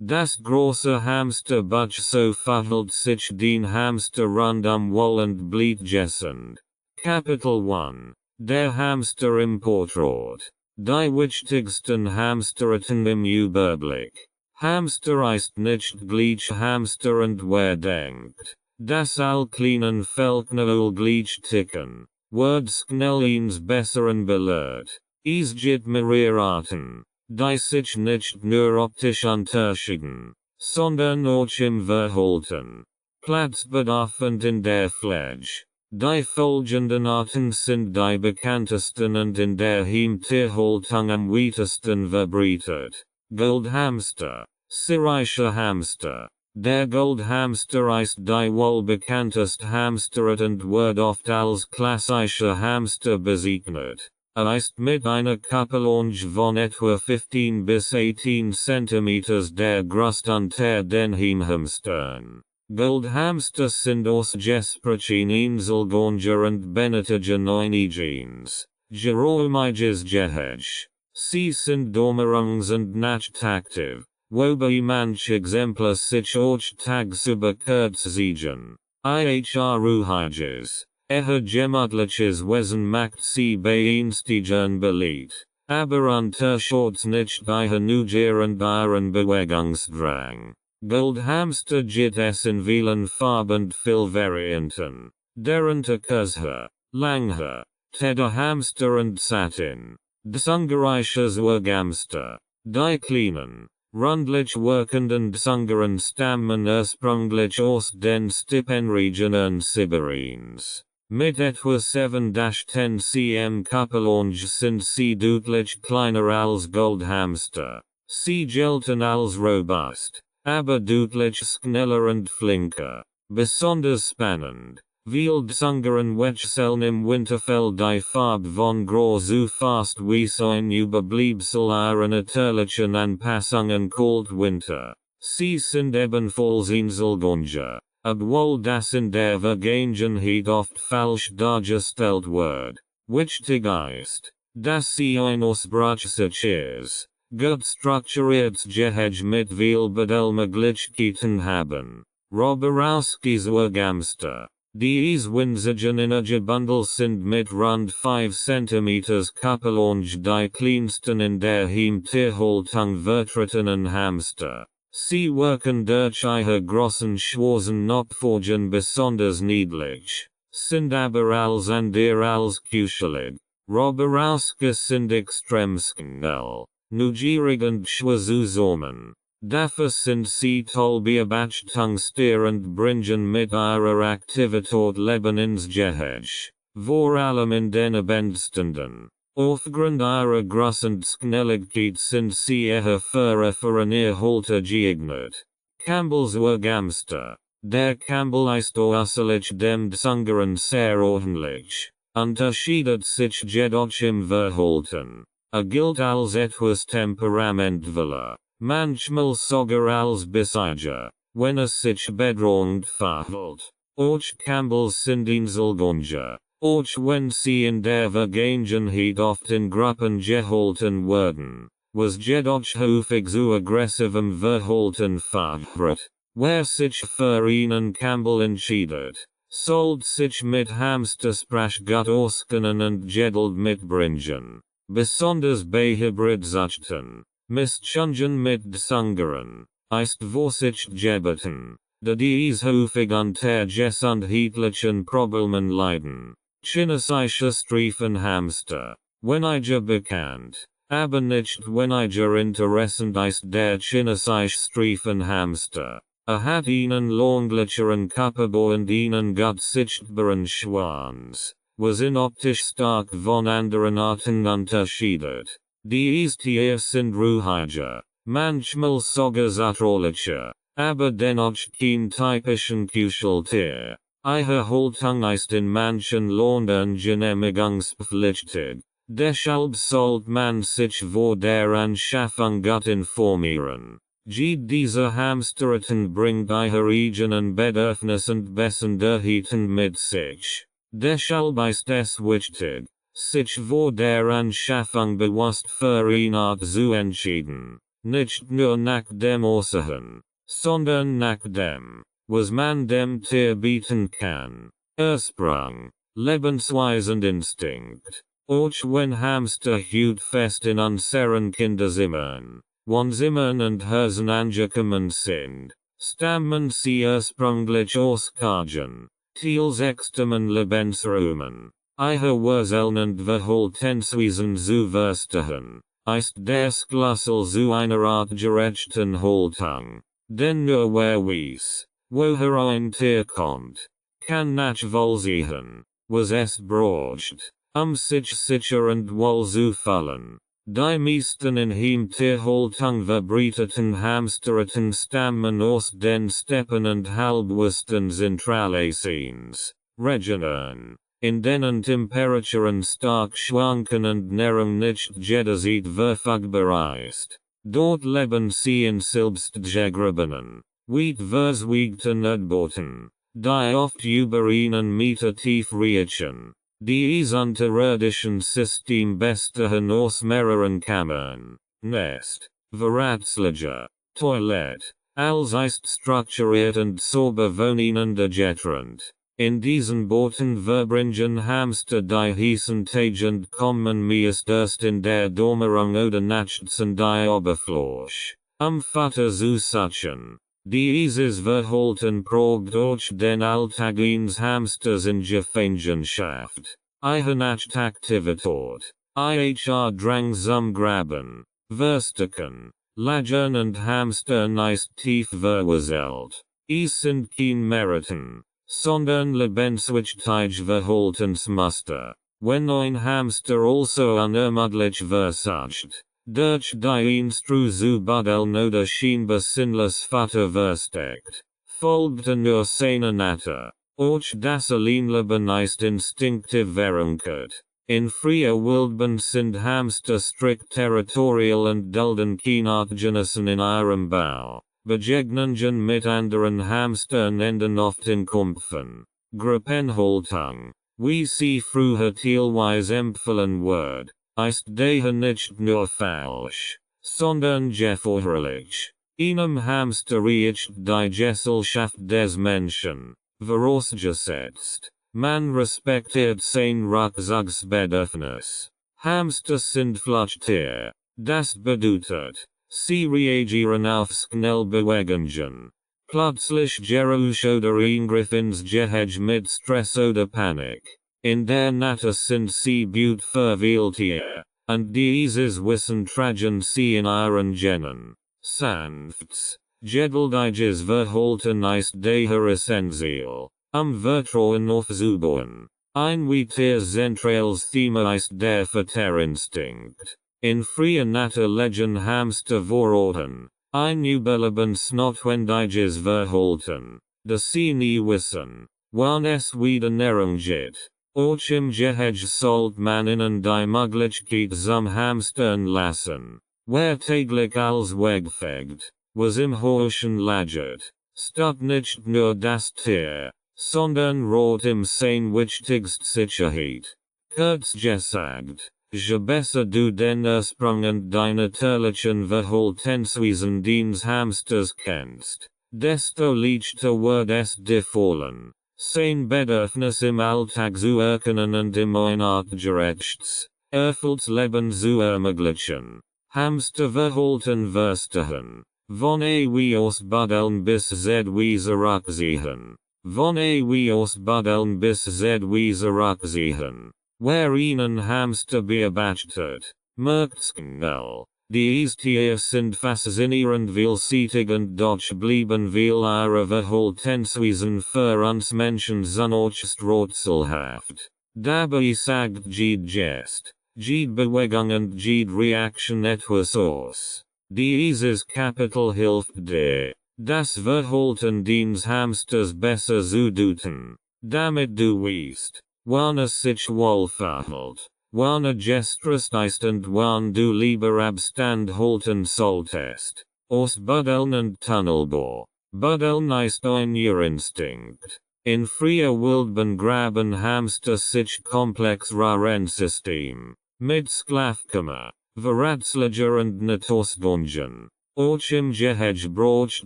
Das große Hamster Buch so verhält sich den Hamster rundum wollend blitgessend. Kapitel 1. Der Hamster im Porträt. Die wichtigsten Hamsterarten im Überblick. Hamster ist nicht gleich Hamster und wer denkt, dass all kleinen Völkner gleich ticken, wird schnell ins Besseren belehrt. Es gibt mehrere Arten, die sich nicht nur optisch unterscheiden, sondern auch im Verhalten, Platzbedarf und in der Pflege. Die folgenden Arten sind die bekanntesten und in der Heimtierhaltung am weitesten verbreitet. Goldhamster, syrischer Hamster. Der Goldhamster ist die wohl bekannteste Hamsterart und wird oft als klassischer Hamster bezeichnet. Ist mit einer Körperlänge von etwa 15 bis 18 cm der größte unter den Heimhamstern. Goldhamster sind aus Gesprechen Inselgänger und benötigen Genes. Geräumiges Gehege. Sie sind dormorungs- und nachtaktiv, wobei manche Exemplar sich auch tagsüber kurz sehen. Ruhiges, eher gemütliches Wesen macht sie beängstigend beliebt, aber unterschätzt nicht ihre Neugier und ihren Bewegungsdrang. Goldhamster gibt es in vielen Farben und viel Varianten, darunter Kurzhaar, Langhaar, Tedderhamster und Satin. Das ungarische Zwerghamster. Die kleinen, rundlich wirkenden Zungeren stammen ursprünglich aus den Steppenregionen Sibiriens. Mit etwa 7-10 cm Körperlänge sind sie deutlich kleiner als Goldhamster. Sie gelten als robust, aber deutlich schneller und flinker. Besonders spannend, weil Zungeren wechseln im Winterfell die Farbe von Grau so fast wie ein Überbleibsel ihrer natürlichen Anpassungen kalt Winter. Sie sind ebenfalls Inselgänger, obwohl das in der Vergangenheit oft falsch dargestellt wird. Wichtig ist, dass sie ein ausbrüchliches, gut strukturiertes Gehege mit viel Bedelmöglichkeiten haben. Roborowskis Zwerghamster. Die winzigen Energiebundle sind mit rund 5 cm Körperlänge die kleinsten in der Heimtierhaltung vertretenen Hamster. Sie wirken durch ihre großen schwarzen Knopfaugen besonders niedlich, sind aber als andere als kuschelig. Roborowskis sind extrem schnell, neugierig und schwer zu zähmen. Dafür sind sie toll beobachtungsstörend bringen mit ihrer Aktivität Leben ins Gehege, vor allem in den Abendstunden. Aufgrund ihrer großen Schnelligkeit sind sie eher für erfahrene Halter geeignet. Campbell's Zwerghamster. Der Campbell ist äußerlich dem Zungeren sehr ordentlich, unterscheidet sich jedoch im Verhalten. Gilt als etwas temperamentvoller. Manchmal sogar als Besiger, wenn sich bedrohend verhält. Auch Campbells sind Inselgänger, auch wenn sie in der Vergangenheit oft in Gruppen gehalten werden, was jedoch häufig zu aggressivem Verhalten führt. Wer sich für einen Campbell entscheidet, sollte sich mit Hamstersprach gut auskennen und Geduld mitbringen. Besonders bei Hybridzuchten. Mischungen mit Zungeren, ist Vorsicht gebeten, da dies häufig unter gesundheitlichen Problemen leiden. Chinesische Streifenhamster, weniger bekannt, aber nicht weniger interessant ist der chinesische Streifenhamster. Hat einen länglichen Körperbau und einen gut sichtbaren Schwanz, was ihn optisch stark von anderen Arten unterscheidet. Die Tiere sind ruhiger, manchmal sogar zutraulicher, aber dennoch kein typischen Kuscheltier. Ihre Haltung ist in manchen Ländern genehmigungspflichtig, deshalb sollte man sich vor der Anschaffung gut informieren. Diese Hamsterarten bringt ihre eigenen Bedürfnisse und Besonderheiten mit sich. Deshalb ist es wichtig, sich vor der Anschaffung bewusst für eine Art zu entscheiden. nicht nur nach dem Äußeren, sondern nach dem, was man dem Tier bieten kann. Ursprung, Lebensweise und Instinkt. Auch wenn Hamster hut fest in unseren Kinderzimmern, Wohnzimmern und Häusern angekommen sind, stammen sie ursprünglich aus Kagen, Teils extremen Lebensräumen. Ihre Wurzeln und Verhaltensweisen zu verstehen, ist der Schlüssel zu einer artgerechten Haltung. Denn nur wer weiß, woher ein Tier kommt, kann nachvoll sehen, was es braucht, sich sicher und wohl zu fühlen. Die meisten in Heimtierhaltung verbreiteten Hamsterratten stammen aus den Steppen und Halbwüsten Zentralasien, Regionen, in denen Temperaturen stark schwanken und Nahrung nicht jederzeit verfügbar ist. Dort leben sie in selbstgegrabenen, weit verzweigten Erdboden, die oft über einen Meter tief reichen. Dies unterirdischen System bestehen aus mehreren Kammern, Nest, Verratsliger, Toilette, alles ist strukturiert und sauber voneinander getrennt. In diesen Booten verbringen Hamster die heißen Tage und kommen meist erst in der Dämmerung oder nachts an die Oberfläche, Futter zu suchen. Dieses Verhalten prägt auch den Alltag eines Hamsters in Gefangenschaft. Nachtaktivität, Drang zum Graben, Verstecken, Lagern und Hamstern ist tief verwurzelt. Es sind kein Meriten, sondern lebenswichtige Verhaltensmuster. Wenn ein Hamster also unermüdlich versucht, durch die Instru zu buddeln oder scheinbar sinnlos Futter versteckt, folgt nur seine Natur. Auch das Alleinleben ist instinktiv verankert. In freier Wildbahn sind Hamster strikt territorial und dulden keine Artgenossen in ihrem Bau. Begegnungen mit anderen Hamstern enden oft in Kämpfen. Gruppenhaltung, wie sie früher teilweise empfohlen wird, ist daher nicht nur falsch, sondern gefährlich. Einem Hamster riecht die Gesellschaft des Menschen vorausgesetzt, man respektiert sein Rückzugsbedürfnis. Hamster sind Fluchttiere, das bedeutet, sie reagieren auf Schnellbewegungen, plötzlich Geräusch oder Eingriff ins Gehege mit Stress oder Panik. In der Natur sind sie Beautverwähltiere, und dieses Wissen tragen sie in ihren Genen. Sanftes, geduldiges Verhalten ist daher essential, Vertrauen aufzubauen. Ein weiteres zentrales Thema ist der Futterinstinkt. In freier Natur legen Hamster Vororten, ein überlebensnotwendiges Verhalten, das sie nie wissen, wann es wieder Nahrung gibt. Auch im Gehege sollte man ihnen die Möglichkeit zum Hamstern lassen, wer täglich alles wegfegt, was im Häuschen lagert, stört nicht nur das Tier, sondern rot im sein wichtigst Sicherheit. Kurz gesagt, je besser du den Ursprung und die natürlichen Verhaltensweisen deines Hamsters kennst, desto leichter wird es dir fallen, sein Bedürfnis im Alltag zu erkennen und ihm ein artgerechtes, erfülltes Leben zu ermöglichen. Hamsterverhalten verstehen, von wie aus buddeln bis wie zurückziehen. Von wie aus buddeln bis wie zurückziehen. Wer einen Hamster beobachtet, merkt schnell, dies Tier sind faszinierend vielseitig und doch bleiben viel ihre Verhaltensweisen für uns Menschen zunächst rätselhaft. Dabei sagt jede Gest, jede Bewegung und jede Reaktion etwas aus. Dieses Kapitel hilft dir, das Verhalten deines Hamsters besser zu deuten, damit du weißt, wann es sich wohlfühlt, wann gestresst ist und wann du lieber Abstand halten solltest. Aus Buddeln und Tunnelbau. Buddeln ist ein Instinkt. In freier Wildbahn graben Hamster sich komplex Rarensystem, mit Schlafkammer, Verratsliger und Natorsdongen. Och im Gehege braucht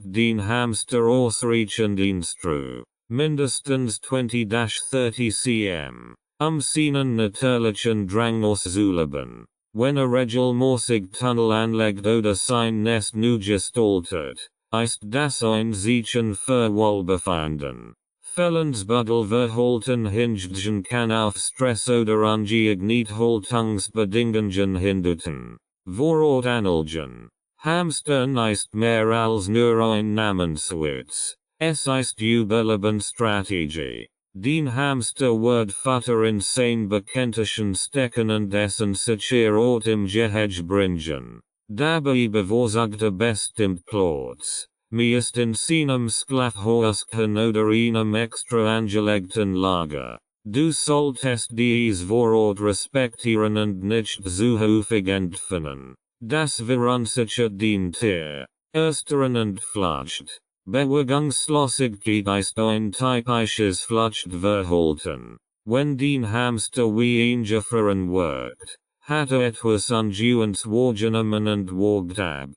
den Hamster ausreichend Instru. Mindestens 20-30 cm. Seinen natürlichen Drang auszuleben. Wenn regelmäßig Tunnel anlegt oder sein Nest neu gestaltet, ist das ein Zeichen für Wohlbefinden. Fellensbuddelverhalten hingegen kann auf Stress oder ungeeignete Haltungsbedingungen hindeuten. Vorort anelgen. Hamstern ist mehr als nur ein Namenswitz. Es ist Überlebensstrategie. Den Hamster wird Futter in sein Bekenntischen stecken und Essen sicher Ort im Gehege bringen. Dabei bevorzugte bestimmt Platz. Meist in seinem Schlafhäuschen oder einem extra angelegten Lager. Du solltest dies Vorort respektieren und nicht zu häufig entfernen. Das verunsichert den Tier. Ersteren und Flucht. Bewegungslosigkeit ist ein typisches Fluchtverhalten. Wenn den Hamster wie eingefahren wird, hat etwas Ungewöhnliches wahrgenommen und wagt ab.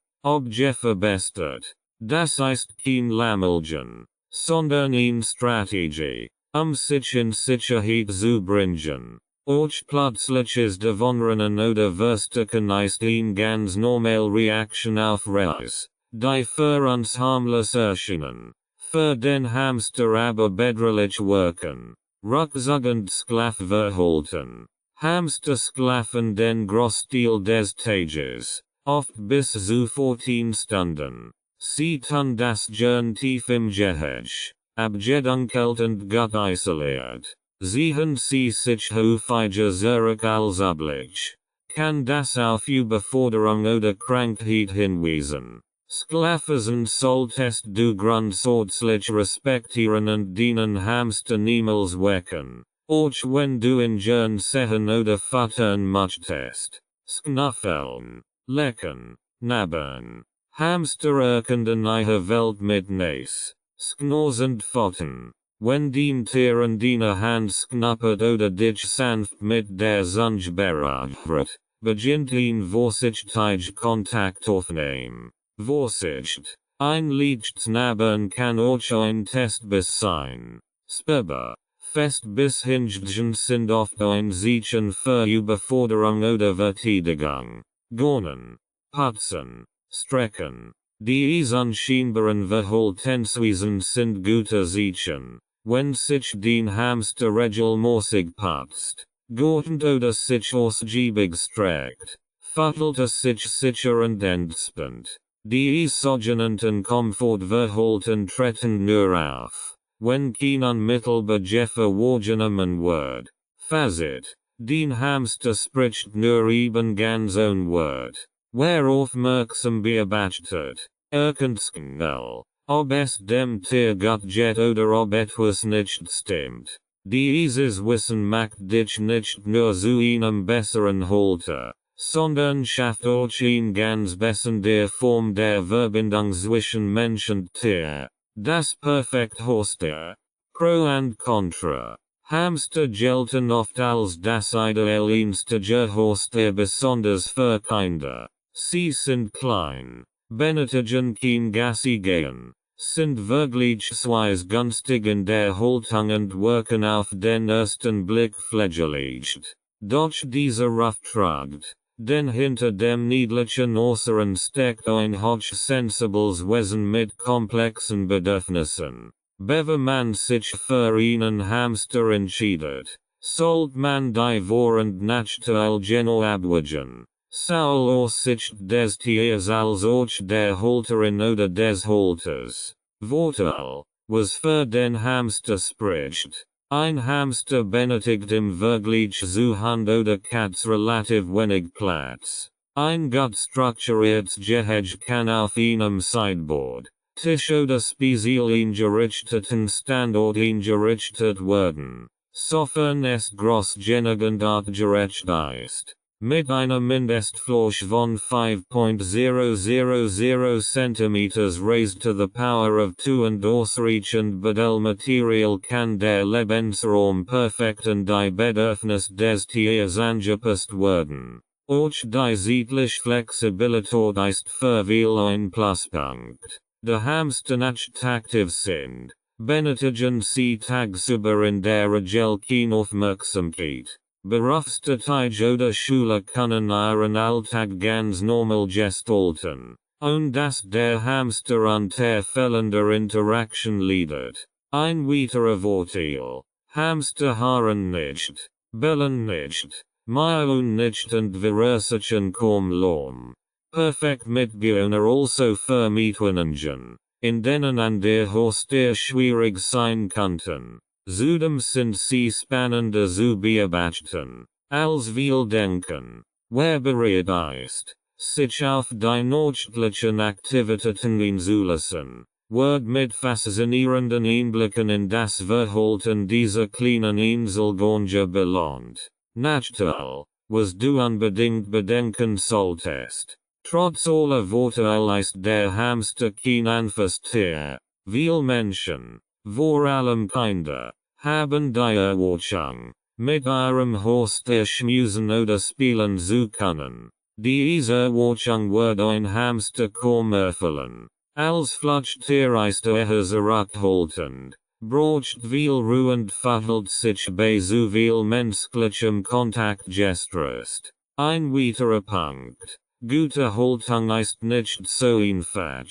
Verbessert. Das ist kein Lammelgen, sondern eine Strategie, sich in Sicherheit zu bringen. Och plötzliches Devonrennen oder Verstecken ist eine ganz normale Reaktion auf Reis, die für uns harmlos erscheinen. Für den Hamster aber bedrohlich wirken. Rückzugend Schlafverhalten. Hamster schlafen den Großteil des Tages, oft bis zu 14 Stunden. Sie tun das gern tief im Gehege, abgedunkelt und gut isoliert. Ziehen sie sich häufiger zurück als üblich. Kann das auf Überforderung oder Krankheit hinweisen. Schlafphasen solltest du grundsätzlich respektieren und den Hamster niemals wecken. Auch wenn du ihn gern sehen oder füttern möchtest. Schnuffeln, lecken, nabbern. Hamster erkunden ihre Welt mit Näs, schnauzend Pfoten. Wenn den Tieren deine Hand knappert oder dich sanft mit der Zunge berührt, beginnt ihn vorsichtig Kontakt aufnehmen. Vorsicht. Ein leichtes Nabbern kann auch ein Testbiss sein. Spibber. Festbiss hingegen sind oft ein Zeichen für Überforderung oder Vertidigung. Gähnen. Putzen. Strecken. Die unscheinbaren Verhaltensweisen sind gute Zeichen. Wenn sich den Hamster regelmäßig putzt, gähnt oder sich ausgiebig streckt, fühlt sich sicher und entspannt. Die sogenannten Komfortverhalten treten nur auf, wenn kein unmittelbar Gefahr wahrgenommen wird. Fazit. Den Hamster spricht nur eben ganz ein Wort. Wer aufmerksam beobachtet, erkennt schnell, ob es dem Tier gut geht oder ob etwas nicht stimmt. Dieses Wissen macht dich nicht nur zu einem besseren Halter, sondern schafft auch eine ganz bessere Form der Verbindung zwischen Mensch und Tier. Das perfekt Haustier. Pro und Contra. Hamster gelten oft als das ideal einzige Haustier besonders für Kinder. Sie sind klein, benötigen kein Gassi gehen, sind vergleichsweise günstig in der Haltung und wirken auf den ersten Blick pflegeleicht. Doch dieser Auftrag, denn hinter dem niedlichen Äußeren steckt ein hochsensibles Wesen mit komplexen Bedürfnissen. Bevor man sich für einen Hamster entscheidet, sollte man die Wahrheit naturell genau abwägen. Sowohl aus Sicht des Tiers als auch der Halterin oder des Halters. Vorteil, was für den Hamster spricht. Ein Hamster benötigt im Vergleich zu Hund oder Katz relativ wenig Platz. Ein gut strukturiertes Gehege kann auf einem Sideboard, Tisch oder speziell eingerichteten Standort eingerichtet werden, sofern es groß genug und artgerecht ist. Mit einer Mindestfläche von 5.000 cm raised to the power of 2 und ausreichend Bedellmaterial kann der Lebensraum perfekt und die Bedürfnis des Tiers angepasst werden. Och die zeitlich Flexibilität ist für viel ein Pluspunkt. De Hamster nicht aktiv sind, benötigen sie tagsüber in der Regel keine Aufmerksamkeit. Berufstätig oder Schule können ihren Alltag ganz normal gestalten, ohne dass der Hamster unter fehlender Interaktion leidet. Ein weiterer Vorteil: Hamster hören nicht, bellen nicht, miauen nicht und verursachen kaum Lärm. Perfekt Mitbewohner also für Mietwohnungen, in denen an der Haustür schwierig sein könnten. Zudem sind sie spannender zu beobachten, als wir denken. Wer bereit ist, sich auf die nützlichen Aktivitäten einzulassen, wird mit faszinierenden Einblicken in das Verhalten dieser kleinen Inselgänger belohnt. Nachteil, was du unbedingt bedenken solltest. Trotz aller Vorteile ist der Hamster kein einfaches Tier. Viele Menschen, vor allem Kinder, haben die Erwartung, mit ihrem Haustier schmusen oder spielen zu können. Diese Erwartung wird ein Hamster kaum erfüllen. Als Fluchttier ist zurückhaltend, braucht viel Ruhe und verhält sich bei zu viel menschlichem Kontakt gestresst. Ein weiterer Punkt: gute Haltung ist nicht so einfach,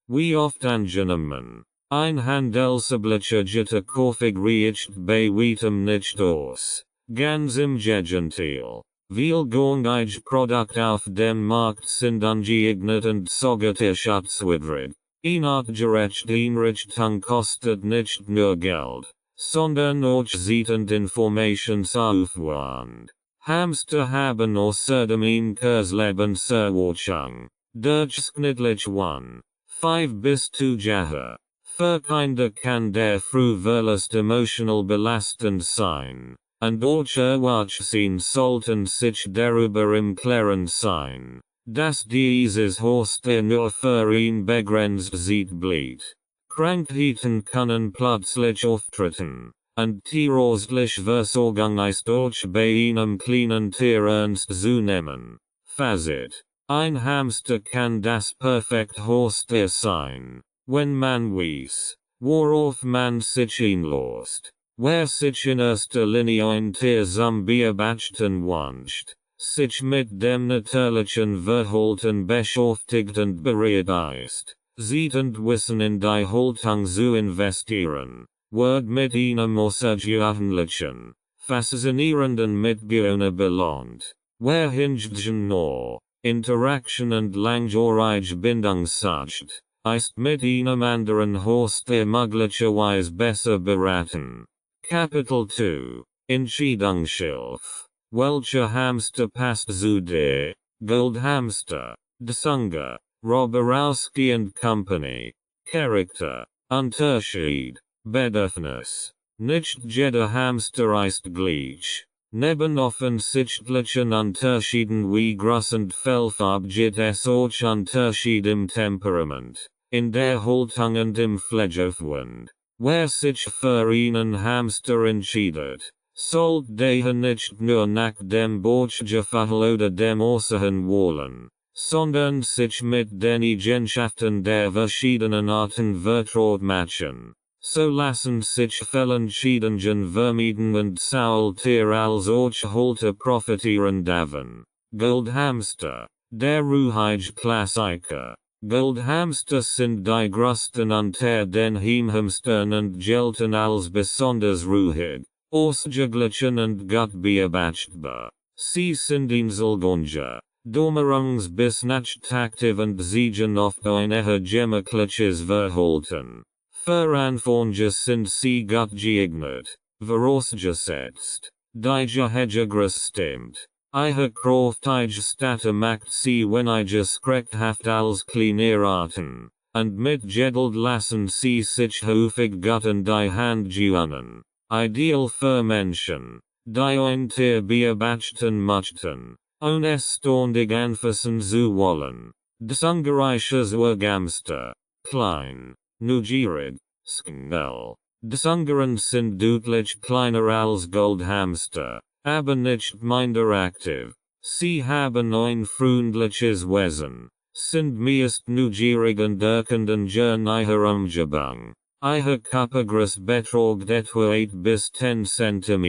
wie oft angenommen. Ein handelsüblicher Kaufig riecht bei weitem nicht aus. Ganz im Gegenteil. Viel gängige Produkte auf dem Markt sind ungeeignet und sogar tierschutzwidrig. Eine artgerechte Einrichtung kostet nicht nur Geld, sondern auch Zeit und Informationsaufwand. Hamster haben außerdem ein Kurzlebenserwartung, durchschnittlich 1,5 bis 2 Jahre. Für Kinder kann der Frühverlust emotional belastend sein, und auch Erwachsene sollten sich darüber im Klaren sein, dass dieses Haustier nur für ein begrenzt Zeit bleibt. Krankheiten können plötzlich auftreten, und tierärztliche Versorgung ist auch bei einem kleinen Tier ernst zu nehmen. Fazit: ein Hamster kann das perfekte Haustier sein, wenn man weiß, worauf man sich einlässt. Wer sich in erster Linie ein Tier zum Beobachten wünscht, sich mit dem natürlichen Verhalten beschäftigt und bereit ist, Zeit und Wissen in die Haltung zu investieren, wird mit einem außergewöhnlichen, faszinierenden Mitbewohner belohnt. Wer hingegen nur Interaktion und langjährige Bindung sucht, ist mit einem anderen Haustier möglicherweise besser beraten. Kapitel 2: Entscheidungshilfe. Welcher Hamster passt zu dir? Goldhamster, Desunger, Roborowski and Company. Charakter, Unterschied, Bedürfnis. Nicht jeder Hamster ist gleich. Neben offensichtlichen Unterschieden wie Größe und Fellfarbe gibt es auch Unterschiede im Temperament, in der Haltung und im Pflegeaufwand. Wer sich für einen Hamster entscheidet, sollte daher nicht nur nach dem Bauchgefühl oder dem Äußeren wollen, sondern sich mit den Eigenschaften der verschiedenen Arten vertraut machen. So lassen sich Fehlentscheidungen vermeiden und Saultier als auch Halter profitieren davon. Goldhamster, der ruhige Klassiker. Goldhamster sind die größten unter den Heimhamstern und gelten als besonders ruhig, ausgeglichen und gut beobachtbar. Sie sind Inselgänger, Dämmerungs bis nicht aktiv und zeigen oft ein eher gemütliches Verhalten. Für Anfänger sind sie gut geeignet, vorausgesetzt, die Gehege stimmt. Ihre kraftige Statur macht sie weniges schreckhaft als kleinere Arten, und mit Geduld lassen sie sich häufig gut in die Hand gewöhnen. Ideal für Menschen, die ein Tier beobachten möchten, ohne es ständig anfassen zu wollen. Das ungarische Urgamster, klein, neugierig, schnell. Das Ungaren sind deutlich kleiner als Goldhamster, aber nicht minder aktiv. Sie haben ein freundliches Wesen. Sind meist neugierig und erkenden ihre Umgebung. Ihre Körpergröße beträgt etwa 8 bis 10 cm.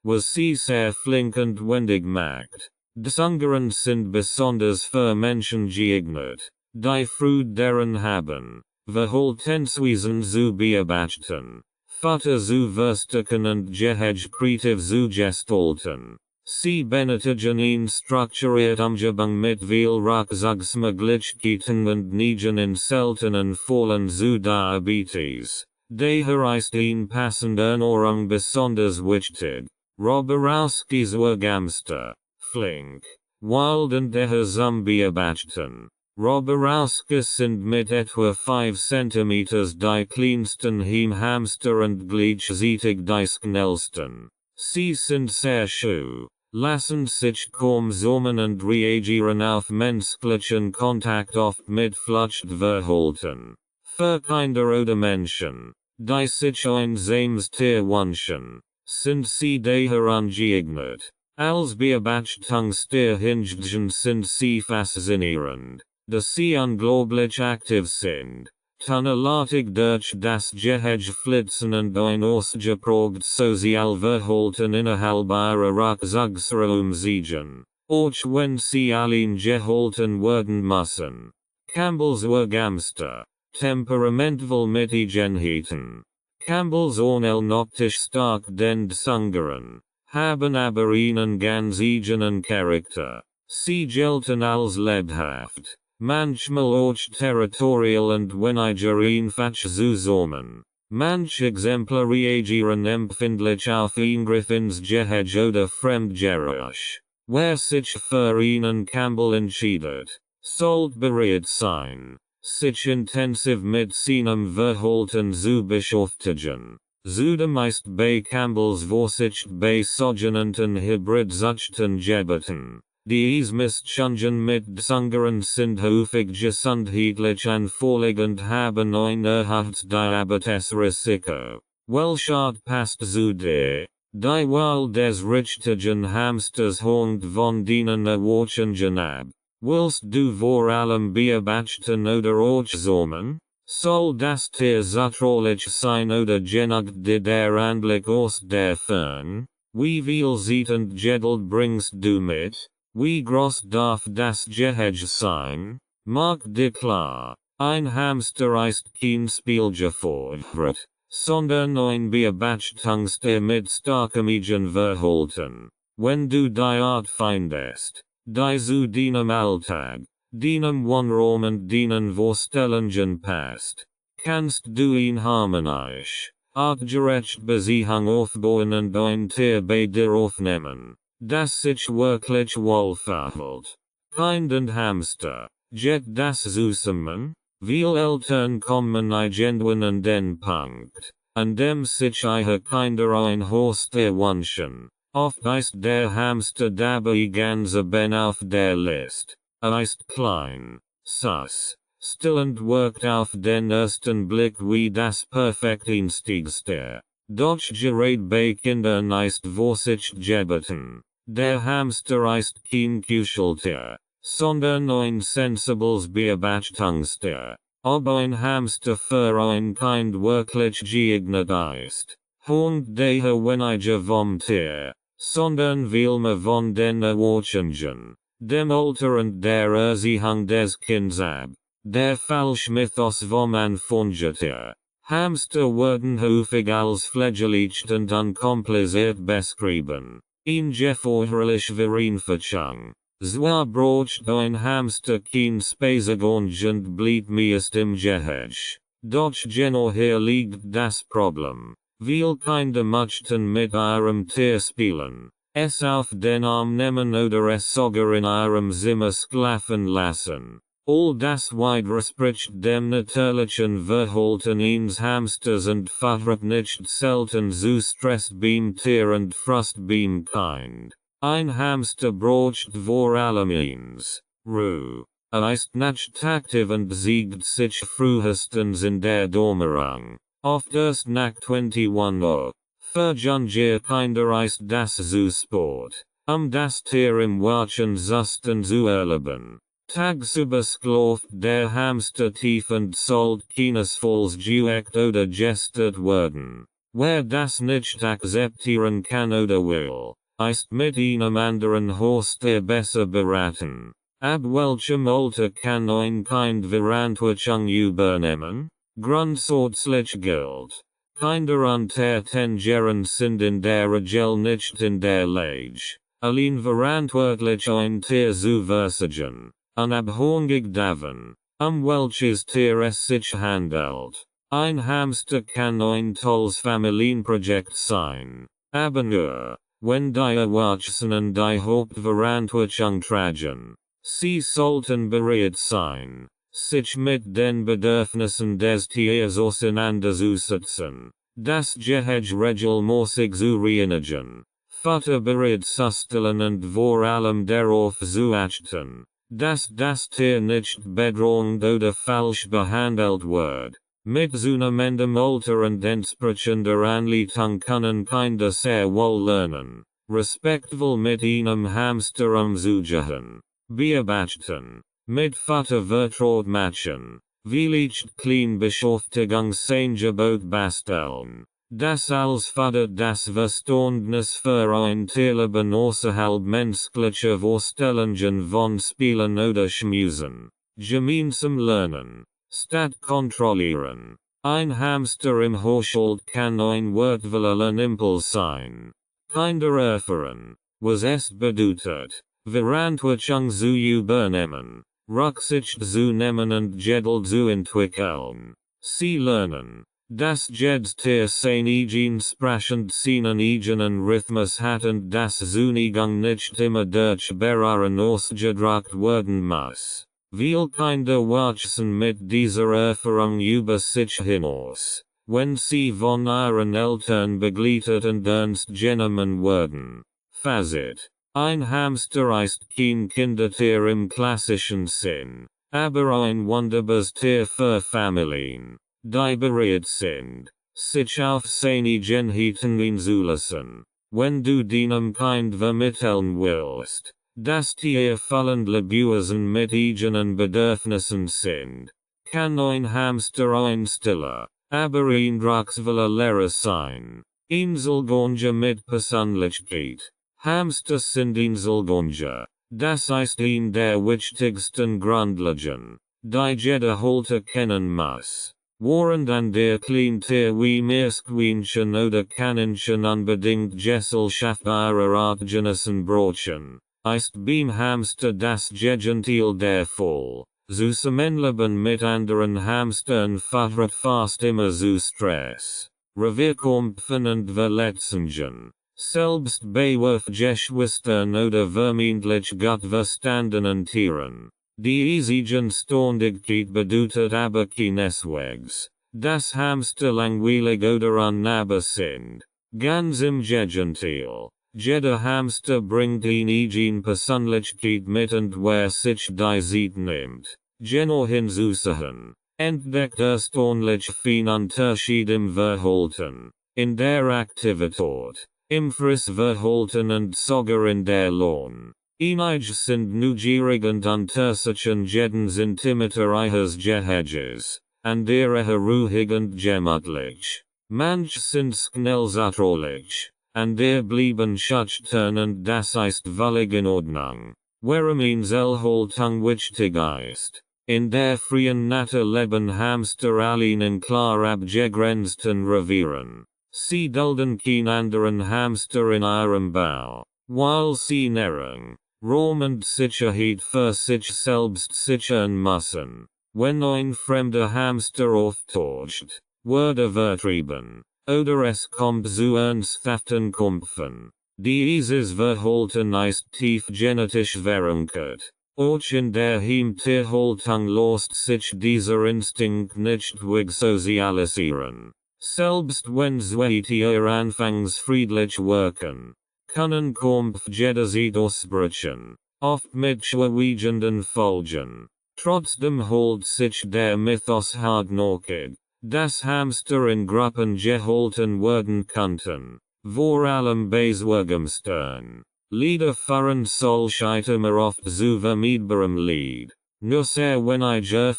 Was sie sehr flink und wendig macht. Des Ungeren sind besonders für Menschen geeignet, die Freude daran haben, Verhaltensweisen zu beobachten, Vater zu verstehen und Gehege kreativ zu gestalten. Sie benötigen eine strukturierte Umgebung mit viel Rückzugsmöglichkeiten und neigen in seltenen Fällen zu Diabetes. Daher ist eine passende Ernährung besonders wichtig. Roborowskis Hamster, flink, wild und erholsam beobachten. Roborowskis sind mit etwa 5 cm die kleinsten Hamster und gleichzeitig die schnellsten. Sie sind sehr scheu, lassen sich kaum summen und reagieren auf menschlichen Kontakt oft mit Fluchtverhalten. Für Kinder oder Menschen, die sich einsames Tier wünschen, sind sie daher ungeeignet. Als Beobachtungstier hingegen sind sie faszinierend, da sie unglaublich aktiv sind, tunnelatig durch das Gehege flitzen und ein ausgeprägt Sozialverhalten innerhalb ihrer Rückzugsräume zeigen, auch wenn sie allein gehalten werden müssen. Campbell's Hamster, temperamentvoll mit Eigenheiten. Campbell's unoptisch stark den Ungeren, haben aber einen ganz eigenen Charakter. Sie gelten als lebhaft, manchmal auch territorial und weniger einfach zusammen. Manche Exemplare reagieren empfindlich auf Eingriff ins Gehege oder Fremdgeräusch. Wer sich für einen Campbell entscheidet, sollte bereit sein, sich intensiv mit seinem Verhalten zu beschäftigen. Zudem ist bei Campbells Vorsicht bei sogenannten Hybrid-Zuchten gebeten. Die Missstände mit Ungeren sind häufig gesundheitlich anfällig und haben ein erhöhtes Diabetesrisiko. Welches passt zu der, die Wahl des richtigen Hamsters hängt von deinen Erwartungen ab. Willst du vor allem beobachten oder auch sammeln? Soll das Tier zutraulich sein oder genügt dir der Anblick aus der Ferne? Wie viel Zeit und Geduld bringst du mit? Wie groß darf das Gehege sein? Mach dir klar, ein Hamster ist kein Spielgefährt, sondern ein Beobachtungstier mit starkem Eigenverhalten. Wenn du die Art findest, die zu deinem Alltag, deinem Wohnraum und deinen Vorstellungen passt, kannst du ihn harmonisch, artgerechte Beziehung aufbauen und ein Tier bei dir aufnehmen, das sich wirklich wohlfühlt. Kind und Hamster, geht das zusammen? Viele Eltern kommen irgendwann an den Punkt, an dem sich ihre Kinder ein Haustier wünschen. Oft ist der Hamster dabei ganz oben auf der Liste. Ist klein, süß, still und wirkt auf den ersten Blick wie das perfekte Einstiegstier. Doch gerade bei Kindern ist Vorsicht gebeten. Der Hamster ist kein Kuscheltier, sondern ein sensibles Beobachtungstier. Ob ein Hamster für ein Kind wirklich geeignet ist, hängt daher weniger vom Tier, sondern vielmehr von den Erwartungen, dem Alter und der Erziehung des Kindes ab. Der Falschmythos vom Anfangetier. Hamster werden häufig als pflegeleicht und unkompliziert beschrieben. Ungefährlich Vereinfachung. Zwar braucht ein Hamster kein Spaziergang und bleibt meist im Gehege. Doch genau hier liegt das Problem. Viele Kinder möchten mit ihrem Tier spielen, es auf den Arm nehmen oder es sogar in ihrem Zimmer schlafen lassen. All das widerspricht dem natürlichen Verhalten eines Hamsters und führt nicht selten zu Stress beim Tier und Frust beim Kind. Ein Hamster braucht vor allem Ruhe. Ist nicht aktiv und zeigt sich frühestens in der Dämmerung, oft erst nach 21 Uhr. Für Kinder ist das zu spät. Das Tier im Wachen Zustand zu erleben. Tagsüber schläft der Hamster tief und sollt keinesfalls geweckt oder gestört werden. Wer das nicht akzeptieren kann oder will, ist mit einem anderen Horst besser beraten. Ab welchem Alter kann ein Kind Verantwortung übernehmen? Grundsätzlich gilt, Kinder unter 10 Jahren sind in der Regel nicht in der Lage, allein verantwortlich ein Tier zu versorgen. Unabhängig davon, welches Tier es sich handelt. Ein Hamster kann ein tolles Familienprojekt sein, aber nur, wenn die Erwachsenen die Hauptverantwortung tragen. Sie sollten bereit sein, sich mit den Bedürfnissen des Tiers auseinanderzusetzen, das Gehege regelmäßig zu reinigen, Futter bereitzustellen und vor allem darauf zu achten, dass das Tier nicht bedroht oder falsch behandelt wird. Mit zunehmendem Alter und entsprechender Anleitung können Kinder sehr wohl lernen, respektvoll mit einem Hamster umzugehen. Beobachten, mit Futter vertraut machen, vielleicht Kleinbeschäftigungsangebot basteln. Das als fördert das Verständnis für ein Tierleben außerhalb menschlicher Vorstellungen von Spielen oder Schmusen. Gemeinsam lernen, statt kontrollieren. Ein Hamster im Haushalt kann ein wertvoller Impuls sein. Kinder erfahren, was es bedeutet, Verantwortung zu übernehmen, Rücksicht zu nehmen und Geduld zu entwickeln. Sie lernen, dass jedes Tier seinen sprechend seinen eigenen Rhythmus hat und dass Zunigung nicht immer durch Beraten ausgedrückt werden muss. Viele Kinder wachsen mit dieser Erfahrung über sich hinaus, wenn sie von ihren Eltern begleitet und ernst genommen werden. Fazit: Ein Hamster ist kein Kindertier im klassischen Sinn, aber ein wunderbares Tier für Familien, die bereit sind, sich auf seine Genheiten einzulassen. Wenn du deinem Kind vermitteln willst, dass Tiere vollend Lebewesen mit eigenen Bedürfnissen sind, kann ein Hamster ein stiller, aber eindrucksvoller Lehrer sein. Inselgonja mit Persönlichkeit. Hamster sind Inselgonja, das ist ein der wichtigsten Grundlagen, die jeder Halter kennen muss. Während an der Kleintier wie Meerschweinchen oder Kaninchen unbedingt Gesellschaft ihrer Artgenossen brauchen, ist beim Hamster das Gegenteil der Fall. Zusammenleben mit anderen Hamstern führt fast immer zu Stress, Revierkämpfen und Verletzungen. Selbst bei Geschwistern oder vermeintlich gut verstandenen Tieren. Die Eigenständigkeit bedeutet aber keineswegs, dass Hamster langweilig oder unnahbar sind. Ganz im Gegenteil. Jeder Hamster bringt eine eigene Persönlichkeit mit und wer sich die Zeit nimmt, genau hinzusehen, entdeckt erstaunlich viel Unterschied im Verhalten, in der Aktivität, im Fressverhalten und sogar in der Lohn. Einige sind neugierig und untersuchen jeden Zentimeter ihres Geheges, andere ruhig und gemütlich. Manche sind schnell zutraulich, andere bleiben schüchtern und das ist völlig in Ordnung. Warum Inselhaltung wichtig ist. In der freien Natur leben Hamster allein in klar abgegrenzten Revieren. Sie dulden kein anderen Hamster in ihrem Bau, weil sie Nahrung, Raum und Sicherheit für sich selbst sichern müssen. Wenn ein fremder Hamster auftaucht, wird vertrieben, oder es kommt zu ernsthaften Kämpfen. Dieses Verhalten ist tief genetisch verankert. Auch in der Heimtierhaltung lässt sich dieser Instinkt nicht wegsozialisieren. Selbst wenn zwei Tiere anfangs friedlich wirken, können Kampf jederzeit ausbrechen, oft mit schwerwiegenden Folgen. Trotzdem hält sich der Mythos hartnäckig, dass Hamster in Gruppen gehalten werden könnten, vor allem bei Zwerghamstern. Lieder fahren Solscheiter oft zu vermeidbarem Lied. Nur sehr wenige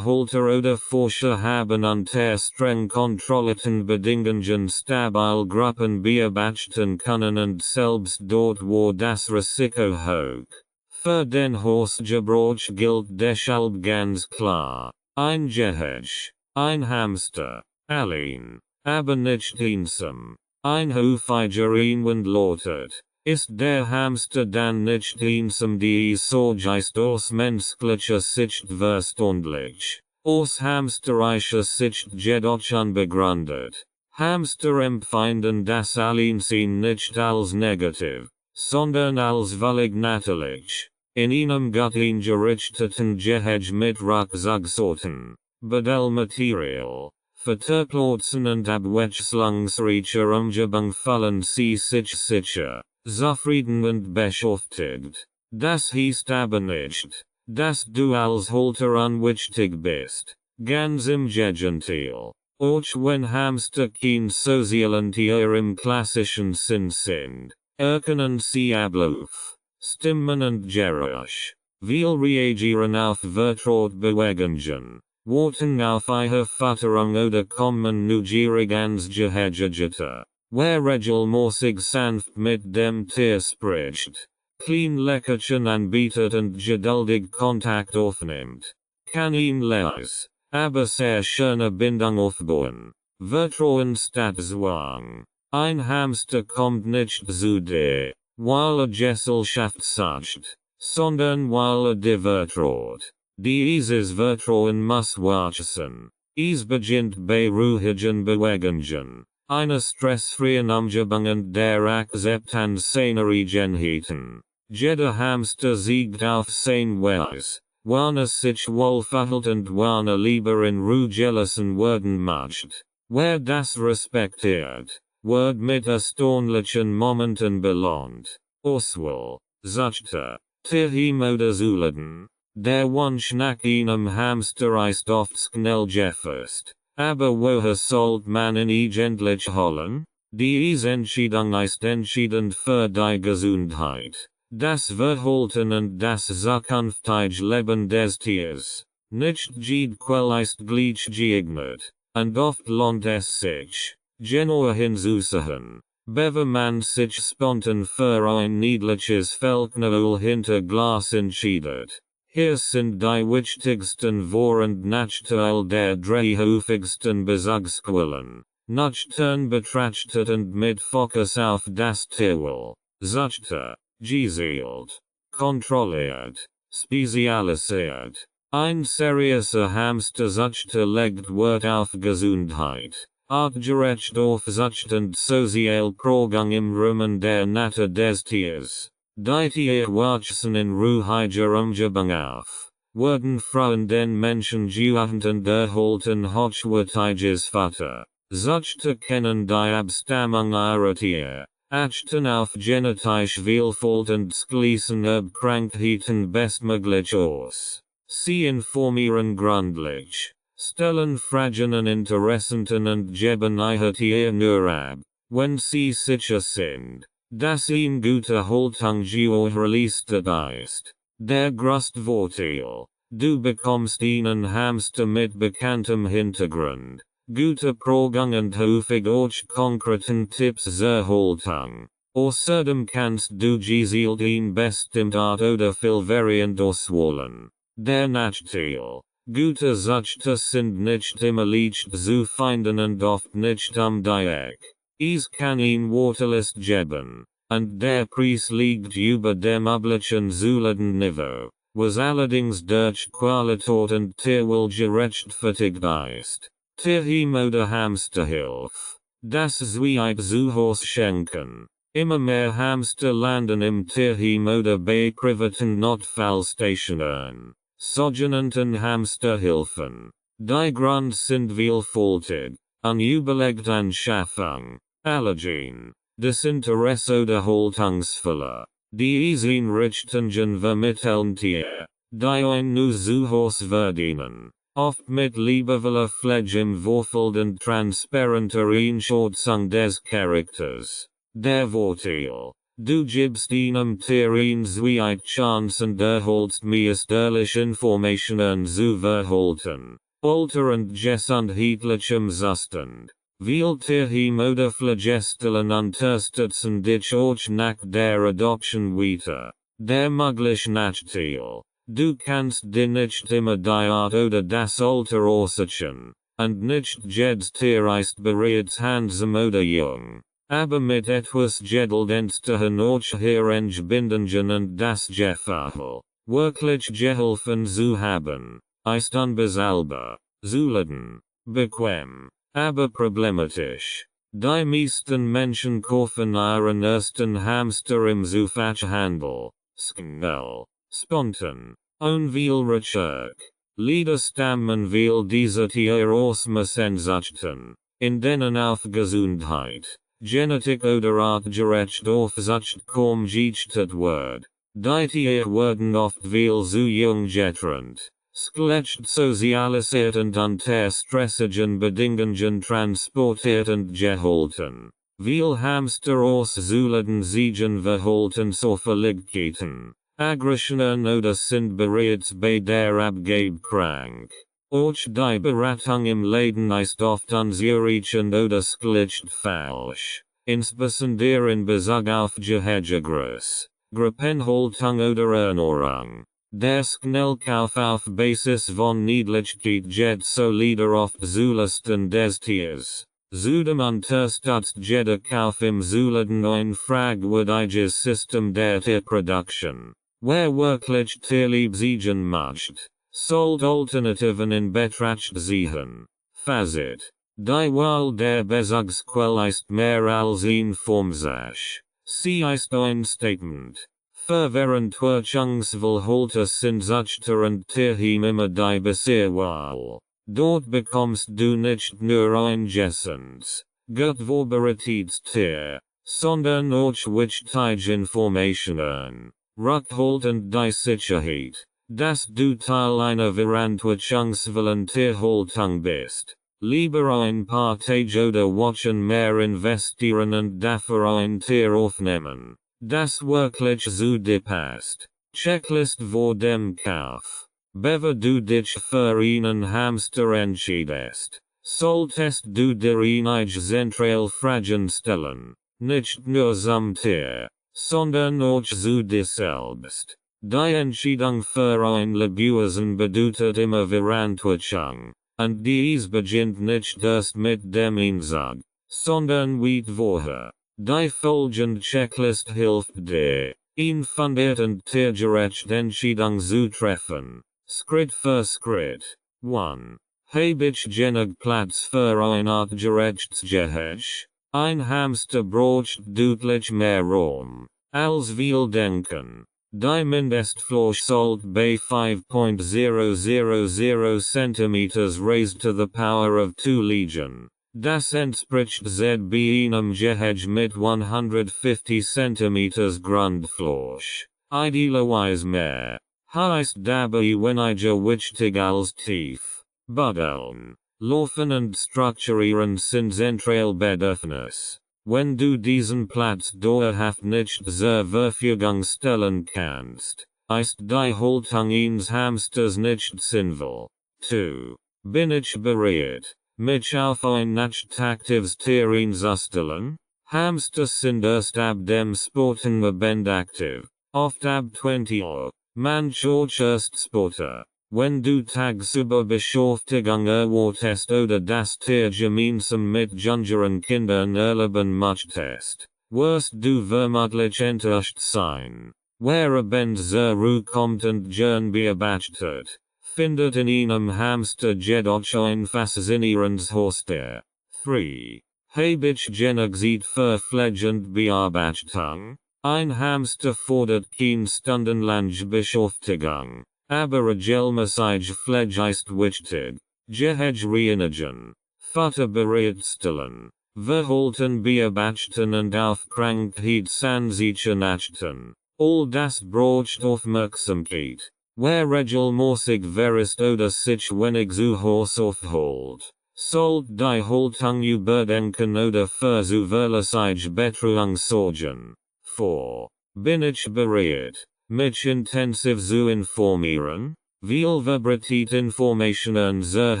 Halter oder Forscher haben unter streng kontrollierten Bedingungen stabil Gruppen beobachten können und selbst dort wo das Risiko hoch. Für den Horstgebrauch gilt deshalb ganz klar. Ein Gehege, ein Hamster, allein, aber nicht einsam. Ein häufiger Einwand lautet, ist der Hamster dann nicht einsam? Dies ist aus menschlicher Sicht verständlich. Aus hamsterischer Sicht jedoch unbegründet. Hamster empfinden das Alleinsein nicht als negativ, sondern als völlig natürlich. In einem gut eingerichteten Gehege mit Rucksacksorten, Bedelmaterial, Vertörplätzen und abwechslungsreicher Umgebung fühlen sie sich sicher, zufrieden und beschäftigt. Das heißt aber nicht, dass du als Halter unwichtig bist. Ganz im Gegenteil. Auch wenn Hamster kein sozialen Tier im klassischen Sinn sind, erkennen sie Ablauf, Stimmen und Geräusch. Wir reagieren auf Vertrautbewegungen, warten auf eine Fütterung oder kommen neugierig ans Gehege, wer regelmäßig sanft mit dem Tier spricht, klein Leckerchen anbietet und geduldig Kontakt aufnimmt, kann ihn leise, aber sehr schöne Bindung aufbauen. Vertrauen statt Zwang. Ein Hamster kommt nicht zu dir, weil Gesellschaft sagt, sondern weil dir vertraut. Dieses Vertrauen muss wachsen. Es beginnt bei ruhigen Bewegungen, einer stressfreien Umgebung und der Akzeptanz seiner Eigenheiten. Jeder Hamster siegt auf sein Weise, wann sich wohlfühlt und wann lieber in Ruhe gelassen werden möchte. Wer das respektiert, wird mit erstaunlichen Momenten belohnt. Auswahl, Suchte, Tierheim oder Zuleden. Der Wunsch nach einem Hamster ist oft schnell gefasst. Aber woher sollte man ihn eigentlich holen? Diese Entscheidung ist entscheidend für die Gesundheit, das Verhalten und das zukünftige Leben des Tiers. Nicht jede Quelle ist gleich geeignet, und oft lohnt es sich, genauer hinzusehen, bevor man sich spontan für ein niedliches Fellknäuel hinter Glas entscheidet. Hier sind die wichtigsten Vor- und Nachteile der drei häufigsten Bezugsquellen, nüchtern betrachtet und mit Fokus auf das Tierwohl. Suchte, gezielt, kontrolliert, spezialisiert. Ein seriöser Hamster-Suchte legt Wert auf Gesundheit, artgerecht auf Zucht und sozial Prägung im Rahmen der Natur des Tiers. Die Tiere wachsen in ruhiger Umgebung auf, werden von den Menschen geübt und erhalten hochwertiges Futter. Suchte kennen die Abstammung ihrer Tiere, achten auf genetische Vielfalt und schließen ob Krankheiten bestmöglich aus. Sie informieren gründlich, stellen Fragen und Interessen und geben ihr Tier nur ab, wenn sie sicher sind, dass eine gute Haltung gewährleistet ist. Der größte Vorteil, du bekommst einen Hamster mit bekanntem Hintergrund, gute Prägung und häufig auch konkreten Tipps zur Haltung. Außerdem kannst du gezielt ein bestimmt Art oder Variant auswählen. Der Nachteil, gute Zuchte sind nicht immer leicht zu finden und oft nicht die Eck. Es kann ein Wartelist geben, und der Preis liegt über dem üblichen soliden Niveau, was allerdings durch Qualität und Tierwohl gerechtfertigt ist. Tierheim oder Hamsterhilfe. Das Zweit zu Haus schenken. Immer mehr Hamster landen im Tierheim oder bei privaten Notfallstationen. Sogenannten Hamsterhilfen. Die Grund sind vielfältig, unüberlegt Anschaffung, Allergien, Desinteresse oder Haltungsfehler, die Einrichtungen vermitteln Tier, die ein nur zu Haus verdienen, oft mit liebevoller Pflege im Vorfeld und transparenter Einschätzung des Charakters. Der Vorteil, Du gibst einem Tier eine zweite Chance und erholst meist ehrlich Informationen zu verhalten, Alter und gesundheitlichem Zustand. Weil Tier hem oder Pflegestellen unterstützen dich auch nach der Adoption weiter. Der mögliche Nachteil: Du kannst dir nicht immer die Art oder das Alter aussuchen, und nicht jedes Tier ist bereits handsam oder jung. Aber mit etwas Geduld entstehen auch hier Entbindungen und das Gefühl, wirklich geholfen zu haben, ist unbezahlbar, selten, bequem, aber problematisch. Die meisten Menschen kaufen ihren ersten Hamster im Zufachhandel, schnell, spontan, ohne viel Recherche. Leider stammen viel dieser Tiere aus Massenzuchten, in denen auf Gesundheit, Genetik oder artgerecht aufzucht kaum geachtet wird. Die Tiere werden oft viel zu jung getrennt, schlecht sozialisiert und unter stressigen Bedingungen transportiert und gehalten. Viel Hamster aus zuleden siegen Verhaltensauffälligkeiten, Aggressionen oder sind bereits bei der Abgabe krank. Auch die Beratung im Leben ist oft unzureichend oder schlicht falsch, insbesondere in Bezug auf Gehege-Größe, Gruppenhaltung oder Ernährung. Der Schnellkauf auf Basis von Niedlichkeit geht so leider oft zulasten des Tiers. Zudem unterstützt jeder Kauf im Zuleden ein fragwürdiges System der Tierproduktion. Wer wirklich Tierlieb siegen möchte, sollte Alternativen in Betracht ziehen. Fazit: Die Wahl der Bezugsquelle ist mehr als informatisch. Sie ist ein Statement. Verwährungsverhalten sind Zuchter und Tierheim immer die bessere Wahl. Dort bekommst du nicht nur ein gessundes, gut vorbereitetes Tier, sondern auch wichtige Informationen, Rückhalt und die Sicherheit, dass du Teil einer verantwortungsvollen Tierhaltung bist. Lieber ein paar Tage oder Wochen mehr investieren und dafür ein Tier aufnehmen, das wirklich zu dir passt. Checklist vor dem Kauf. Bevor du dich für einen Hamster entschiedest, solltest du dir einige zentrale Fragen stellen, nicht nur zum Tier, sondern auch zu dir selbst. Die Entscheidung für ein Lebewesen bedeutet immer Verantwortung, und dies beginnt nicht erst mit dem Einzug, sondern weit vorher. Die folgende Checklist hilft dir, eine fundierte und tiergerechte Entscheidung zu treffen. Schritt für Schritt. 1. Habe ich genug Platz für ein artgerechtes Gehege? Ein Hamster braucht deutlich mehr Raum, als wir denken. Die Mindestfläche sollte bei 5.000 cm raised to the power of 2 liegen. Das entspricht bei einem Gehege mit 150 cm Grundfläche. Idealerweise mehr. Heißt dabei weniger wichtig als tief. Buddeln, Laufen und Strukturieren sind zentrale Bedürfnisse. Wenn du diesen Platz dauerhaft nicht zur Verfügung stellen kannst, ist die Haltung eines Hamsters nicht sinnvoll. 2. Bin ich bereit, mich auf ein nicht aktives Tier einzustellen? Hamsters sind erst ab dem sporten Moment aktiv, oft ab 20 Uhr. Manch auch erst später. Wenn du tagsüber Beschäftigung erwartest oder das Tier gemeinsam mit jüngeren Kindern erleben möchtest, wirst du vermutlich enttäuscht sein. Wer abends zur Ruhe kommt und gern beobachtet, findet in einem Hamster jedoch ein faszinierendes Haustier. 3. Habe ich genug Zeit für Pflege und Beobachtung? Ein Hamster fordert keine stundenlange Beschäftigung, aber regelmäßige Pflege ist wichtig. Gehege reinigen, Futter bereitstellen, Verhalten beobachten und auf Krankheit sicher achten. All das braucht Aufmerksamkeit. Wer regelmäßig verist oder sich wenig zu Hause aufholt, sollte die Haltung überdenken oder für zuverlässige Betreuung sorgen. 4. Bin ich bereit, mich intensiv zu informieren? Vielverbreitet Informationen zur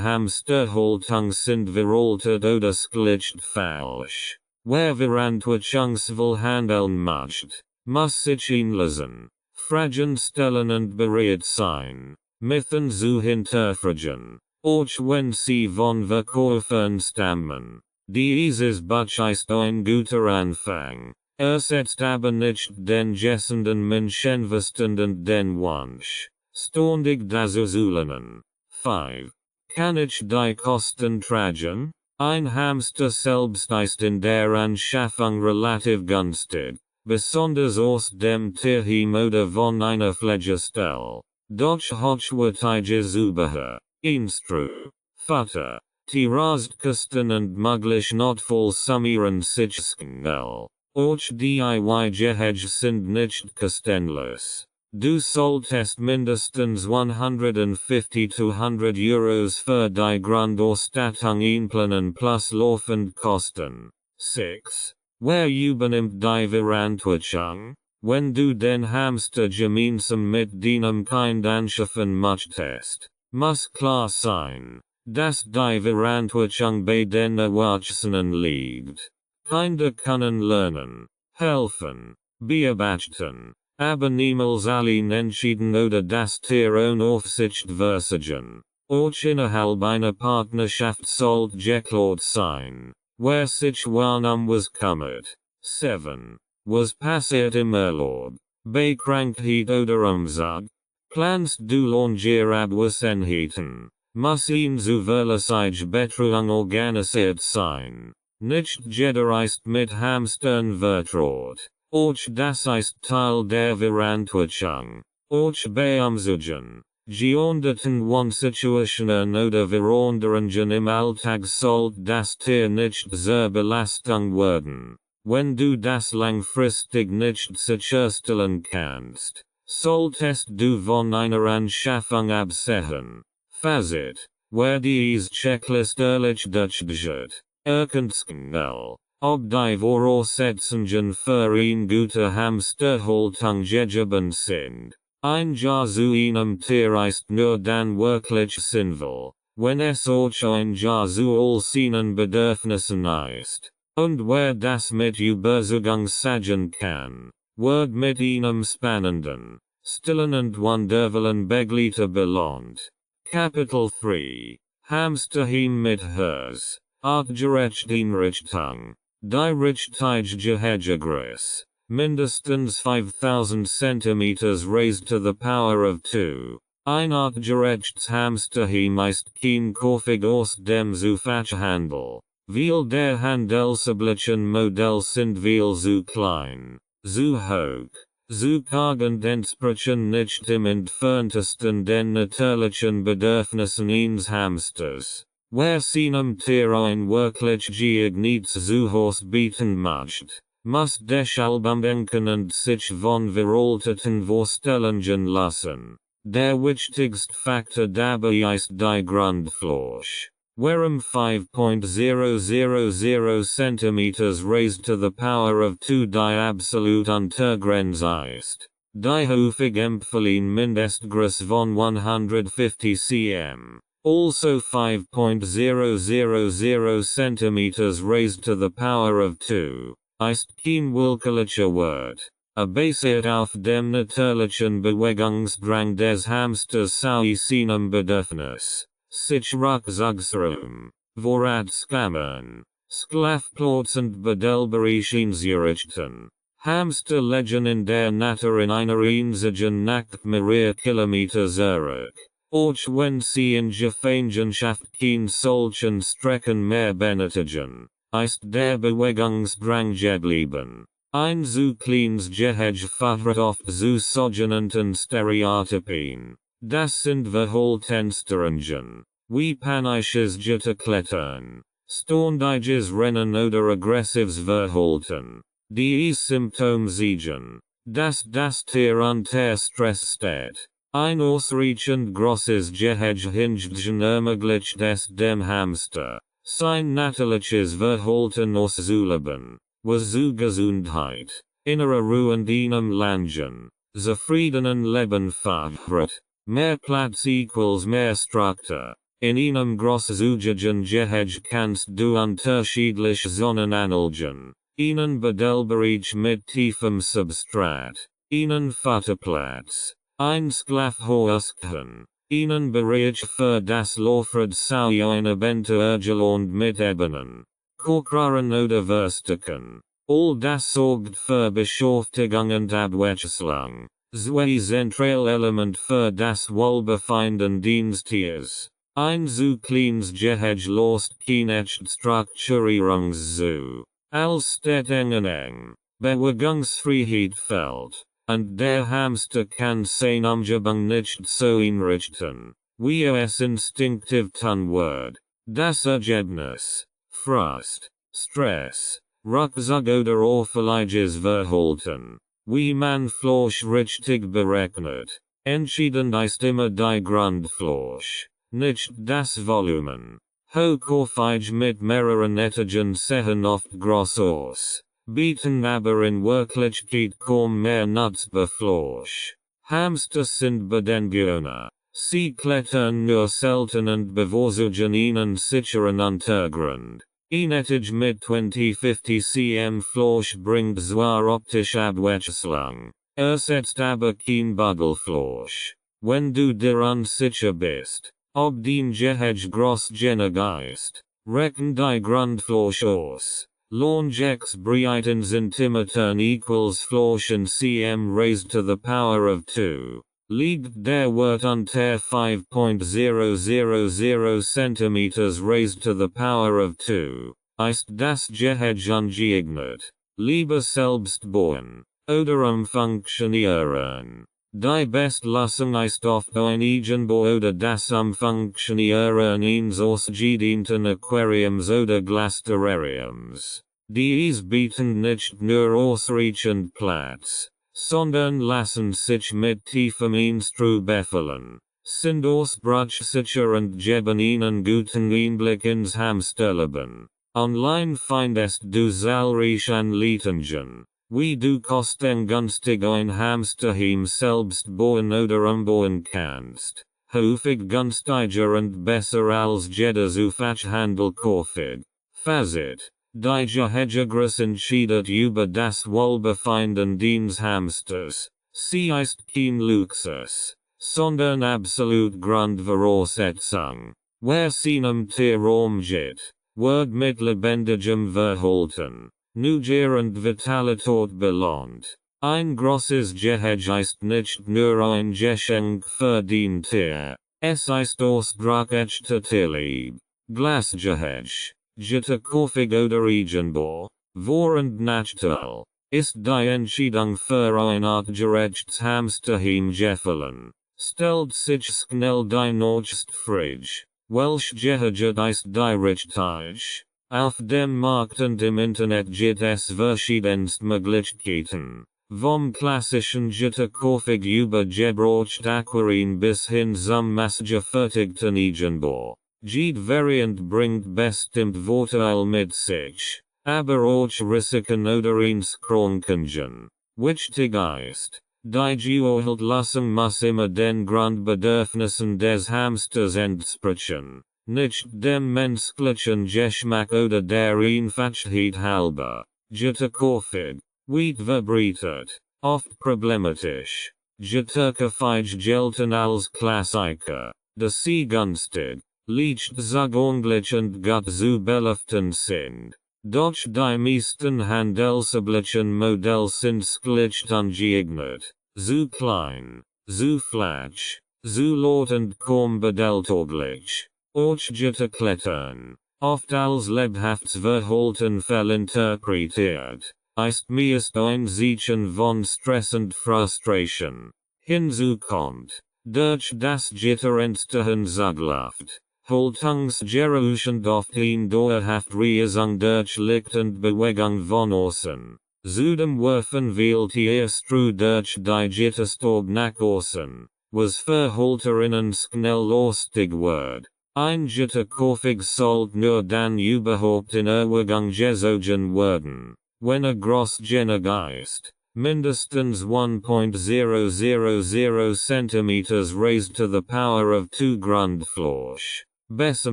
Hamster-Haltung sind veraltet oder schlicht falsch. Wer verantwortungsvoll handeln möchte, muss sich einlesen, Fragen stellen und bereit sein, Mythen zu hinterfragen, auch wenn sie von Verkäufern stammen. Dies ist ist ein guter Anfang. Ersetzt aber nicht den gessenden Menschenverstand und den Wunsch, ständig dazu zu lernen. 5. Kann ich die Kosten tragen? Ein Hamster selbst ist in der Anschaffung relativ günstig, besonders aus dem Tierheim oder von einer Pflegestelle. Doch heutzutage Zubehör, Instru, Futter, Tierarzt-Kosten und möglich Notfall summieren sich schnell. Auch DIY-Gehege sind nicht kostenlos. Du solltest mindestens 150 to 100 Euros für die Grundausstattung einplanen plus laufend Kosten. 6. Wer übernimmt die Verantwortung? Wenn du den Hamster gemeinsam mit deinem Kind anschaffen möchtest, muss klar sein, dass die Verantwortung bei den Erwachsenen liegt. Kinder können lernen, helfen, beobachten, aber niemals allein entschieden oder das Tier ohne Aufsicht versagen. Auch innerhalb einer Partnerschaft sollte geklärt sein, wer sich was kümmert. 7. Was passiert im Urlaub? Bei Krankheit oder Umzug? Planst du langer Abwesenheiten? Muss ein zuverlässige Betreuung organisiert sein. Nicht jeder ist mit Hamstern vertraut. Auch das ist Teil der Verantwortung. Auch bei Umzügen, geänderten Wohnsituationen oder Veränderungen im Alltag sollte das Tier nicht zur Belastung werden. Wenn du das langfristig nicht sicherstellen kannst, solltest du von einer Anschaffung absehen. Fazit: wer diese Checklist ehrlich durchgeht, erkennt schnell, ob die Voraussetzungen für eine gute Hamsterhaltung gegeben sind. Ein Jahr zu einem Tier ist nur dann wirklich sinnvoll, wenn es auch ein Jahr zu all seinen Bedürfnissen ist. Und wer das mit Überzeugung sagen kann, wird mit einem spannenden, stillen und wundervollen Begleiter belohnt. Kapitel 3: Hamsterheim mit Hers, artgerechte Einrichtung. Die Richtige Gehegegröße, mindestens 5000 cm raised to the power of 2. Ein artgerechtes Hamsterheim ist kein Kaufig aus dem Fachhandel. Weil der handelsüblichen Modell sind viel zu klein, zu hoch, zu karg und entsprechen nicht im entferntesten den natürlichen Bedürfnissen eines Hamsters. Wer seinem Tier ein wirklich geeignetes Zuhause bieten möchte, muss deshalb umdenken und sich von veralteten Vorstellungen lassen. Der wichtigste Faktor dabei ist die Grundfläche. Warum 5.000 cm raised to the power of 2 die absolute Untergrenze ist. Die häufig empfohlen Mindestgröße von 150 cm. Also 5.000 cm raised to the power of 2, ist kein willkürlicher Wert. Basiert auf dem natürlichen Bewegungsdrang des Hamsters zu seinem Bedürfnis. Sich Rückzugsraum, Vorratskammern, Schlafplatz und Bedelbereich einzurichten. Hamster legen in der Natur in einer einzigen Nacht mehrere Kilometer zurück. Auch wenn sie in Gefangenschaft kein solchen Strecken mehr benötigen, ist der Bewegungsdrang geblieben. Ein zu kleines Gehege führt oft zu sogenannten Stereotypen. Das sind Verhaltensstörungen, wie panisches Gitterklettern, ständiges Rennen oder aggressives Verhalten. Die Symptome zeigen, dass das Tier unter Stress steht. Ein ausreichend großes Gehege hingegen ermöglicht es dem Hamster, sein natürliches Verhalten auszuleben, was zu Gesundheit, innere Ruhe und einem Langen, zufriedenen Leben verhört. Mehr Platz equals mehr Struktur. In einem großzügigen Gehege kannst du unterschiedliche Zonen anlegen. Einen Bedelbereich mit tiefem Substrat. Einen Futterplatz. Ein Schlafhäuschen. Einen Bereich für das Laufrad zu einer Benteurgel und mit Ebenen. Korkran oder Verstiken. All das sorgt für Beschäftigung und Abwechslung. Zwei zentrale Element für das Wohlbefinden Diensttiers. Ein zu kleines Gehege lost keine Strukturierung zu. Als steht eng. Bewegungsfreiheit fällt. Und der Hamster kann seine Umgebung nicht so einrichten, wie es instinktiv tun wird. Das Ergebnis. Frust, Stress, Rückzug oder auffälliges Verhalten. Wie man Fleisch richtig berechnet. Entscheidend ist immer die Grundfläche, nicht das Volumen. Hochhäufig mit mehreren Etagen sehen oft groß aus, bieten aber in Wirklichkeit kaum mehr nutzbar Fleisch. Hamster sind Bedingungen. Sie klettern nur selten und bevorzugen einen sicheren Untergrund. Ein Etage mit 20-50 cm Fleisch bringt zwar optische Abwechslung, ersetzt aber kein Buddelfleisch. Wenn du dir unsicher bist, ob dein Gehege groß genug ist, rechne die Grundfläche aus. Longx Breiten Zentimetern equals Fläche in cm raised to the power of 2. Liegt der Wert unter 5.000 cm raised to the power of 2, ist das Gehege ungeeignet. Lieber selbst bauen, oder funktionieren. Die Bestlösung ist oft ein Eigenbau oder das Funktionieren eines ausgedienten Aquariums oder Glasterrariums. Dies bieten nicht nur ausreichend Platz, sondern lassen sich mit tiefem Einstreu befüllen, sind ausbruchsicher und geben ihnen guten Einblick ins Hamsterleben. Online findest du zahlreiche Anleitungen, wie du kostengünstig ein Hamsterheim selbst bauen oder umbauen kannst. Häufig günstiger und besser als jeder zu Fachhandel käufig. Fazit. Die Gehegegris entscheidet über das Wohlbefinden deines Hamsters. Sie ist kein Luxus, sondern absolut Grundvoraussetzung. Wer seinem Tier umgeht, wird mit lebendigem Verhalten, Neugier und Vitalität belohnt. Ein großes Gehege ist nicht nur ein Geschenk für dein Tier, es ist Ausdruck echter Tierliebe. Glasgehege, Gitterkäufig oder Eigenbau, Vor- und Nachteil, ist die Entscheidung für ein artgerechtes Hamsterheim gefallen. Stellt sich schnell die nächste Frage. Welch Gehege ist die richtig? Auf dem Markt und im Internet gibt es verschiedenste Möglichkeiten. Vom klassischen Gitterkäufig über gebraucht Aquarien bis hin zum massgefertigten Eigenbau. Jede Variant bringt bestimmt Vorteile mit sich, aber auch Risiken oder Einschränkungen. Wichtig ist, die Gehaltlassung muss immer den Grundbedürfnissen des Hamsters entsprechen, nicht dem menschlichen Geschmack oder der Einfachheit halber. Gitterkäufig, weit verbreitet, oft problematisch. Gitterkäufig gelten als Klassiker, da sie günstig, leicht zugänglich und gut zu belüften sind. Doch die meisten handelsüblichen Modelle sind schlicht ungeeignet, zu klein, zu flach, zu laut und kaum bedeltauglich. Auch Gitterklettern, oft als lebhaftes Verhalten fehlinterpretiert, ist meist ein Zeichen von Stress und Frustration. Hinzu kommt, durch das Gitter entstehen Zugluft, Haltungsgeräusche oft eine dauerhafte Reizung durch Licht und Bewegung von außen. Zudem werfen viele Tiere durch die Gitterstaub nach außen, was für Halterinnen schnell lustig wird. Ein Gitterkäufig sollte nur dann überhaupt in Erwägung gezogen werden, wenn groß genug ist, mindestens 1.000 centimeters raised to the power of 2 Grundfläche. Besser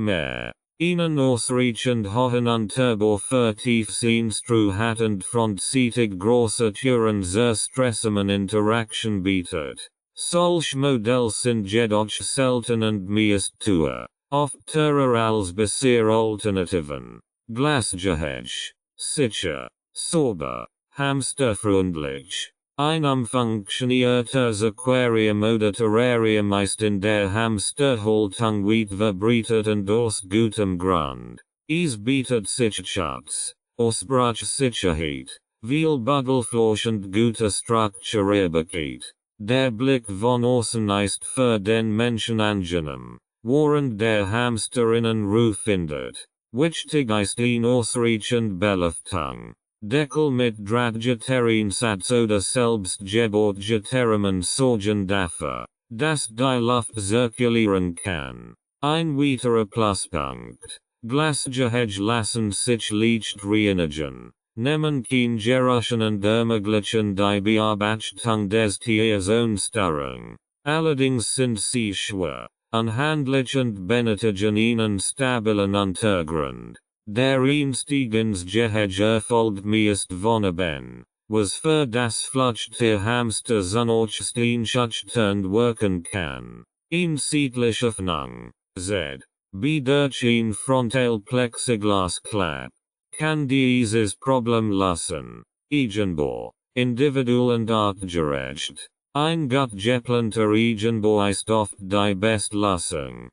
mehr. Ihnen ausreichend hohen Unterbau für Tiefseenstruhat und frontseitig große Türen zur Stresemen Interaction bietet. Solche Modelle sind jedoch selten und meist teuer. Oft teurer als bisher Alternativen. Glasgehege. Sicher. Sauber. Hamsterfreundlich. Ein funktioniertes Aquarium oder Terrarium ist in der Hamsterhaltung weit verbreitet und aus gutem Grund. Es bietet Sicherheit, Ausbruchsicherheit, viel Bügelfläche und gute Strukturierbarkeit. Der Blick von außen ist für den Menschen angenehm, während der Hamster innen Ruhe findet. Wichtig ist eine ausreichend Belüftung. Deckel mit Drahtgitterchen Satz oder selbst Gebohrtgittermen sorgen dafür, dass die Luft zirkulieren kann. Ein weiterer Pluspunkt. Glasgehege lassen sich leicht reinigen, nehmen kein Geruchen und ermöglichen die Bearbeitung des Tiers ohne Störung. Allerdings sind sie schwer, unhandlich und benötigen einen stabilen Untergrund. Der Einstieg ins Gehege erfolgt meist von oben, was für das Flüchttier Hamster unterstützend wirken kann. Eine seitliche Öffnung, z. B. durch ein Frontalplexiglasklapp, kann dieses Problem lösen. Eigenbau, individuell und artgerecht. Ein gut geplanter Eigenbau ist oft die beste Lösung.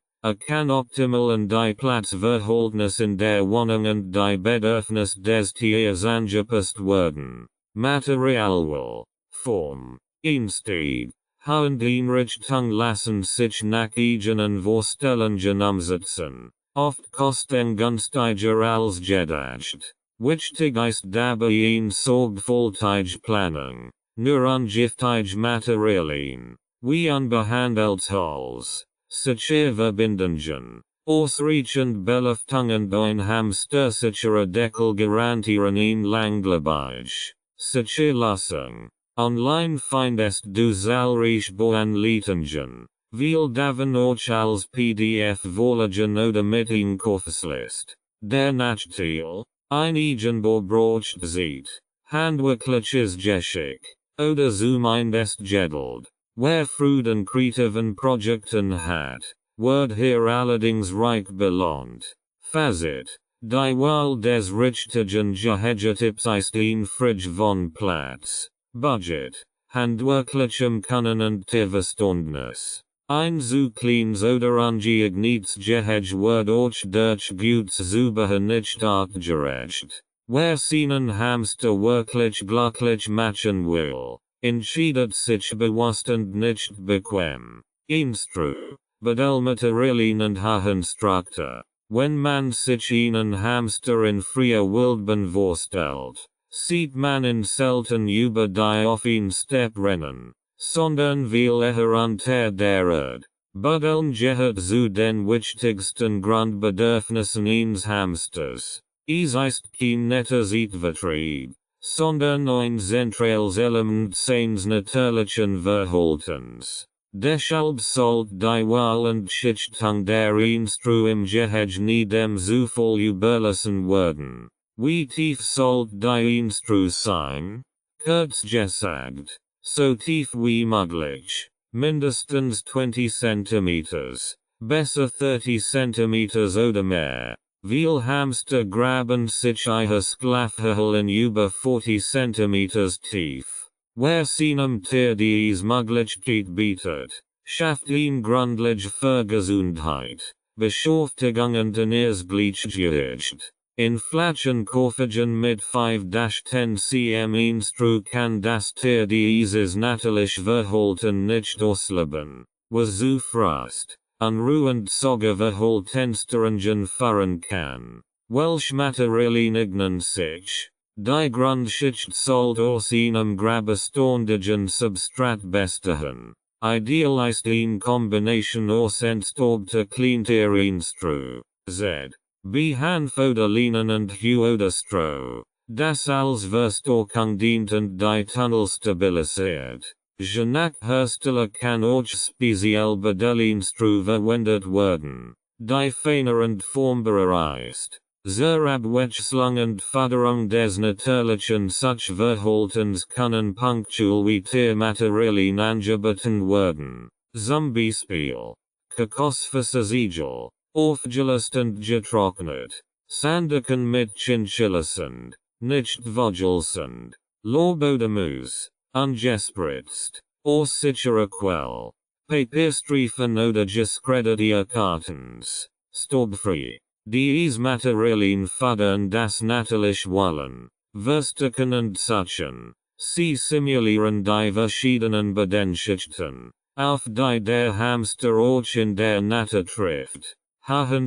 Kann optimal und die Platzverhältnis in der Wohnung und die Bedürfnis des Tiers angepasst werden. Materialwahl, Form, Einstieg, und Einrichtung lassen sich nach eigenen Vorstellungen umsetzen. Oft kostengünstiger als gedacht. Wichtig ist dabei eine sorgfältige Planung. Nur ungiftige Materialien, wie unbehandeltes Holz. Sichere Verbindungen, ausreichend Belüftung und ein hamstersicherer Deckel garantieren eine langlebig, sichere Lösung. Online findest du zahlreiche Anleitungen, viel davon auch als PDF vorliegen oder mit ein Kaufslist. Der Nachteil, ein Eigenbau braucht Zeit, handwerkliches Geschick, oder zumindest Geduld. Wer Freude kreativen Projekten hat, wird hier allerdings reich belohnt. Fazit: Die Wahl des richtigen Gehegetipps ist ein Frage von Platz, Budget, handwerklichem Können und Verständnis. Ein zu kleines oder ungeeignetes Gehege wird auch durch gutes Zubehör nicht artgerecht. Wer seinen Hamster wirklich glücklich machen will, entscheidet sich bewusst und nicht bequem. Instru. Bedelmaterialien und hohen Struktur. Wenn man sich einen Hamster in freier Wildbahn vorstellt, sieht man ihn selten über die auf ihn Step rennen, sondern viel eher unter der Erde. Bedeln gehört zu den wichtigsten Grundbedürfnissen eines Hamsters. Es ist kein netter Zeitvertreib, sondern ein zentrales Element seines natürlichen Verhaltens. Deshalb sollte die Wahl und Schichtung der Instru im Gehege nie dem Zufall überlassen werden. Wie tief sollte die Instru sein? Kurz gesagt, so tief wie möglich, mindestens 20 cm, besser 30 cm oder mehr. Viel Hamster graben sich ihr Schlafhöhle in über 40 cm tief. Wer seinem Tier diese Möglichkeit bietet, schafft ihn grundlegend für Gesundheit, Beschäftigung und Ernährungsgleichgewicht. In Flaschenkoffergen mit 5-10 cm Instru kann das Tier dieses natürlich Verhalten nicht ausleben, was zu Frust, Unruhe und Sorgeverhaltensstörungen führen kann. Welche Materialien eignen sich? Die Grundschicht sollte aus einem grabeständigen Substrat bestehen. Ideal ist eine Kombination aus entstaubter Kleintierinstru, z. B. Hanf oder Linen und Heu oder Stroh. Das als Verstärkung dient und die Tunnel stabilisiert. Je nach Hersteller kann auch speziell Bedelinstru verwendet werden. Die feiner Form bereist. Zur Abwechslung und Förderung des natürlichen Suchverhaltens können Punktualitätsmaterialien angeboten werden. Zum Beispiel Kokosfassigel, aufgelöst und getrocknet. Sanduken mit Chinchillasand, nicht vogelssand. Lobodemus, ungespritzt. Or sichere Quell. Papierstreifen oder discredited Kartons. Staubfrei. Dies Materialien fördern das natürliche Wollen. Verstärken und suchen. Sie simulieren die verschiedenen Bedenschichten, auf die der Hamster auch in der Natur trifft.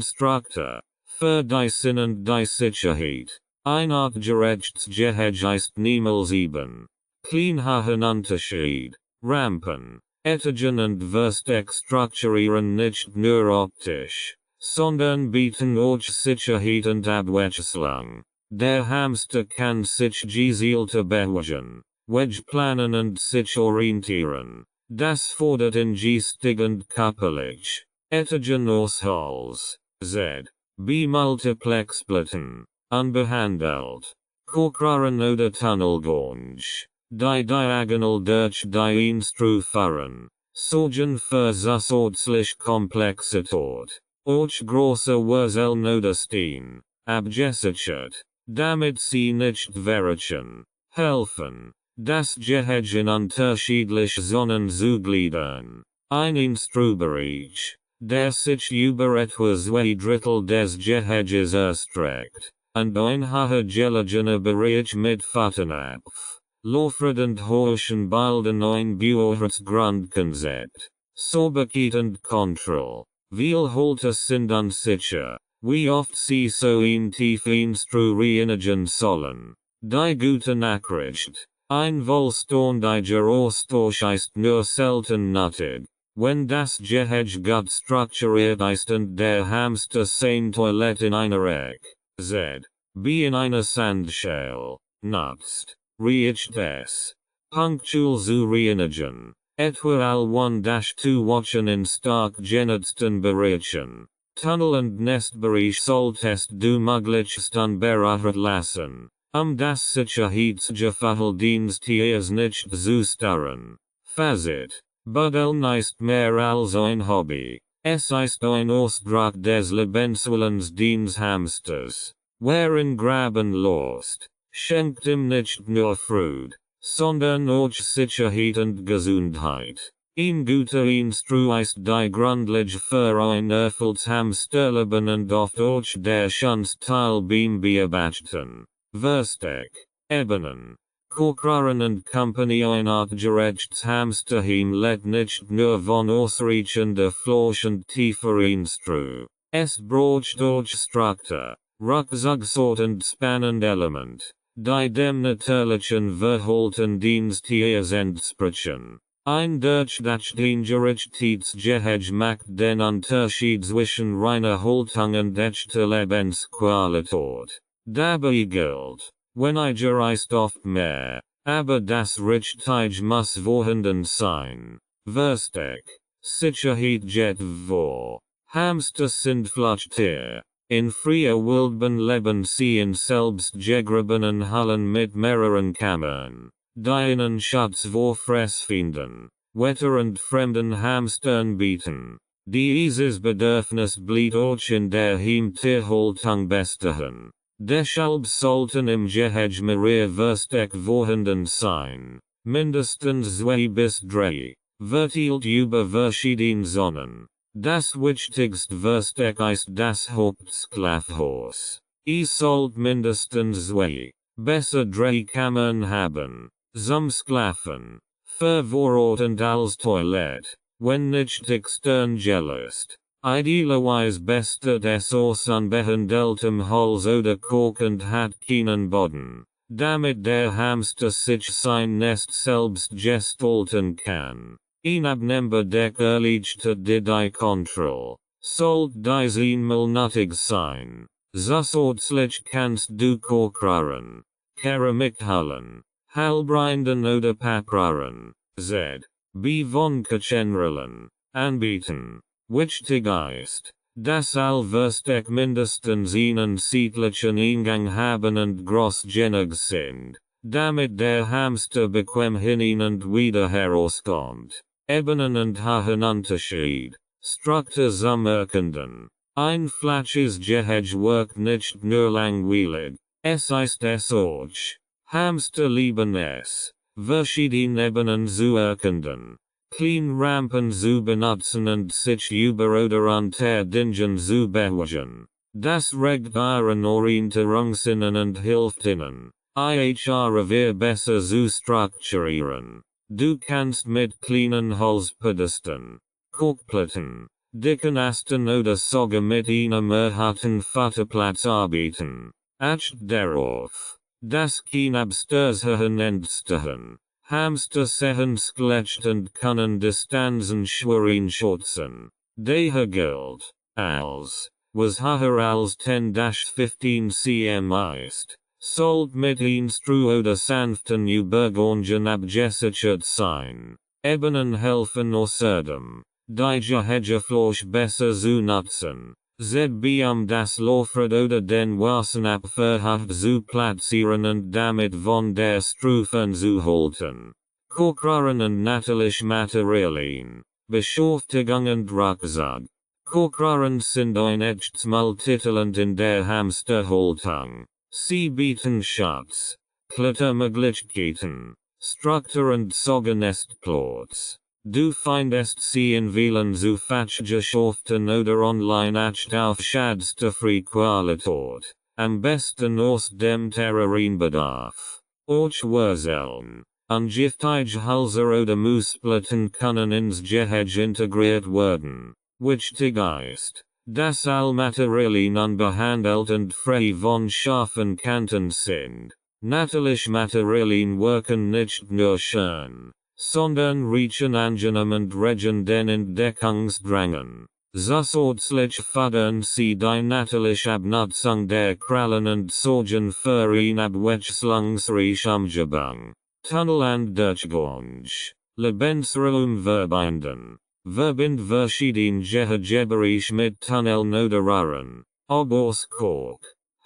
Struktur. Für die Sinn und die Sicherheit. Ein artgerechtes Gehege ist niemals eben. Klein Unterschied. Rampen. Etigen und Verstärk strukturieren nicht nur optisch, sondern bieten auch Sicherheit und Abwechslung. Der Hamster kann sich gezielte bewegen, planen und sich orientieren. Das fordert in geistig und körperlich. Etigen Aushalts. Z. B. Multiplexplatten. Unbehandelt. Korkran oder Tunnelgång. Die Diagonal durch die Instru führen. Sorgen für zusätzlich Komplexität. Auch große Wurzeln oder stehen. Abgesichert. Damit sie nicht verrutschen. Helfen. Das Gehege in unterschiedliche Zonen zu gliedern. Ein Instrubereich, der sich über etwa 2/3 des Geheges erstreckt. Und ein gelegene Bereich mit Futterapf. Lofredend hohen bilden ein Grundkonzept. Sauberkeit und Kontrolle. Wiederholte sind unsicher. Wie oft sie so in tief instruieren sollen. Die gute Nachricht. Ein wohlständiger Austausch ist nur selten nötig. Wenn das Gehege gut strukturiert ist und der Hamster sein Toilette in einer Ecke, z. B. in einer Sandschale, nutzt. Riecht es. Punctual zu reinigen. Etwa all 1-2 Wochen in stark genutzten Bereichen. Tunnel- und Nestbereich solltest du möglichst unberührt lassen, das Sicherheitsgefühl nicht zu stören. Fazit. Buddeln ist mehr als ein Hobby. Es ist ein Ausdruck des Lebenswillens des Hamsters. Wer ihn graben lässt, schenkt ihm nicht nur Freude, sondern auch Sicherheit und Gesundheit. Ein guter Instru ist die Grundlage für ein erfülltes Hamsterleben und oft auch der Chance Teil beim Beobachten. Verstärk. Ebenen. Corcoran und Company ein artgerechtes Hamsterheim let nicht nur von ausreichender Fleisch und tiefer Instru. Es braucht auch Struktur, Rucksacksort und spannend Element, die dem natürlichen Verhalten Tiers entsprechen. Ein Durchdacht-Gehege macht den Unterschied zwischen reiner Haltung und echter Lebensqualität. Dabei gilt, weniger ist oft mehr, aber das Richtige muss vorhanden sein. Verstärk. Sicherheit geht vor. Hamster sind Fluchttiere. In freier Wildbahn leben sie in selbstgegrabenen Hallen mit mehreren Kammern, die einen Schutz vor Fressfeinden, Wetter und fremden Hamstern bieten. Dieses Bedürfnis bleibt auch in der Heimtierhaltung bestehen. Deshalb sollten im Gehege mehr Verstärk vorhanden sein. Mindestens 2 bis 3. Verteilt über verschiedene Zonen. Das wichtigste Verstärk ist das Hauptschlafhaus. Ihr sollt mindestens 2, besser 3 Kammern haben. Zum Schlafen. Vervorortend als Toilette, wenn nicht extern gelöst. Idealerweise besteht es aus unbehandeltem Holz oder Kork und hat keinen Boden, damit der Hamster sich sein Nest selbst gestalten kann. Ein Abnehmbar Deck erleichtert die Kontrolle. Sollte dies einmal nötig sein, zusätzlich kannst du Korkrohren, Keramikhallen, Halbrinden oder Papraren, Z. B. von Kachenrellen, anbieten. Wichtig ist, dass Allverstech mindestens einen seitlichen Eingang haben und groß genug sind, damit der Hamster bequem hinein und wieder herauskommt. Ebenen und hohen Unterschied. Struktur zum Erkunden. Ein flaches Gehege wirkt nicht nur langweilig, es ist es auch. Hamster lieben es, verschiedene Ebenen zu erkunden, kleine Rampen zu benutzen und sich über oder unter Dingen zu bewegen. Das regt ihren Orientierungssinnen und hilft ihnen, ihr Revier besser zu strukturieren. Du kannst mit kleinen Holzpodisten, Kochplatten, dicken Asten oder sogar mit einem erhöhten Futterplatz arbeiten. Acht darauf, das Kinabstörsehen entstehen. Hamster sehen schlecht und können Distanzen schwerin schützen. Daher gilt, als, was höher als 10-15 cm ist, sollt mit Instru oder sanften Übergängen abgesichert sein. Ebenen helfen außerdem, die Gehegefläche besser zu nutzen. Das Laufrad oder den Wassen abverhaft zu platzieren und damit von der Stufen zu halten. Kochraren und natürlich Materialien. Beschäftigung und Rucksack. Kochraren sind ein echtes Multitalent in der Hamsterhaltung. Sie bieten Schutz, Klettermöglichkeiten, Struktur und sogar Nestplatz. Du findest sie in vielen zu Fachgeschäften oder online auf schadste Qualität, am besten aus dem Terrainbedarf. Auch Wurzeln, ungiftige Hälse oder Muskulaten können ins Gehege integriert werden. Wichtig ist, dass alle Materialien unbehandelt und frei von scharfen Kanten sind. Natürlich Materialien wirken nicht nur schön, sondern riechen angenehm und regen den Entdeckungsdrang. Zusätzlich fördern sie die natürliche Abnutzung der Krallen und sorgen für eine abwechslungsreiche Umgebung. Tunnel und Durchgang. Lebensraum verbinden. Verbind verschieden Gehegebereich mit Tunneln oder Röhren. Ob aus Kork,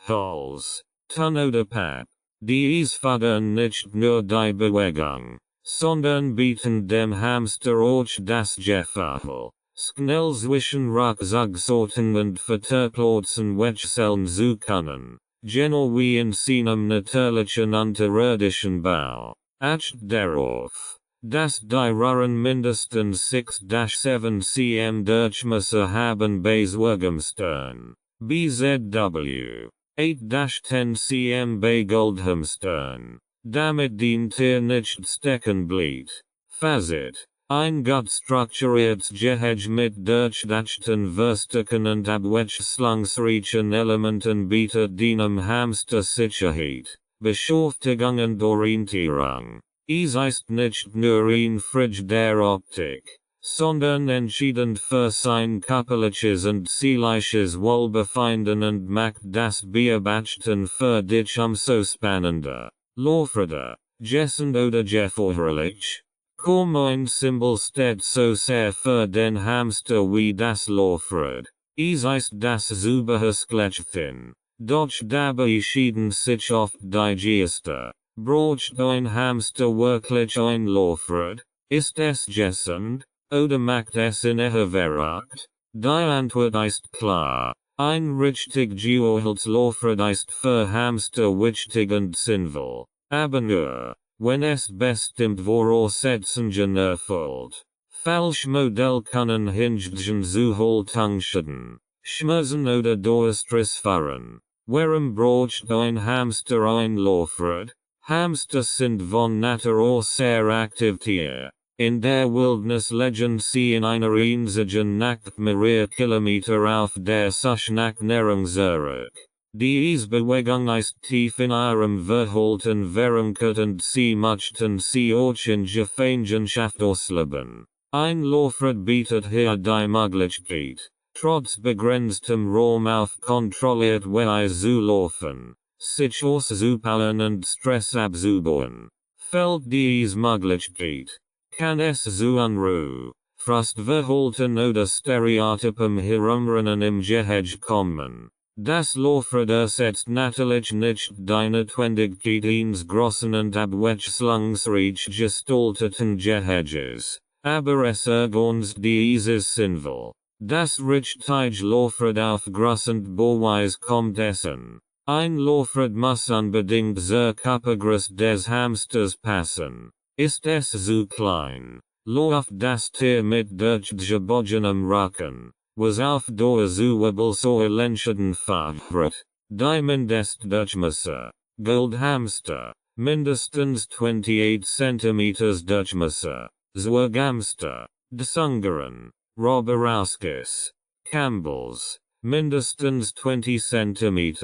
Holz, Ton oder Papp. Dies fördern nicht nur die Bewegung, sondern bieten dem Hamster auch das Gefühl, schnell zwischen Rucksacksorten und Futterplätzen wechseln zu können, genau wie in seinem natürlichen unterirdischen Bau. Acht darauf, dass die Röhren mindestens 6-7 cm Durchmesser haben bis Wurmstern. BZW 8-10 cm bei Goldhamstern. Damit dient nicht stecken bleibt. Fazit. Ein gut strukturiertes Gehege mit durchdachten Verstiken und abwechslungsreichen Elementen bietet deinem Hamster Sicherheit, Beschäftigung und Orientierung. Es ist nicht nur ein Fridge der Optik, sondern entscheidend für sein körperliches und seelisches Wohlbefinden und macht das Beobachten für dich umso spannender. Laufräder, Jessen oder Geforderlich? Kaum ein Symbol steht so sehr für den Hamster wie das Laufrad. Es ist das Superhässlichchen. Doch dabei schieden sich oft die Geister. Braucht ein Hamster wirklich ein Laufrad? Ist es Jessen? Oder macht es in verrückt? Die Antwort ist klar. Ein richtig geholtes Laufrad ist für Hamster wichtig und sinnvoll. Aber nur, wenn es bestimmt Voraussetzungen erfüllt. Falschmodell können Hingegen zu Haltung schaden, Schmerzen oder Durstress fahren. Warum braucht ein Hamster ein Laufrad? Hamster sind von Natur aus sehr aktiv Tier. In der Wildnis legen sie in einer einzigen Nacht mehrere Kilometer auf der Suche nach Nahrung zurück. Diese Bewegung ist tief in ihrem Verhalten verankert und sie möchten sie auch in Gefangenschaft ausleben. Ein Laufrad bietet hier die Möglichkeit, trotz begrenztem Raum auf kontrolliert Weise zu laufen. sich auszubauen und Stress abzubauen. Fällt dies möglich geht, kann es zu Unruhe, Frustverhalten oder Stereotypen herumrennen im Gehege kommen. Das Laufrad ersetzt natürlich nicht die Notwendigkeit eines großen und abwechslungsreich gestalteten Geheges, aber es ergänzt dieses sinnvoll. Das richtige Laufrad auf großen Bauweise kommt essen. Ein Laufrad muss unbedingt zur Körpergröße des Hamsters passen. Ist es zu klein, läuft das Tier mit durchgebogenem Rücken, was auf Dauer zu Wirbelsäulenschäden führt. Die Mindestdurchmesser, Goldhamster, mindestens 28 cm Durchmesser, Zwerghamster, Dsungeren, Roborauskis, Campbells, mindestens 20 cm,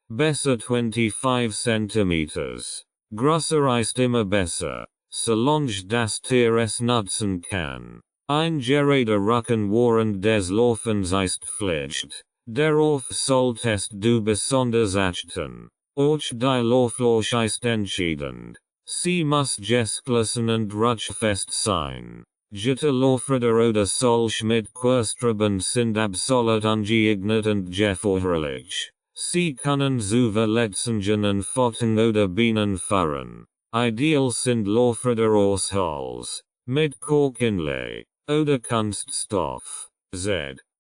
besser 25 cm. Größer ist immer besser, solange das Tier es nutzen kann. Ein gerader Rücken während des Laufens ist Pflicht. Darauf solltest du besonders achten. Auch die Lauflage ist entscheidend. Sie muss geschlossen und rutschfest sein. Gute Laufräder oder solche mit Querstreben sind absolut ungeeignet und gefährlich. Sie können zu Verletzungen an Pfoten oder Beinen führen. Ideal sind Laufräder aus Holz, mit Korkinlay, oder Kunststoff.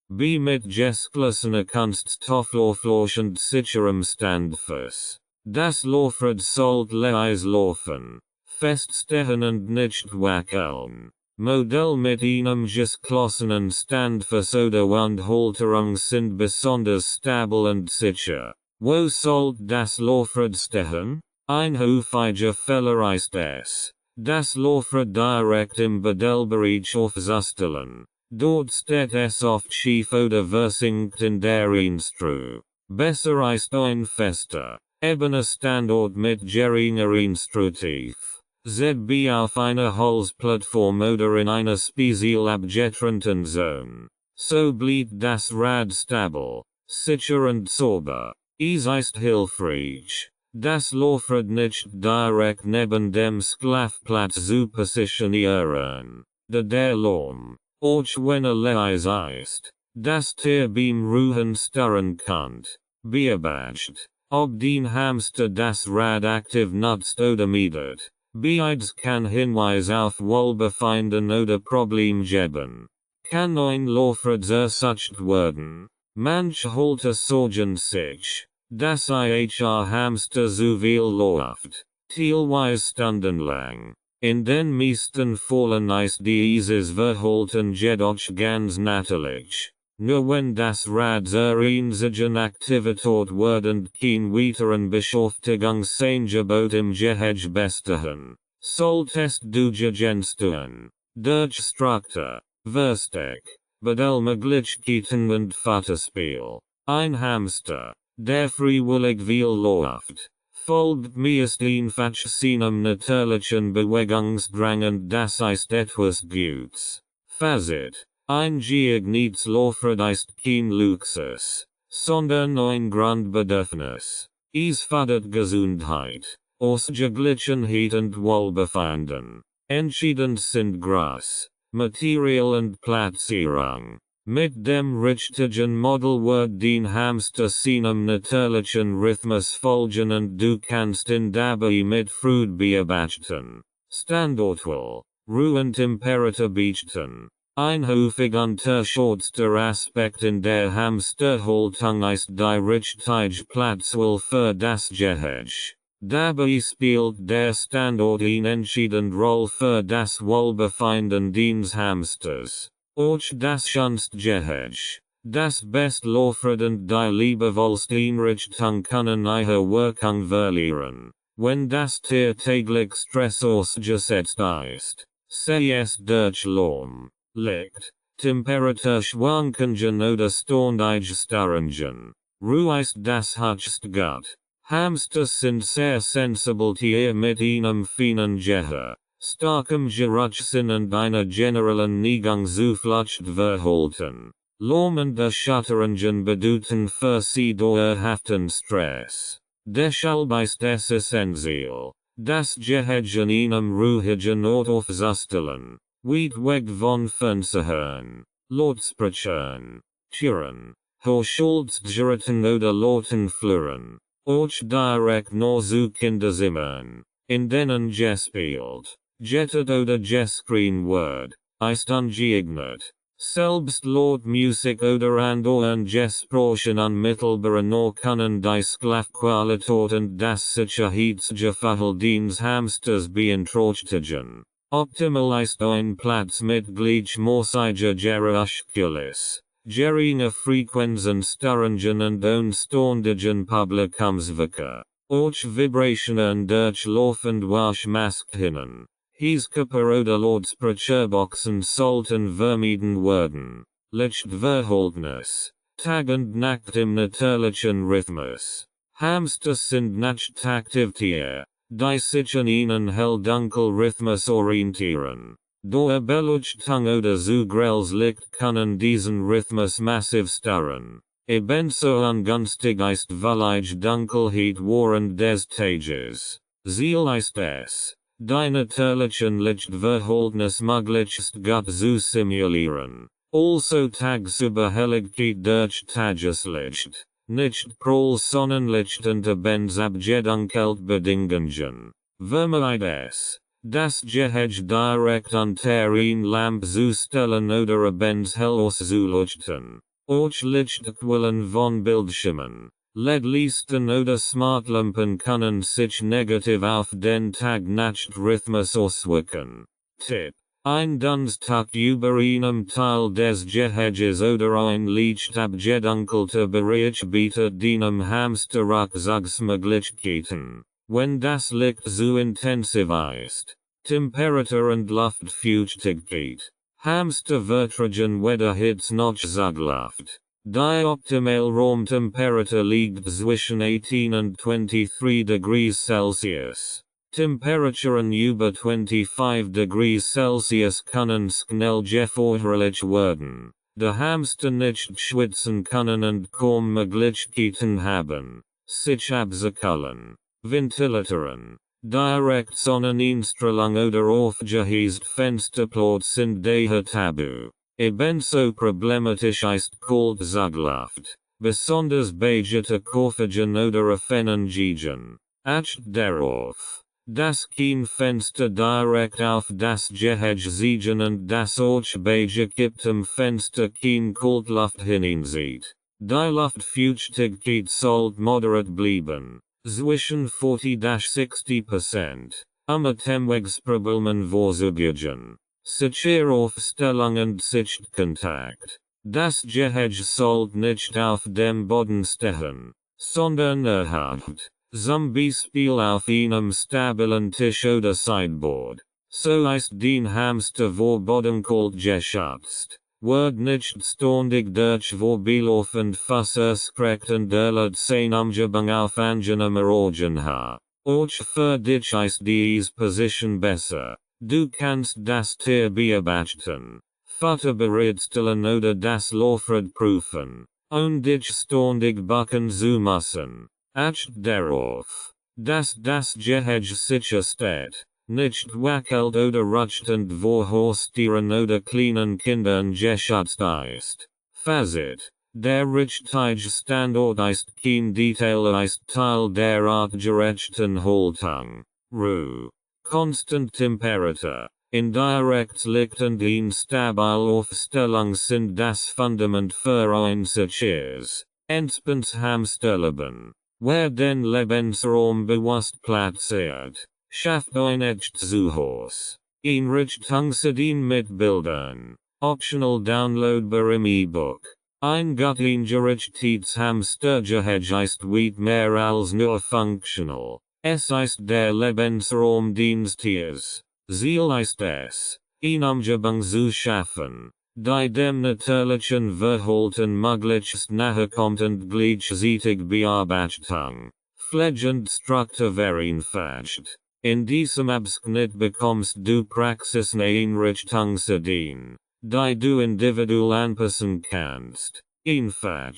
B mit geschlossener Kunststofflauflage und sicherem Standfuß. Das Laufrad sollte leise laufen, feststehen und nicht wackeln. Modell mit einem geschlossenen Standfuß oder Wandhalterung sind besonders stabil und sicher. Wo sollte das Laufrad stehen? Ein häufiger Fehler ist es, das Laufrad direkt im Bestellbereich aufzustellen. Dort steht es oft schief oder versinkt in der Instru. Besser ist ein fester, ebener Standort mit geringer Instrutief. ZB auf einer Holzplattform oder in einer speziell abgetrennten Zone. So bleibt das Rad stabil, sicher und sauber. Es ist hilfreich, das Laufrad nicht direkt neben dem Schlafplatz zu positionieren. Da der Lärm, auch wenn leise ist, das Tier beim Ruhen stören kann, beobachtet, ob den Hamster das Rad aktiv nutzt oder mietet. Beides kann Hinweis auf Wohlbefinden oder Problem geben. Kann ein Laufrad ersetzt werden? Manche Halter sorgen sich, dass ihr Hamster zu viel läuft, teilweise stundenlang. In den meisten Fällen ist dieses Verhalten jedoch ganz natürlich. Nur wenn das Rad zur einzigen Aktivität wird und kein weiteren Beschäftigungsangebot im Gehege besteht, solltest du gegens tun. Durch Struktur, Versteck, Bedelmöglichkeiten und Futterspiel. Ein Hamster, der freiwillig viel läuft, folgt meist einfach seinem natürlichen Bewegungsdrang und das ist etwas Gutes. Fazit. Ein geeignetes Laufrad ist kein Luxus, sondern ein Grundbedürfnis. Es fördert Gesundheit, Ausgeglichenheit und Wohlbefinden. Entscheidend sind Größe, Material und Platzierung. Mit dem richtigen Modell wird den Hamster seinem natürlichen Rhythmus folgen und du kannst ihn dabei mit Freude beobachten. Standortwahl, Ruhetemperatur beachten. Ein häufig unterschätzter Aspekt in der Hamsterhaltung ist die richtige Platzwahl für das Gehege. Dabei spielt der Standort eine entscheidende Rolle für das Wohlbefinden des Hamsters. Auch das schönste Gehege, das best Laufrad und die liebevollste Einrichtung können ihre Wirkung verlieren, wenn das Tier täglich Stress ausgesetzt ist. Sei es durch Lärm, Licht, Temperaturschwankungen oder ständige Störungen. Ruhe ist das höchste Gut. Hamsters sind sehr sensibel Tiere mit einem feinen Gehör, starkem Geruchssinn und einer generellen Neigung zu Fluchtverhalten. Lärm und Erschütterungen bedeuten für sie dauerhaften Stress. Deshalb ist es essentiell, dass Gehege einem ruhigen Ort aufzustellen, weit weg von Fenstern, Lautsprechern, Türen, Hochschultgeräten oder lauten Fluren, auch direkt nur zu Kinderzimmern, in denen gespielt, jettet oder gescreen wird, ist ungeeignet. Selbst Lautmusik oder anderen Gesprochen an mittelbarer nur können die Schlafqualität und das Sicherheitsgefühl des Hamsters beeinträchtigen. Optimal ist ein Platz mit gleichmäßiger Geräuschkulisse, geringer Frequenzen störenden und unständigen Publikumsverkehr, auch Vibrationen durch laufend Waschmaskinen. Heizkörper oder Lautsprecherboxen sollten vermieden werden. Lichtverhältnis. Tag und Nacht im natürlichen Rhythmus. Hamsters sind Nachtaktivtiere, die sich an einen Hell-Dunkel-Rhythmus orientieren. Durch Beleuchtung oder zu grelles Licht können diesen Rhythmus massiv stören. Ebenso ungünstig ist völlige Dunkelheit während des Tages. Ziel ist es, die natürlichen Lichtverhältnis möglichst gut zu simulieren. Also tagsüber Helligkeit durch Tageslicht, nicht prall Sonnenlicht und Abendunkeltbedingungen. Vermeid es, das Gehege direkt unter ein Lamp zu stellen oder hell auszuleuchten. Auch Lichtquellen von Bildschirmen, LED-Listen oder Smartlampen können sich negativ auf den Tag-Nacht-Rhythmus auswirken. Tipp: Ein Dunsttag über einem Teil des Geheges oder ein leicht abgedunkelter Bereich bietet dem Hamster Rückzugsmöglichkeiten, wenn das Licht zu intensiv ist. Temperatur und Luftfeuchtigkeit. Hamster vertragen Wetterhits noch zu Luft. Die optimale Raumtemperatur liegt zwischen 18 und 23 degrees Celsius. Temperaturen über 25 degrees Celsius können schnell gefährlich werden. Der Hamster nicht schwitzen können und kaum Möglichkeiten haben, sich abzukühlen. Ventilatoren. Direkt Sonneneinstrahlung oder aufgeheizte Fensterplatz sind daher tabu. Ebenso problematisch ist Kaltzugluft, besonders bei Gitterkopfigen oder Pfennengigen. Acht darauf, dass kein Fenster direkt auf das Gehege ziehen und dass auch bei gekipptem Fenster kein Kaltluft hineinzieht. Die Luftfeuchtigkeit sollte moderat bleiben, zwischen 40–60%, Atemwegsproblemen vorzubeugen. Sicheraufstellung und Sichtkontakt. Das Gehege sollte nicht auf dem Boden stehen, sondern erhabt, zum Beispiel auf einem stabilen Tisch oder Sideboard. So ist den Hamster vor Bodenkalt geschützt, wird nicht ständig durch Vorbeilaufen und Fuss erschreckt und erleidet seine Umgebung auf angenehmer Organha. Auch für dich ist diese Position besser. Du kannst das Tier beobachten, Futter bereitstellen oder das Laufrad prüfen, und dich ständig bucken zu müssen. Acht darauf, dass das Gehege sicher steht, nicht wackelt oder rutscht und vor Haustieren oder kleinen Kindern geschützt ist. Fazit: Der richtige Standort ist kein Detail, ist Teil der artgerechten Haltung. Ruhe. Constant Temperatur, indirekt Licht und eine stabile Aufstellung sind das Fundament für ein sicheres, entspanntes Hamsterleben. Wer den Lebensraum bewusst platziert, schafft ein echtes Zuhause. Einrichtungsideen mit Bildern. Optional downloadbar im E-Book. Ein gut eingerichtetes Hamstergehege ist weit mehr als nur functional. Es ist der Lebensraum des Tiers. Ziel ist es, eine Umgebung zu schaffen, die dem natürlichen Verhalten möglichst nahe kommt und gleichzeitig Beobachtung, Pflege und Struktur vereinfacht. In diesem Abschnitt bekommst du Praxiseinrichtungsideen, die du individuell anpassen kannst. Einfach,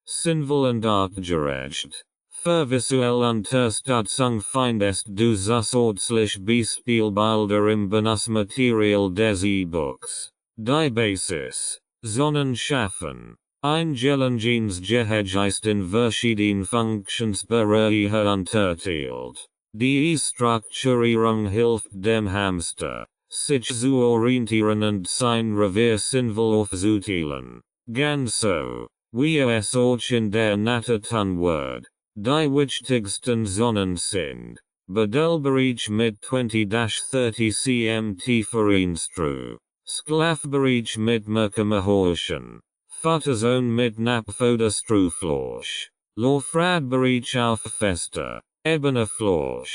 sinnvoll und artgerecht. Für visuell Unterstützung findest du zusätzlich Beispielbilder im Benutzersmaterial des E-Books. Die Basis. Schaffen. Einstellungsgehege ist in verschiedenen Funktionsbereiche unterteilt. Die Strukturierung hilft dem Hamster, sich zu orientieren und sein Revier sinnvoll aufzuteilen. Ganz so, wie es auch in der Natur tun wird. Die wichtigsten Zonen sind Bedelbereich mit 20-30 cm tiefer Instru, Schlafbereich mit Merkmahorchen, Futterzone mit Napfoderstrufloch, Laufradbereich auf fester, ebener Floch,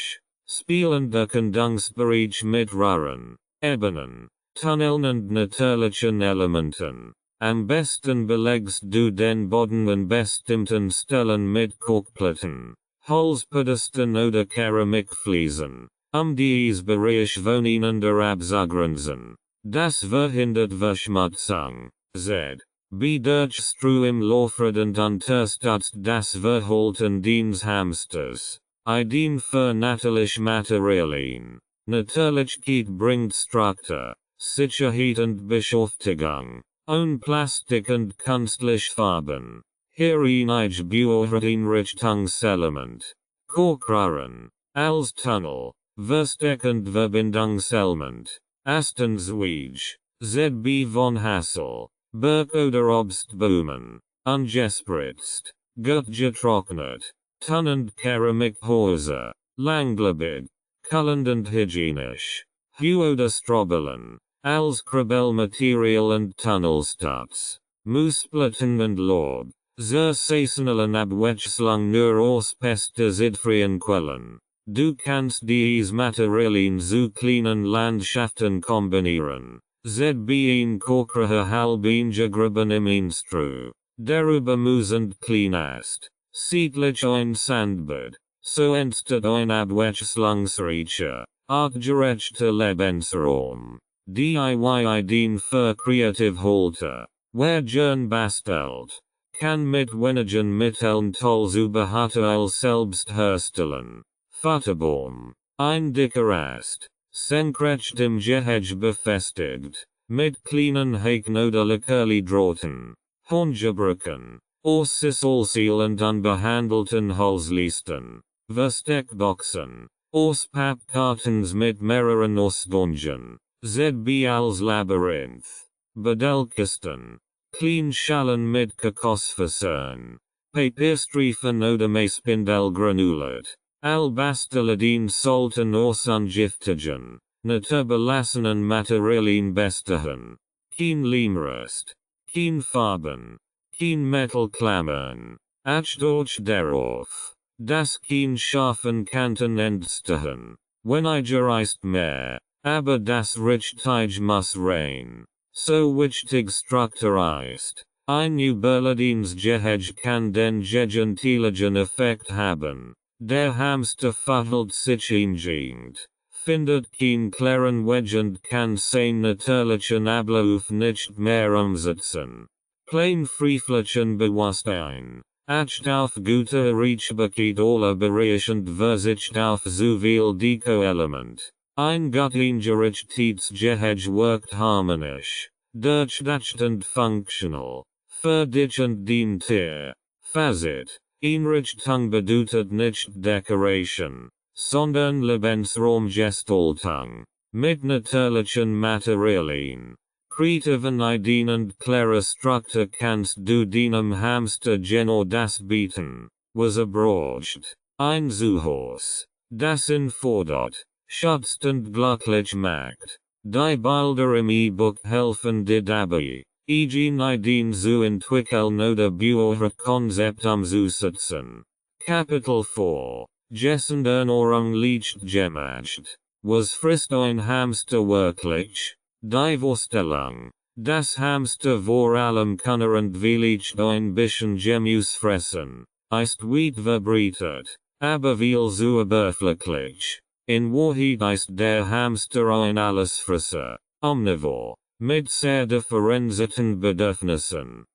Spielender Kondungsbereich mit Röhren, Ebenen, Tunneln und natürlichen Elementen. Am besten belegst du den Boden an bestimmten Stellen mit Kalkplatten, Holzpodesten oder Keramikfliesen, dies Bereich wohnender abzugrenzen. Das verhindert Verschmutzung. Z. B. Durch Strom Laufrad und unterstützt das Verhalten des Hamsters. Ideen für natürliche Materialien. Natürlichkeit bringt Struktur, Sicherheit und Beschäftigung. Ohne Plastik und künstliche Farben. Hierin ich Beobachtungsrichtungselement. Korkröhren. Als Tunnel. Versteck und Verbindungselement. Erstens Weich. ZB von Hassel. Berg oder Obstblumen. Ungespritzt. Gut getrocknet. Tonnend Keramikhäuser. Langlebig. Kühlend und hygienisch. Hue oder Strobelen. Als Krabbelmaterial und Tunnelstutz. Moosplatten und Lob. Zur saisonalen Abwechslung nur aus pesticidfreien Quellen. Du kannst dies Materialien zu kleinen Landschaften kombinieren. ZB in Korkrahe halbingegraben im Instru. Darüber musend clean ist. Siedlich ein Sandbad. So entsteht ein Abwechslungsreicher, artgerechte Lebensraum. DIY Ideen für Kreativhalter. Wer gern bastelt, kann mit wenigen Mitteln Tolls überhaupt selbst herstellen. Futterbaum. Ein dicker Ast. Senkrecht im Gehege befestigt. Mit kleinen Haken oder Leckerli-Drähten. Horngebrücken. Aus Sissalseil und unbehandelten Holzleisten. Versteckboxen. Aus Pappkartons mit mehreren Ausgängen. ZB als Labyrinth. Bedelkisten. Kleinschalen mit Kokosfasern. Papierstreifen oder Maisspindelgranulat. Albasteladin sollten aus ungiftigen, naturbelassenen Materialien bestehen. Kein Leimrest. Kein Farben. Kein Metallklammern. Achtdorch darauf. Das kein scharfen Kanten entstehen. Weniger ist mehr. Aber das Richtige muss rein. So wichtig Struktur ist. Ein Überladungsgehege kann den gegenteiligen Effekt haben. Der Hamster verhält sich ingehend. Findet kein klaren Weg und kann sein natürlichen Ablauf nicht mehr umsetzen. Plain Freiflächen Bewusstsein. Acht auf gute Erreichbarkeit aller Bereiche und Verzicht auf zu viel Deko-Element. Ein Gehege wirkt harmonisch, durchdacht und funktional, für dich und dein Tier. Fazit. Einrichtung bedeutet nicht Dekoration, sondern Lebensraumgestaltung. Mit natürlichen Materialien, kreativen Ideen und klarer Struktur kannst du deinem Hamster genau das bieten, was braucht. Ein Zuhause, das ihn fordert, schützt und glücklich macht. Die Bilder im E-Book helfen dir dabei, Ideen zu entwickeln oder Konzept umzusetzen. Kapitel 4. Ernährung liegt gemacht. Was frisst ein Hamster wirklich? Die Vorstellung, das Hamster vor allem kann und vielleicht ein bisschen Gemüse fressen, ist weit verbreitet, aber viel zu überflüssig. In Wahrheit ist der Hamster ein Allesfresser, omnivore, mit sehr differenzierten Bedürfnissen.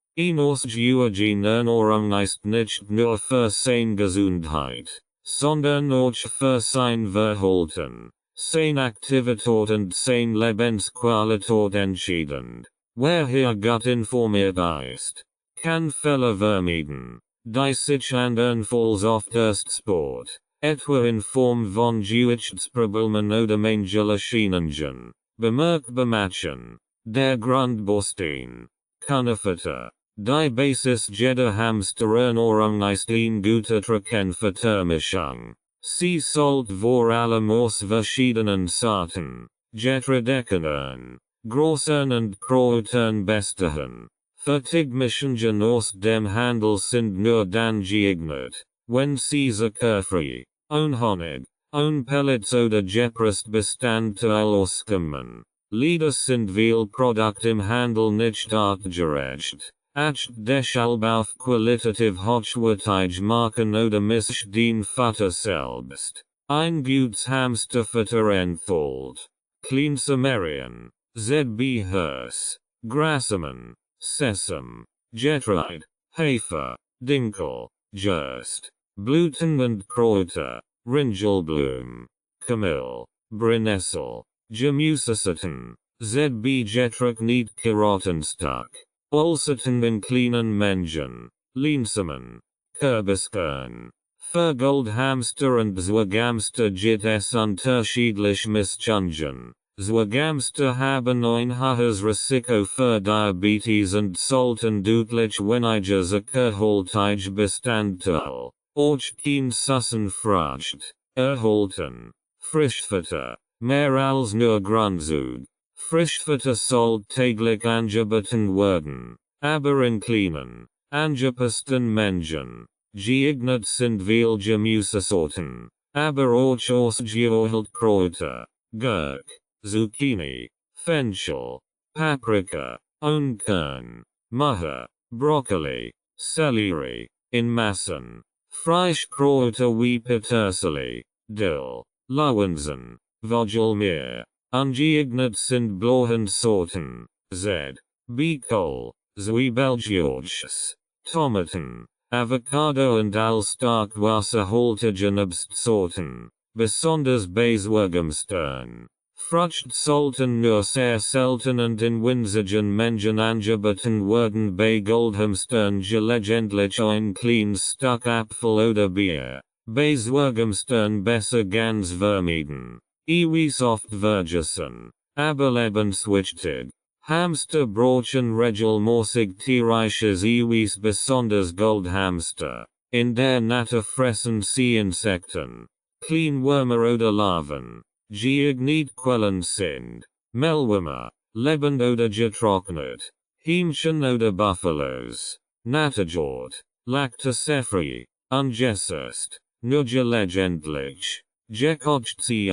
Ordnung ist nicht nur für seine Gesundheit, sondern auch für sein Verhalten, seine Aktivität und seine Lebensqualität entscheidend. Wer hier gut informiert ist, kann Fälle vermeiden, die sich andernfalls oft erst spät, etwa in Form von Gewichtsproblemen oder menschlichen bemerkbar machen. Der Grundbaustein, Kernfetter. Die Basis jeder Hamster-Ernährung ist ein guter Trockenfuttermischung. Sie sollte vor allem aus verschiedenen Sorten, getredecken, großen und Kräutern bestehen. Fertigmischungen aus dem Handel sind nur dann geeignet, wenn sie zuckerfrei, unhonig, unpellets oder gepresst Bestandteil auskommen. Leider sind viele Produkte im Handel nicht artgerecht. Deshalb auf qualitativ hochwertig machen oder mich den Vater selbst. Ein gutes Hamsterfutter entfällt. Kleinsamerien, ZB-Hers, Grassamen, Sesam, Getreide, Hafer, Dinkel, Gerst, Blüten und Kräuter, Ringelblume, Kamille, Brennnessel, Gemüsesorten, ZB Getränk nicht Karottenstock. Ulcerten in kleinen Mengen, Linsamen, Kürbiskorn. Für Goldhamster und Zwerghamster gibt es unterschiedliche Mischungen. Zwerghamster haben ein hohes Risiko für Diabetes und sollten deutlich weniger zuckerhaltige Bestandteile, auch kein Sussenfrucht, erhalten. Frischfutter, mehr als nur Grundzug. Frischfutter sollte täglich angeboten werden, aber in kleinen, angepassten Mengen. Geeignet sind viele Gemüsesorten, aber auch ausgewählte Kräuter, Gurk, Zucchini, Fenchel, Paprika, Unkorn, Möhre, Brokkoli, Sellerie, in Massen. Frischkräuter wie Petersilie, Dill, Löwenzahn, Vogelmeer. Ungeeignet sind Blauensorten, Z. B. Kohl, Zwiebelgeorges, Tomaten, Avocado und all stark wasserhaltige Obstsorten, besonders bei Zwerghamstern. Frucht sollten nur sehr selten und in winzigen Mengen angeboten werden bei Goldhamstern gelegentlich ein kleines Stück Apfel oder Bier, bei Zwerghamstern besser ganz vermieden. Iwis oft vergessen, aber lebenswichtig. Hamster brauchen regelmäßig tierisches Iwis besonders Goldhamster. In der Natur fressen sie Insekten, Kleinwürmer oder Larven. Geeignet Quellen sind Mehlwürmer, lebend oder getrocknet, Hähnchen oder Buffalos, Natterjord, laktosefrei, ungesäst, nur gelegentlich, gekocht sie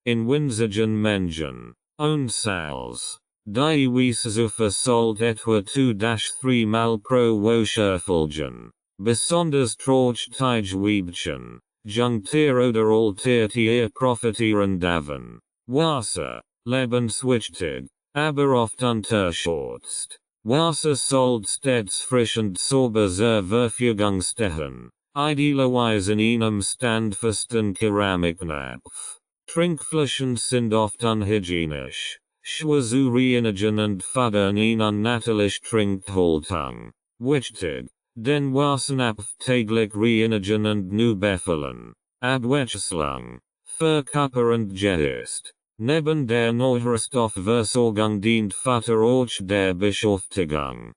in winzigen Mengen, Unsals. Die Iwis sollte etwa 2-3 Mal pro Woche erfolgen. Besonders trauchtige Weibchen, Jungtier oder Altier profitieren davon. Wasser, lebenswichtig, aber oft unterschätzt. Wasser sollte stets frisch und sauber zur Verfügung stehen. Idealerweise in einem standfesten Keramiknapf. Trinkflaschen sind oft unhygienisch. Schwer zu reinigen und fördern eine unnatürliche Trinkhaltung. Wichtig, den Wassernapf täglich reinigen und neu befüllen. Abwechslung, für Körper und Geist. Neben der Nährstoffversorgung dient Futter auch der Beschäftigung.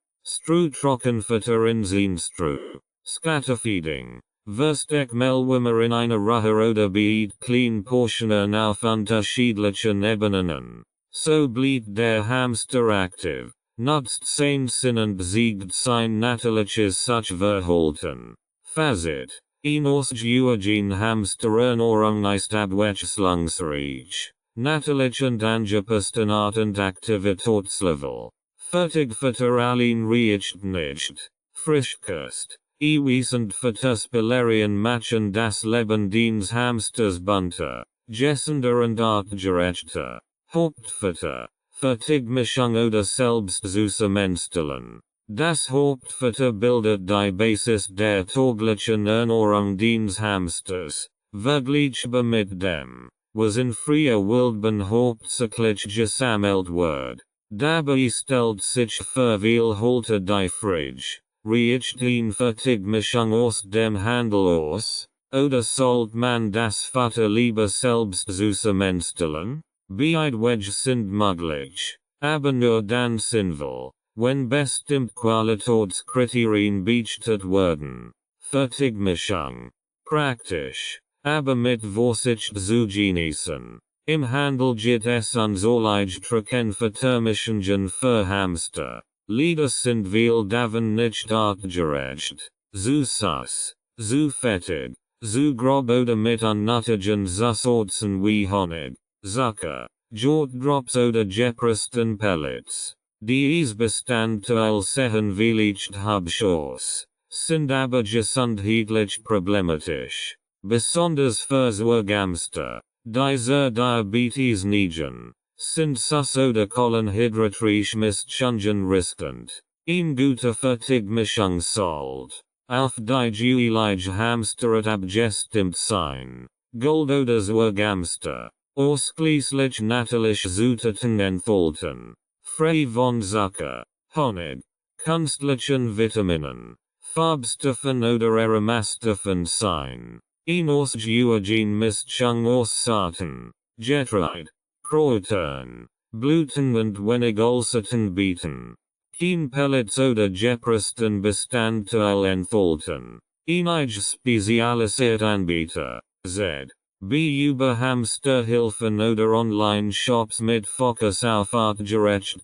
Trockenfutter in Seenstru. Scatterfeeding. Versteck Mehlwürmer in einer Ruhe oder beid klein Portionen auf unterschiedlichen Ebenen. So bleibt der Hamster aktiv, nutzt sein Sinn und siegt sein natürliches Suchverhalten. Fazit. Ein ausgewogener Hamster-Ernährung ist abwechslungsreich, natürlich und angepassten Art und Aktivitätslevel. Fertigfutter allein reicht nicht. Frischkost, Iwis und Futterspielerien machen das Leben des Hamsters bunter, gesünder und artgerechter. Hauptfutter, Fertigmischung oder selbst zu zusammenstellen. Das Hauptverbildet die Basis der täglichen Ernährung des Hamsters, vergleichbar mit dem, was in freier Wildbahn hauptsächlich gesammelt wird. Dabei stellt sich vervielfältigt die Frage, reicht die Vertigmischung aus dem Handel aus, oder sollte man das Vater lieber selbst zusammenstellen? Beide sind möglich, aber nur dann sinnvoll, wenn bestimmt Qualitätskriterien beachtet werden. Vertigmischung. Praktisch, aber mit Vorsicht zu genießen. Im Handel geht es an solche Vertermischungen für Hamster. Leider sind wir davon nicht artgerecht. Zu sass, zu fettig, zu grob oder mit unnötigen Zusätzen wie Honig, Zucker, Jodrops oder gepressten Pellets. Dies Bestandteil sehen vielleicht habschos, sind aber gesundheitlich problematisch. Besonders für Hamster, die Diabetes neigen, sind Sus oder Kohlenhydratrisch Missstungen riskant. Eine gute Vertigmischung sollte, auf die Juilige Hamster abgestimmt sein. Gold oder Hamster, ausschließlich natürlich Zutaten enthalten. Frei von Zucker, Honig, künstlichen Vitaminen, Farbstoffen oder Aromastoffen sein. Ausgewogen Mischung aus Sorten, Getreide, Kräutern, Blüten und wenig Ulcerten bieten. Kein Pellets oder gepressten Bestandteil enthalten. Einige spezialisierte Anbieter, z.B. über Hamsterhilfen oder Online-Shops mit Fokus auf artgerechte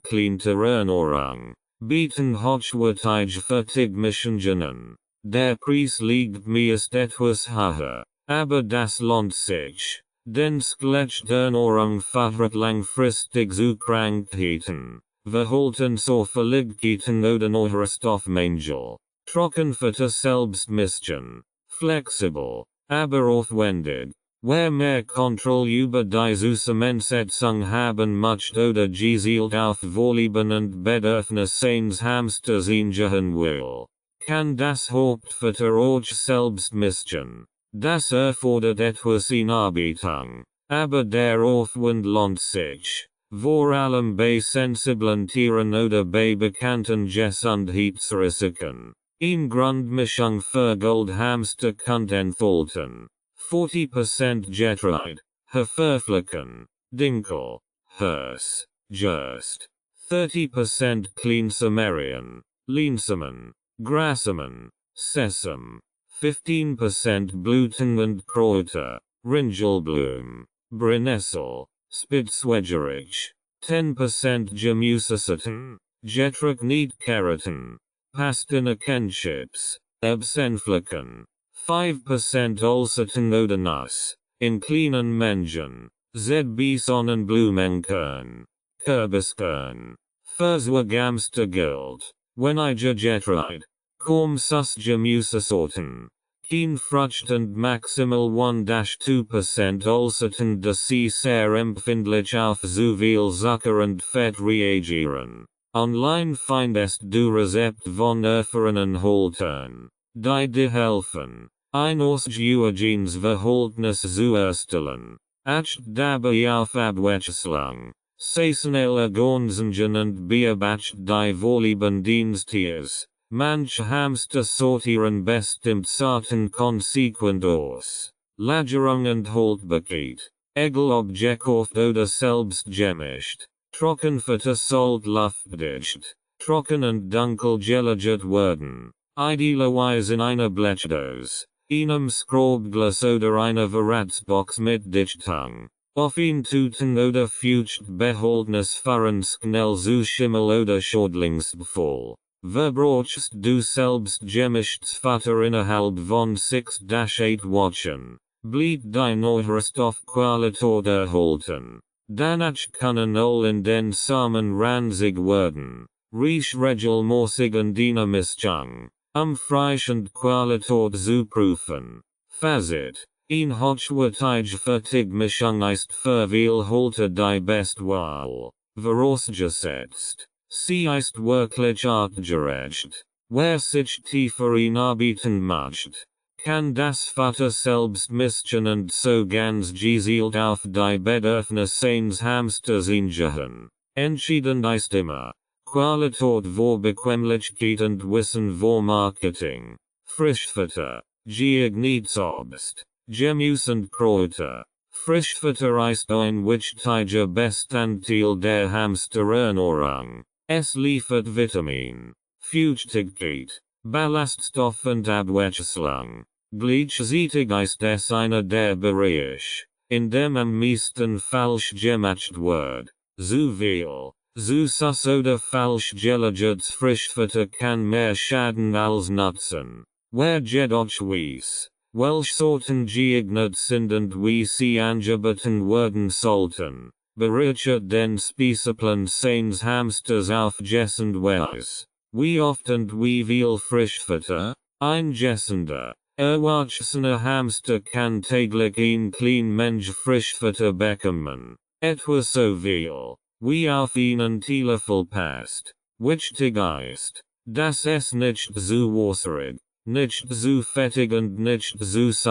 Ernährung, bieten hochwertige Vertigmischungen. Der Preis liegt meist etwas höher, aber das lohnt sich, denn schlechte Ernährung fördert langfristig zu Krankheiten, Verhaltensauffälligkeiten oder Neurostoffmängel. Trockenfutter selbstmischen, flexibel, aber aufwendig. Wer mehr Kontrolle über die Zusammensetzung haben möchte oder gezielt auf Vorlieben und Bedürfnisse seines Hamsters eingehen will, kann das Hauptfutter auch selbst mischen. Das erfordert etwas Anarbeitung, aber der Aufwand lohnt sich, vor allem bei sensiblen Tieren oder bei bekannten Gesundheitsrisiken. Eine Grundmischung für Goldhamster kann enthalten 40% Getreide, Haferflocken, Dinkel, Hirse, Gerst, 30% Clean Sumerian, Leinsamen, Grassamen, Sesam, 15% Blüten und Kräuter, Ringelblume, Brennnessel, Spitzwegerich, 10% Gemüsesorten, Getrocknet Karotten, Pastinakenchips, Erbsenflocken, 5% Ulcerten oder Nuss, in kleinen Mengen, ZB Sonnenblumenkern, Kürbiskern, Hamster gilt, wenige Getreide, kaum sus Gemüsesorten, kein Frucht und maximal 1-2% Ulcerten, da sie sehr empfindlich auf zu viel Zucker und Fett reagieren. Online findest du Rezept von erfahrenen Haltern, die dir helfen, ein ausgewogenes Verhältnis zu erstellen. Acht dabei auf Abwechslung, saisonale Ergänzungen und beobachtet die Vorlieben des Tiers. Manche Hamster sortieren bestimmt Sorten konsequent aus. Lagerung und Haltbarkeit, egal ob gekauft oder selbst gemischt. Trockenfutter sollte luftdicht, trocken und dunkel gelagert werden. Idealerweise in einer Blechdose, einem Scrobglas oder einer Verratsbox mit Dichtung. Auf ein Tuten oder Feuchtbehältnis fahren schnell zu Schimmel oder Schädlingsbefall. Verbrauchst du selbst gemischtes Futter innerhalb von 6-8 Wochen, bleibt die Nährstoffqualität erhalten. Danach können all in den Samen ranzig werden. Riech regelmäßig in deiner Mischung, frisch und Qualität zu prüfen. Fazit: Eine hochwertige Vertigmischung ist für viele Halter die beste Wahl. Vorausgesetzt, Sie ist wirklich artgerecht. Wer sich tiefer hinarbeiten möchte, kann das Vater selbst mischen und so ganz gezielt auf die Bedürfnisse seines Hamsters eingehen. Entscheidend ist immer Qualität vor Bequemlichkeit und Wissen vor Marketing. Frischfutter, Diagnose, Gemüse und Kräuter. Frischfutter ist ein wichtiger Bestandteil der Hamsterernährung. Es liefert Vitamin, Feuchtigkeit, Ballaststoff und Abwechslung. Gleichzeitig ist es einer der Bereiche, in dem am meisten falsch gemacht wird. Zu viel, zu süß oder falsch gelagertes Frischfutter kann mehr schaden als nutzen. Wer jedoch weiß, welche Sorten geeignet sind und wie sie angeboten werden sollten, bereichert den Speiseplan seines Hamsters aufgessend weiß. Wie oft und wie viel Frischfutter, ein gessender, erwachsener Hamster kann täglich ein klein Mensch Frischfutter bekommen. Etwa so viel, wie auf einen Teelöffel passt. Wichtig ist, dass es nicht zu wasserig, nicht zu fettig und nicht zu süß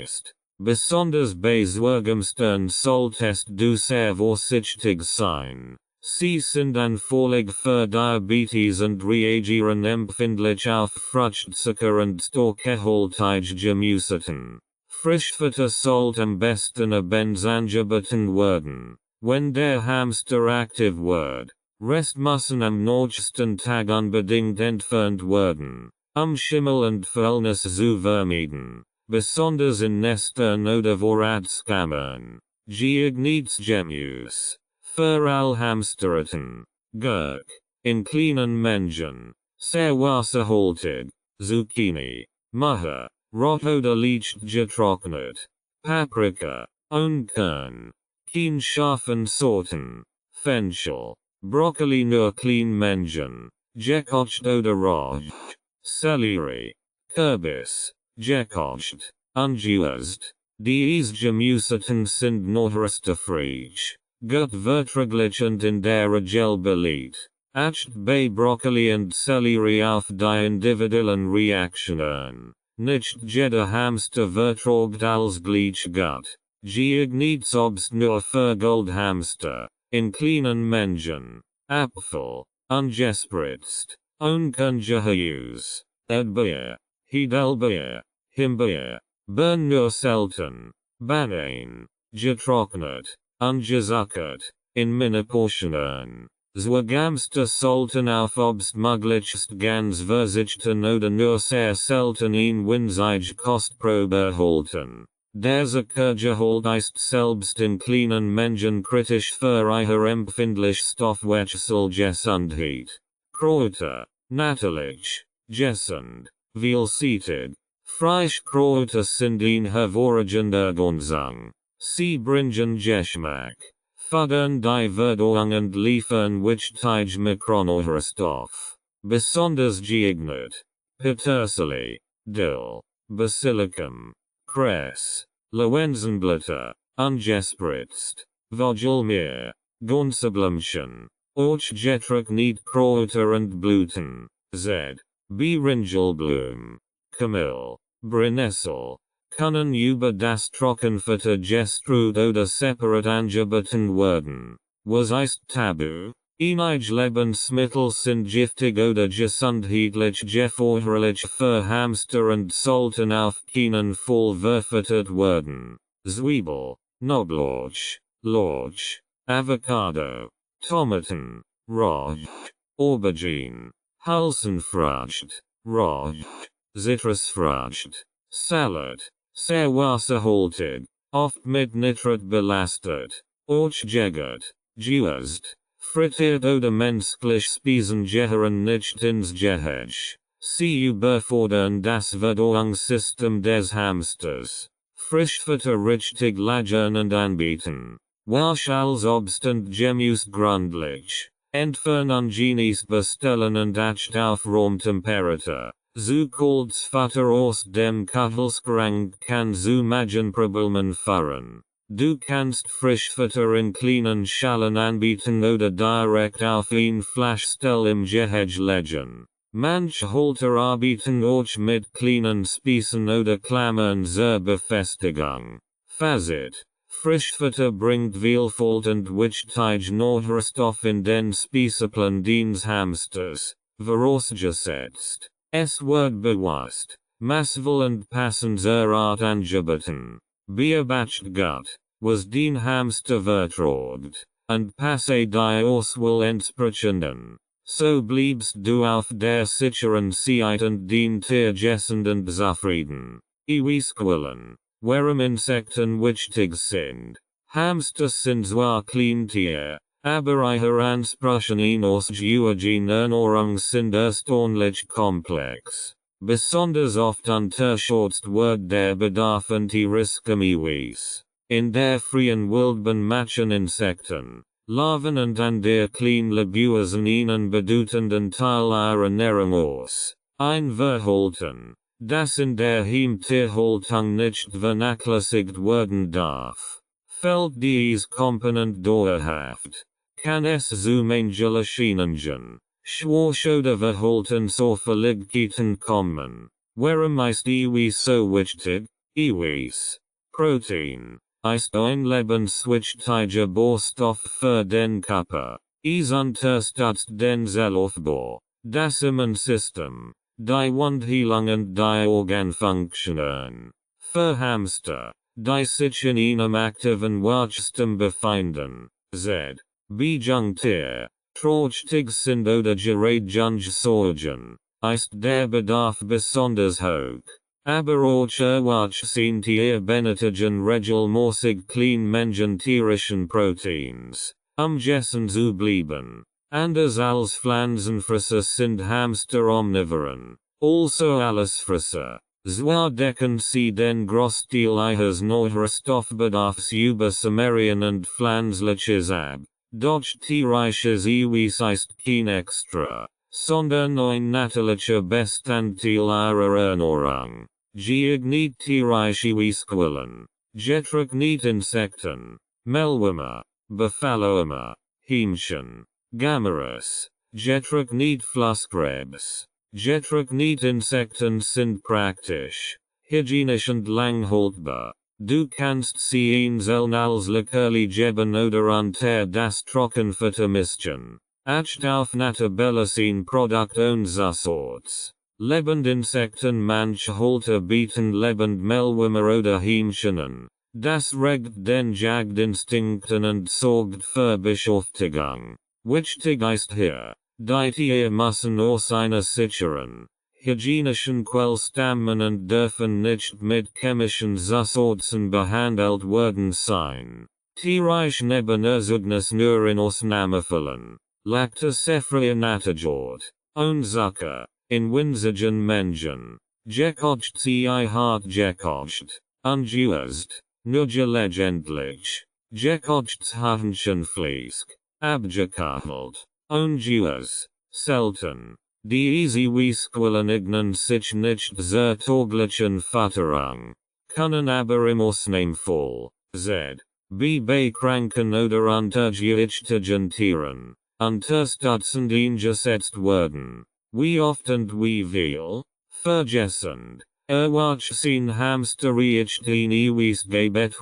ist. Besonders bei Zwerghamstern solltest du sehr vorsichtig sein. Sie sind anfällig für Diabetes und reagieren empfindlich auf Fruchtzucker und starkgehaltige Gemüsearten. Frischfutter sollte am besten abends angeboten werden, wenn der Hamster aktiv wird. Rest müssen am nächsten Tag unbedingt entfernt werden, Schimmel und Fäulnis zu vermeiden, besonders in Nestern oder Vorratskammern. Diagnose Gemüse. Für all Hamsterarten. Gurk. In kleinen Mengen. Sehr wasserhaltig. Zucchini. Möhre. Rot oder leicht getrocknet. Paprika. Unkern. Kein scharfen Sorten. Fenchel. Brokkoli nur klein Mengen. Gekocht oder roh. Sellerie. Kürbis. Gekocht. Ungeöst. Diese Gemüsearten sind noch restefrisch. Gut verträglich und in der Regel beliebt. Acht bei Brokkoli und Sellerie auf die individuellen Reaktionen. Nicht jeder Hamster verträgt als gleich gut. Geeignet Obst nur für Goldhamster. In kleinen Mengen. Apfel. Ungespritzt. Unkongehaus. Erdbeer. Heidelbeer. Himbeer. Birn nur selten. Banan. Getrocknet. Ungezuckert, in Mini-Portionen. Zwerghamster sollten auf Obst möglichst ganz verzichten oder nur sehr selten ein winzige Kostprobe erhalten. Der Zuckergehalt ist selbst in kleinen Mengen kritisch für ihre empfindliche Stoffwechselgesundheit. Kräuter, natürlich, gesund, vielseitig. Frischkräuter sind ein hervorragender Ergänzung. Sie bringen Geschmack, fördern die Verdauung und liefern wichtige Mikronährstoffe. Besonders geeignet. Petersilie, Dill, Basilikum, Kress, Lavensenblätter, ungespritzt, Vogelmeer, Gänseblümchen, Orchgetrocknet Kräuter und Blüten, Bringelblume, Kamille, Brennnessel. Können über das Trockenfutter gestrut oder separat angeboten werden. Was ist tabu? Einige Lebensmittel sind giftig oder gesundheitlich gefährlich für Hamster und sollten auf keinen Fall verfüttert werden. Zwiebel, Knoblauch, Lauch, Avocado, Tomaten, Rauch, Aubergine, Hülsenfrüchte, Rauch, Zitrusfrüchte, Salad. Sehr wasserhaltig, oft mit Nitrat belastet, ausgegart, geöst, frittiert oder menschlich Speisen gehören nicht ins Gehege. Sie überfordern das Verdauungssystem des Hamsters. Frischfutter richtig lagern und anbieten. Welch als Obst und Gemüse gründlich. Entfernen Genies bestellen und acht auf Raumtemperatur. Zu kaltes Futter aus dem Kühlschrank kann zu Magenproblemen führen. Du kannst Frischfutter in kleinen Schalen anbieten oder direkt auf ein Flashstell im Gehege legen. Manche Halter arbeiten auch mit kleinen Spießen oder Klammern zur Befestigung. Fazit: Frischfutter bringt Vielfalt und wichtig Nährstoff in den Speiseplan des Hamsters, vorausgesetzt, es wird bewusst, massvoll und passend zur Art angeboten. Beobachtet gut, was den Hamster verträgt, und passe die Auswahl entsprechenden. So bleibst du auf der sicheren Seite und den Tier und zufrieden. Iwisquillen, warum Insekten wichtig sind. Hamsters sind zwar Kleintier, aber ihre Ansprüche aus Eugen Ernährung sind erstaunlich komplex. Besonders oft unterschätzt wird der Bedarf und die Risken. In der freien Wildbahn machen Insekten, Larven und an der kleinlebigen ihnen bedeutenden Teil ihrer Ernährung aus. Ein Verhalten, das in der Heimtierhaltung nicht vernachlässigt werden darf. Fällt dies Komponent dauerhaft, kann es zu menschlichen Schwach oder Verhaltensauffälligkeiten kommen. Warum ist Eiweiß so wichtig? Eiweiß, Protein, ist ein lebenswichtiger Baustoff für den Körper. Es unterstützt den Zellaufbau, das Immunsystem, die Wundheilung und die Organfunktionen. Für Hamster, die sich in einem aktiven Wachstum befinden, Jungtier, trächtig sind oder gerade sorgen, ist der Bedarf besonders hoch. Aber auch sind Tier benötigen regelmäßig klein Mengen tierischen Proteins, gessen zu bleiben. Anders als Pflanzenfresser sind Hamster Omnivoren, also Allesfresser. Zwar decken sie den Großteil ihres Nährstoffbedarfs über Summerien und Pflanzliches ab, doch tierisches Eiweiß ist kein Extra, sondern ein natürlicher Bestandteil ihrer Ernährung. Geeignet tierische Eiweißquellen, getrocknet Insekten, Mehlwürmer, Befallwürmer, Hähnchen, Gammeres, getrocknet Flusskrebs. Getrocknet Insekten sind praktisch, hygienisch und lang haltbar. Du kannst sie einzeln als Leckerli geben oder unter das Trockenfutter mischen. Acht auf Natabellas ein Produkt unseres Orts. Lebendinsekten manche Halter bieten Lebendmehlwürmer oder Hähnchen an. Das regt den Jagdinstinkten und sorgt für Beschäftigung. Wichtig ist hier, die Tiere müssen aus einer sicheren, hygienischen Quelle stammen und dürfen nicht mit chemischen Zusätzen behandelt werden sein. Tierische Nebenerzeugnis nur in Ausnahmefällen. Laktosefreie Nattogurt, Unzucker, in winzigen Mengen. Gekocht sie hart gekocht, ungeused, nur gelegentlich. Gekochtes Hähnchenfleisch, abgekocht. Ungeused, selten. Die Eiweißquellen eignen sich nicht zur täglichen Fütterung, können aber im Ausnahmefall, bei kranken oder untergewichtigen Tieren, unterstützend eingesetzt werden. Wie oft und wie viel? Vergessend. Erwachsen Hamster riecht ein Eiweißgebet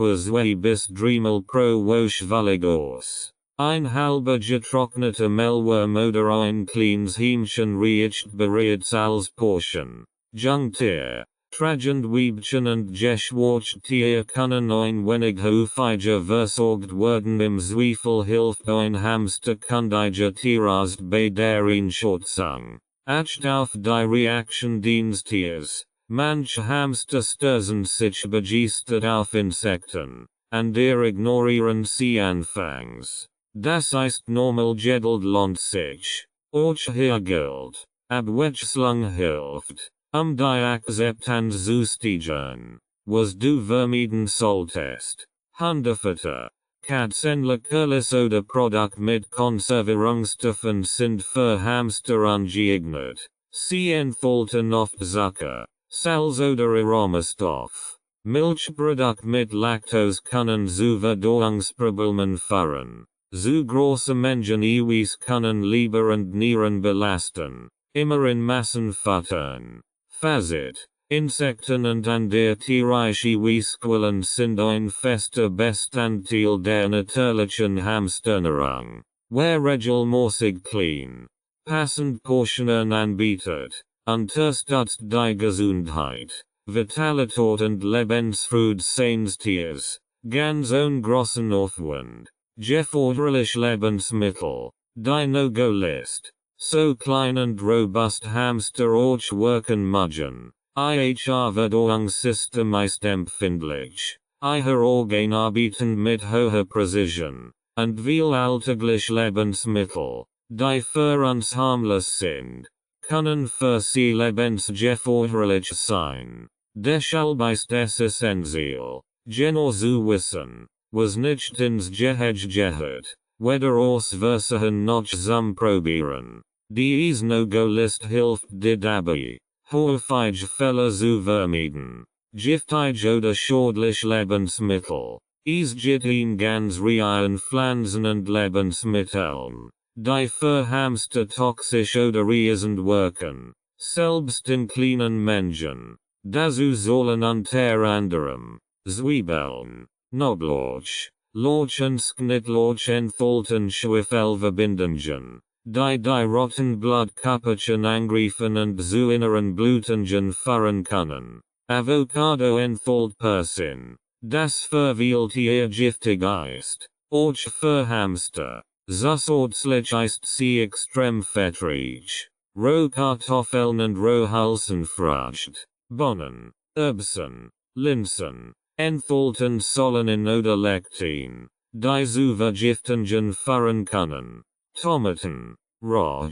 bis dreimal pro Woche völlig aus. Ein halber getrockneter Mehlwurm oder ein kleines Hähnchen riecht bereits als Portion. Jungtier, tragend Weibchen und Geschwätztier können ein wenig häufiger versorgt werden. Im Zweifel hilft ein Hamster-kundiger Tierarzt bei der Einschätzung. Acht auf die Reaktion des Tiers. Manche Hamster stürzen sich begeistert auf Insekten, und ignorieren sie anfangs. Das ist normal geduld lohnt sich. Auch hier gilt, Abwechslung hilft, die Akzeptanz zu steigern. Was du vermeiden solltest. Hundefutter, Katzenleckerlis oder Produkt mit Konservierungsstoffen sind für Hamster ungeeignet. Sie enthalten oft Zucker, Salz oder Aromastoff. Milchprodukt mit Laktose können zu Verdauungsproblemen führen. Zu große Mengen Eiweiß können Leber und Nieren belasten. Immer in Massen füttern. Fazit. Insekten und andere tierische Eiweißquellen sind ein fester Bestandteil der natürlichen Hamsterernährung. Wer regelmäßig clean, passend Portionen anbietet, unterstützt die Gesundheit, Vitalität und Lebensfreude seines Tiers, ganz ohne großen Aufwand. Erforderlich Lebensmittel, die No-Go-List, so klein und robust Hamster auch wirken mögen. Ihr Verdauungssystem ist empfindlich. Ihre Organe arbeiten mit hoher Präzision, und viel alltäglich Lebensmittel, die für uns harmlos sind, können für sie lebensgefährlich sein. Deshalb ist es essentiell, genau zu wissen, was nicht ins Gehege gehört, weder auswirken noch zum Probieren. Die No-Go-List hilft dir dabei, häufige Fälle zu vermeiden. Giftige oder schädliche Lebensmittel. Es geht in ganz realen Pflanzen und Lebensmitteln, die für Hamster toxisch oder riesend wirken, selbst in kleinen Menschen. Dazu sollen unter anderem Zwiebeln, Knoblauch, Lauch und Schnittlauch enthalten Schwefelverbindungen, die roten Blutkörperchen angreifen und zu inneren Blutungen führen können. Avocado enthält Persin, das für Wildtiere giftig ist, auch für Hamster. Zusätzlich ist sie extrem fettreich. Rohkartoffeln und Rohhülsenfrüchte, Bohnen, Erbsen, Linsen, enthalten Solanin oder Lectin, die zu Vergiftungen führen können. Tomaten, roh,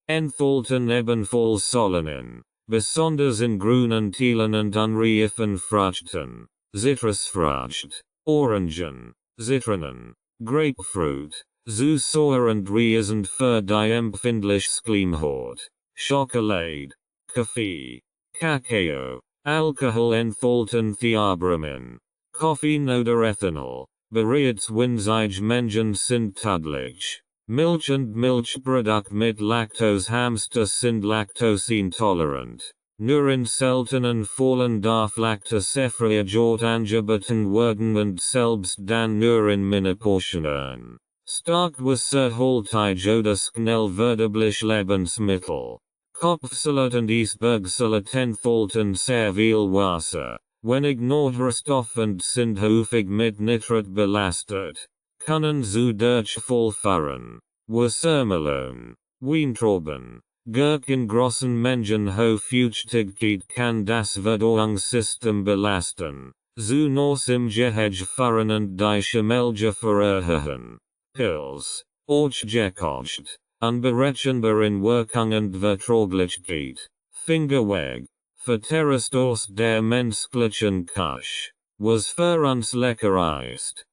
enthalten ebenfalls Solanin, besonders in grünen Teilen und unreifen Früchten. Zitrusfrucht, Orangen, Zitronen, Grapefruit, zu sauer und riesend für die empfindliche Schleimhaut. Schokolade, Kaffee, Kakao, Alkohol enthalten Theobromine, Koffein oder Ethanol, bereits winzige Mengen sind tödlich. Milch und Milchprodukt mit Laktose. Hamster sind laktoseintolerant. Nur in seltenen Fällen darf Laktosefreiheit angeboten werden und selbst dann nur in Miniportionen. Stark wasserhaltige oder schnell verdauliche Lebensmittel. Kopfsalat und Eisbergsalat enthalten sehr viel Wasser. Wenig Nährstoff und sind häufig mit Nitrat belastet. Können zu Durchfall führen. Wassermelone, Weintrauben, Gurken großen Mengen Hochfeuchtigkeit kann das Verdauungssystem belasten. Zu Nos im Gehege führen und die Schimmelge verursachen. Pilz, auch gekocht, unberechenbar in Wirkung und Vertraglichkeit. Fingerweg, verterrest aus der menschlichen Küche. Was für uns lecker ist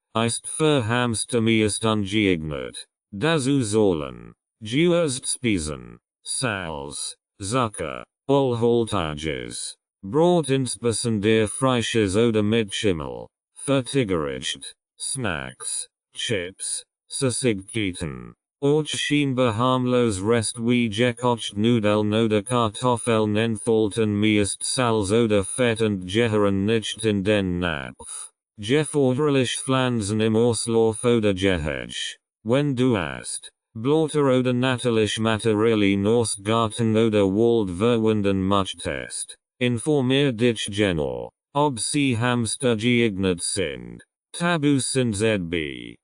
für Hamster meist ungeeignet. Dazu sollen Speisen, Salz, Zucker, Allhaltiges, Brot insbesondere frisches oder mit Schimmel, fertiggericht, Snacks, Chips, Süßigkeiten, auch scheinbar harmlos Rest wie gekocht Nudeln oder Kartoffeln enthalten meist Salz oder Fett und gehören nicht in den Napf. Erforderlich Pflanzen im Auslauf oder Gehege. Wenn du hast Blätter oder natürlich Materialien aus Garten oder Wald verwenden möchtest, informier dich genau, ob sie Hamster geeignet sind. Tabus sind ZB,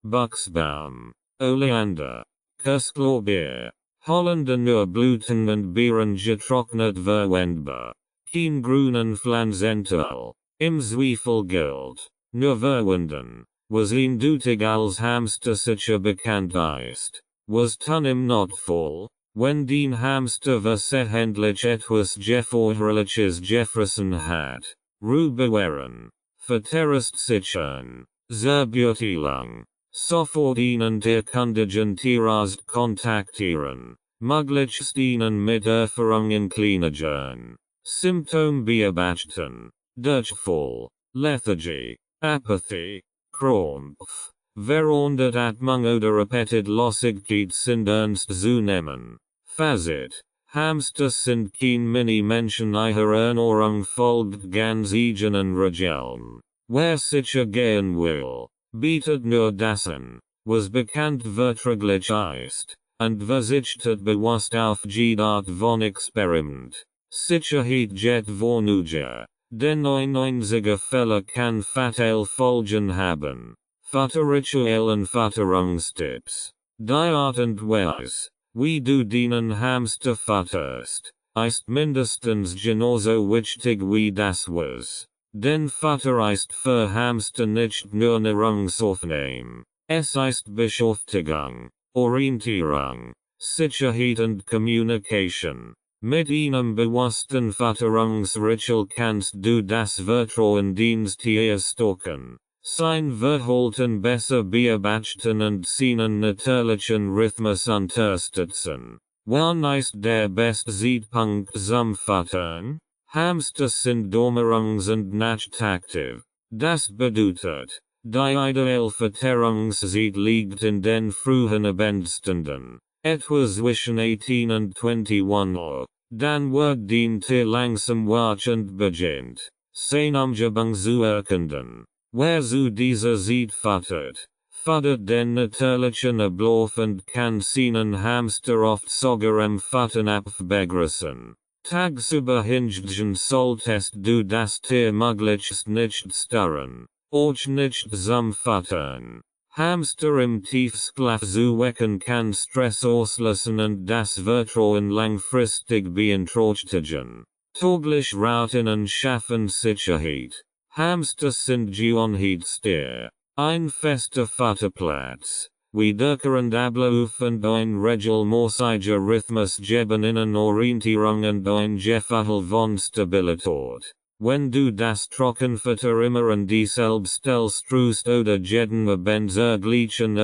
Buchsbaum, Oleander, Köstlerbeer, Holländer nur Blüten und Beeren getrocknet verwendbar. Kein grünen Pflanzenteil. Im Zweifel gilt, nur verwenden, was eindeutig als Hamster sicher bekannt ist. Was tun im Notfall, wenn den Hamster versehentlich etwas Gefährliches gefressen hat. Ruhe bewahren, verterrest sichern, Zerbeurteilung, sofort einen der kundigen Tierarzt kontaktieren, möglichst ihnen mit Erfahrung in Kliniken. Symptom beobachten. Durchfall, lethargy, apathy, Krampf, verwundert Atmung oder repetit Losigkeit sind ernst zunehmen. Fazit. Hamster sind kein Mini-Menschen ihrer Ernährung folgt ganz eigenen Regeln. Wer sicher gehen will, bietet nur das an, was bekannt verträglich ist, und verzichtet bewusst auf jede Art von Experiment. Sicherheit jet vornuger, denn ein einziger Fehler kann fatal Folgen haben. Futterrituellen Futterungstipps. Die Art und Weise, wie du deinen Hamster futterst, ist mindestens genauso wichtig wie das was. Denn Futter ist für Hamster nicht nur Nahrungsaufnahme. Es ist Beschäftigung, Orientierung, Sicherheit und Kommunikation. Mit einem bewussten Futterungsritual kannst du das Vertrauen deines Tieres stärken, sein Verhalten besser beobachten und seinen natürlichen Rhythmus unterstützen. Wann ist der beste Zeitpunkt zum Futtern? Hamster sind dormierungs- und nachtaktiv. Das bedeutet, die ideale Futterungszeit liegt in den frühen Abendstunden, etwa zwischen 18 und 21 Uhr. Dann wird dein Tier langsam wach und beginnt, Sehnumgebung zu erkunden. Wer zu dieser Zeit futtert, fördert den natürlichen Ablauf und kann seinen Hamster oft sogar im Futtern begrüßen. Tagsüber hingegen solltest du das Tier möglichst nicht stören, auch nicht zum Futtern. Hamster im Tiefschlaf zu wecken kann Stress auslösen und das Vertrauen langfristig beeinträchtigen. Täglich Routinen schaffen Sicherheit. Hamster sind Gewohnheitstiere. Ein fester Futterplatz, wiederkehrend Ablauf und ein regelmäßiger Rhythmus geben ihnen Orientierung und ein Gefühl von Stabilität. Wenn du das Trockenfutter immer an dieselbe Stelle strust oder jeden Abend gleichen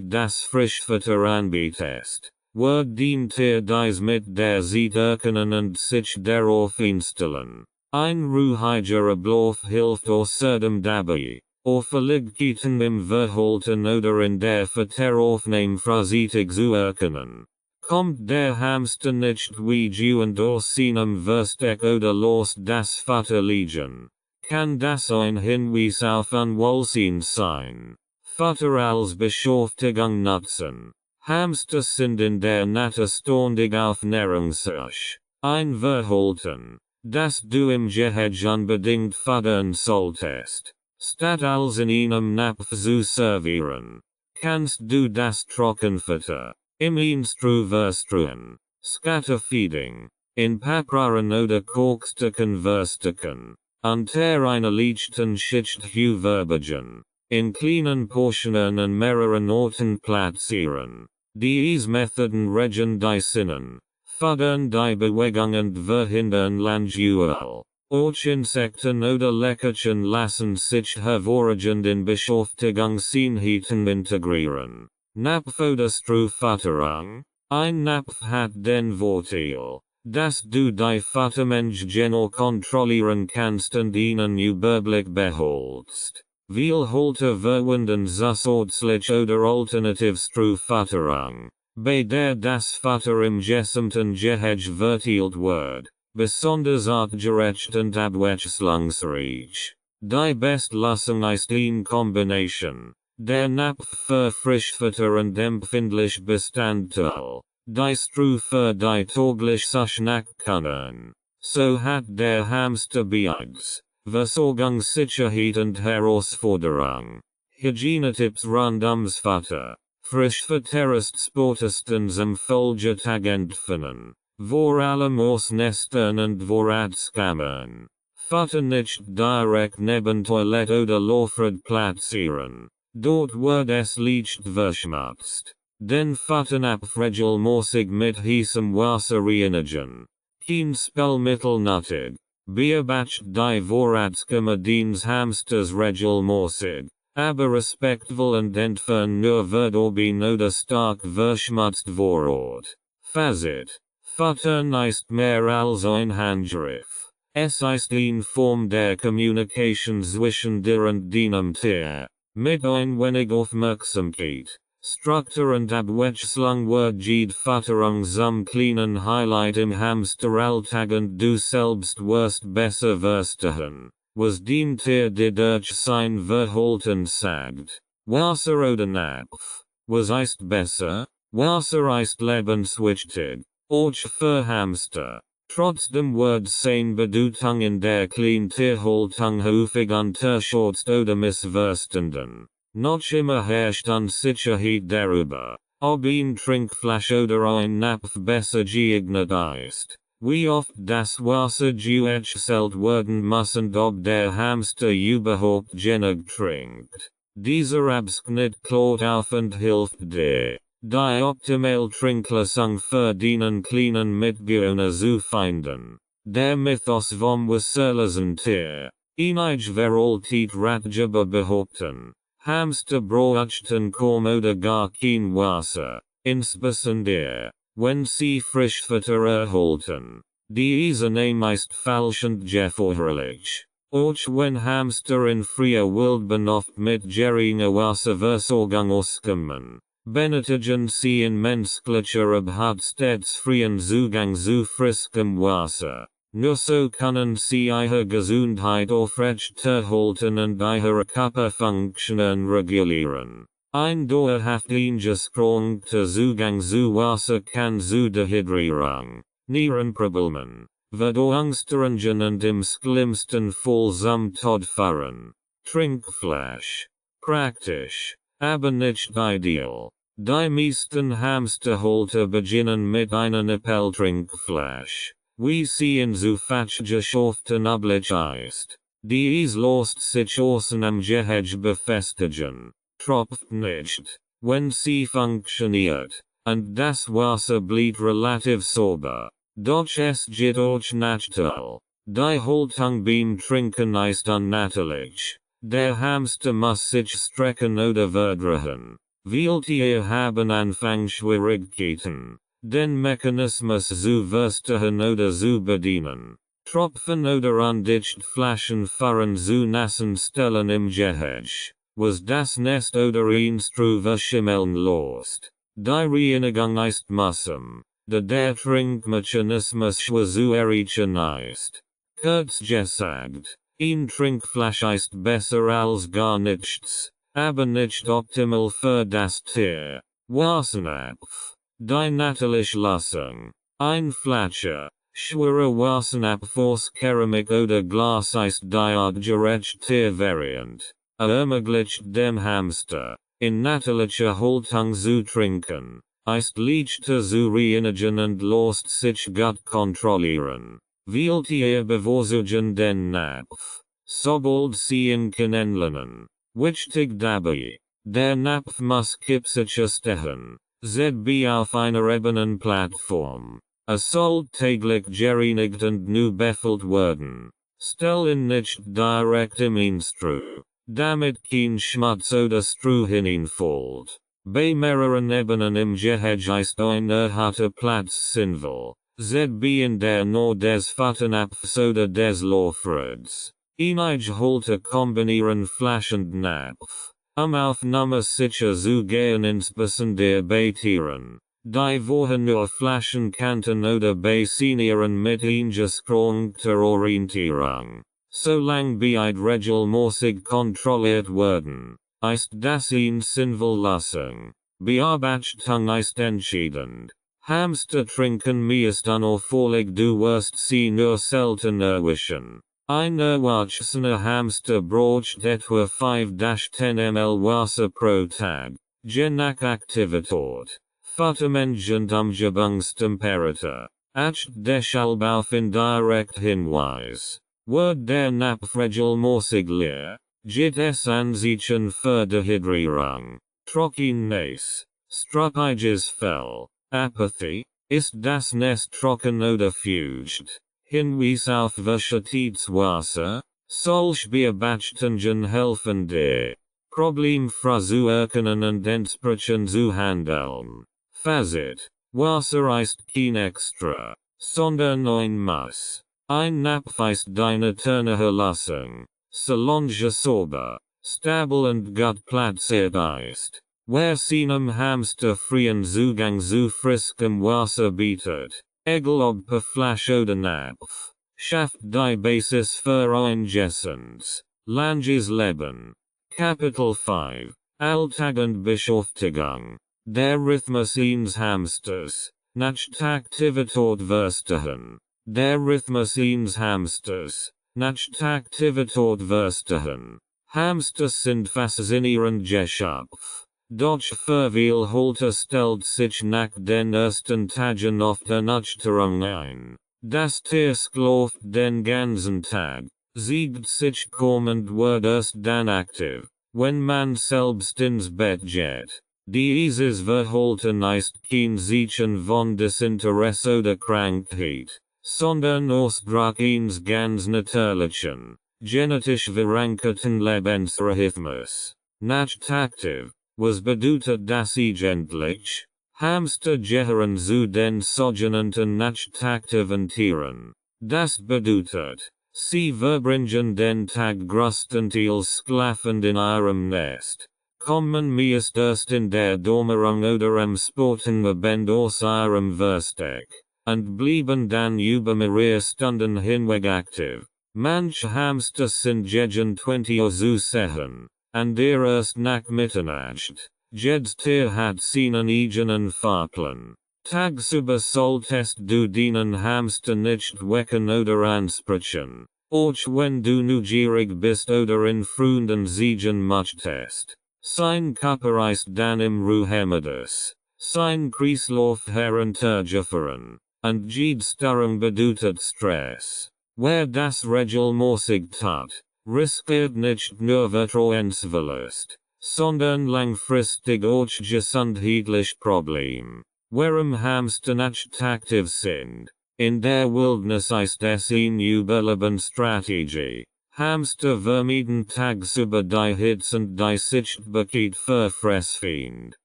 das Frischfutter anbietest, wird dein Tier dies mit der Zeit erkennen und sich darauf einstellen. Ein ruhiger Ablauf hilft außerdem dabei, Auffälligkeiten im Verhalten oder in der Futteraufnahme frühzeitig zu erkennen. Kommt der Hamster nicht wie und aus seinem Versteck oder los das Futter liegen, kann das ein Hinweis auf Unwohlsein sein. Futter als Beschäftigung nutzen. Hamster sind in der Natur ständig auf Nahrungssuche. Ein Verhalten, das du im Gehege unbedingt fördern solltest. Statt als in einem Napf zu servieren, kannst du das Trockenfutter im Instru verstruen. Scatterfeeding, in Papraren oder Korkstücken verstecken, unter einer leichten Schicht verbergen, in kleinen Portionen an mehreren Orten platzieren. Diese Methoden regen die Sinnen, fördern die Bewegung und verhindern Langeweile. Auch Insekten oder Leckerchen lassen sich hervorragend in Beschäftigungseinheiten integrieren. Napf oder Strufutterung. Ein Napf hat den Vorteil, dass du die Futtermenge genau kontrollieren kannst und einen Überblick behältst. Wiederholte Verwenden zusätzlich oder alternativ Strufutterung, bei der das Futter im gesamten Gehege verteilt wird, besonders artgerecht und abwechslungsreich. Die Bestlösung ist eine Kombination. Der Napf für Frischfutter und empfindlich Bestandteil, die Stru für die täglich Snack können. So hat der Hamster beides. Versorgungssicherheit und Herausforderung. Hygienetipps rund ums Futter. Frischfutter ist spätestens am Folgetag entfernen. Vor allem aus Nestern und Vorratskammern. Futter nicht direkt neben Toilette oder Laufrad platzieren. Dort wird es leicht verschmutzt. Den Futtern regelmäßig mit heißem Wasser reinigen. Kein Spülmittel nötig. Beobachtet die Vorratskammer deines Hamsters regelmäßig, aber respektvoll und entfernt nur verdorben oder stark verschmutzt Vorrat. Fazit. Futtern ist mehr als ein Handgriff. Es ist eine Form der Kommunikation zwischen dir und deinem Tier. Mit ein wenig Aufmerksamkeit. Struktur und Abwechslung wird die Futterung zum kleinen Highlight im Hamsteralltag und du selbst wirst besser verstehen, was dem Tier dir durch sein Verhalten sagt. Wasser oder Napf? Was ist besser? Wasser ist lebenswichtig, auch für Hamster. Trotzdem wird sein Bedeutung in der Kleintierhaltung häufig unterschätzt oder missverstanden. Noch immer herrscht Unsicherheit darüber, ob ein Trinkflasch oder ein Napf besser geeignet ist. Wie oft das Wasser gewechselt werden muss und ob der Hamster überhaupt genug trinkt. Dieser Abschnitt klärt auf und hilft dir, die optimale Trinklassung für deinen kleinen Mitbewohner zu finden. Der Mythos vom wasserlosen Tier. Einige Veraltet Ratgeber behaupten, Hamster bräuchten kaum oder gar kein Wasser, insbesondere, wenn sie Frischfutter erhalten. Diese Annahme ist falsch und gefährlich. Auch wenn Hamster in freier Wildbahn oft mit geringer Wasserversorgung auskommen, benötigen sie in menschlicher Abhalt stets freien Zugang zu frischem Wasser. Nur so können sie ihre Gesundheit aufrechterhalten und ihre Körperfunktionen regulieren. Ein dauerhaft eingeschränkter Zugang zu Wasser kann zu Dehydrierung, Nierenproblemen, Verdauungsstörungen und im schlimmsten Fall zum Tod führen. Trinkflasch. Praktisch, aber nicht ideal. Die meisten Hamsterhalter beginnen mit einem Appelltrinkflasch. Wie sie in zu Fachgeschäften üblich ist. Dies lässt sich außen am Gehege befestigen, tropft nicht, wenn sie funktioniert, und das Wasser bleibt relativ sauber. Doch es geht auch Nachteil. Die Haltung beim Trinken ist unnatürlich. Der Hamster muss sich strecken oder verdrehen. Viele Tiere haben Anfangsschwierigkeiten, den Mechanismus zu verstehen oder zu bedienen. Tropfen oder undicht Flaschen fahren zu nassen Stellen im Gehege, was das Nest oder Instruve schimmeln lässt. Die Reinigung ist mühsam, da der Trinkmechanismus schwer zu erreichen ist. Kurz gesagt, ein Trinkflasch ist besser als gar nichts, aber nicht optimal für das Tier. Wassernapf. Die natürliche Lösung. Ein Flasche, schwerer Wassernapf aus Keramik oder Glas ist die artgerechte Variant. Ermöglicht dem Hamster, in natürlicher Haltung zu trinken, ist leichter zu reinigen und lässt sich gut kontrollieren. Viele Tiere bevorzugen den Napf, sobald sie ihn kennenlernen. Wichtig dabei, der Napf muss kippsicher stehen. ZB auf einer ebenen Plattform. Sollte täglich gereinigt und neu befüllt werden. Stellen nicht direkt im Instru, damit kein Schmutz oder Stroh hineinfällt. Bei mehreren Ebenen im Gehege ist ein erhöhter Platz sinnvoll. ZB in der Nähe des Futternapfs oder des Laufrads. Einige Halter kombinieren Flasch und Napf. Auf Nummer sicher zu gehen, insbesondere bei Tieren, die vorher nur Flaschen kannten oder bei Senioren mit eingeschränkter Orientierung. Solange beide regelmäßig kontrolliert werden, ist das eine sinnvolle Lösung. Beobachtung ist entscheidend. Hamster trinken meist unauffällig, du wirst sie nur selten erwischen. Ein erwachsener Hamster braucht etwa 5-10 ml Wasser pro Tag, je nach Aktivität, Futtermenge und Umgebungstemperatur. Acht deshalb auf indirekt Hinweis. Wird der Napf regelmäßig leer, geht es Anzeichen für Dehydrierung, Trockenheit, struppiges Fell, Apathy, ist das Nest trocken oder feucht. Hinweis auf Wasser, solch Beobachtungen helfen dir, Problemfrei zu erkennen und entsprechend zu handeln. Fazit: Wasser ist kein Extra, sondern ein Muss. Ein Napfeist deine Turnerverlassung. Solange sauber, stable und gut platziert ist. Wer seinem Hamster freien Zugang zu frischem Wasser bietet, egal ob per Flasch oder Napf, schafft die Basis für ein gesundes, langes Leben. Kapitel 5. Alltag und Beschäftigung. Der Rhythmus eines Hamsters. Nicht Aktivität verstehen. Der Rhythmus eines Hamsters. Nicht Aktivität verstehen. Hamsters sind faszinierend Geschöpfe. Doch Verweilhalter stellt sich nach den ersten Tagen oft Ernüchterung ein. Das Tier schläft den ganzen Tag, siegt sich kaum und wird erst dann aktiv, wenn man selbst ins Bett geht. Dieses Verhalten ist kein Zeichen von Desinteresse oder Krankheit, sondern Ausdruck eines ganz natürlichen, genetisch verankerten Lebensrhythmus. Nicht aktiv. Was bedeutet das eigentlich? Hamster gehören zu den sogenannten nicht aktiven Tieren. Das bedeutet, sie verbringen den Tag größtenteils schlafend in ihrem Nest, kommen meist erst in der Dämmerung oder am späten Abend aus ihrem Versteck, und bleiben dann über mehrere Stunden hinweg aktiv. Manche Hamster sind gegen 20 Uhr zu sehen. Und erst nach Mitternacht, jedes Tier hat seinen eigenen Fahrplan. Tagsüber solltest du deinen Hamster nicht wecken oder ansprechen, auch wenn du neugierig bist oder in Freunden sehen möchtest. Sein Körper ist dann im Ruhemodus, sein Kreislauf heruntergefahren, und jede Störung bedeutet Stress. Wer das regelmäßig tut, riskiert nicht nur Vertrauensverlust, sondern langfristig auch gesundheitliche Probleme. Warum Hamster nicht aktiv sind? In der Wildnis ist es eine Überlebensstrategie. Hamster vermeiden tagsüber die Hitze und die Sichtbarkeit für Fressfeind.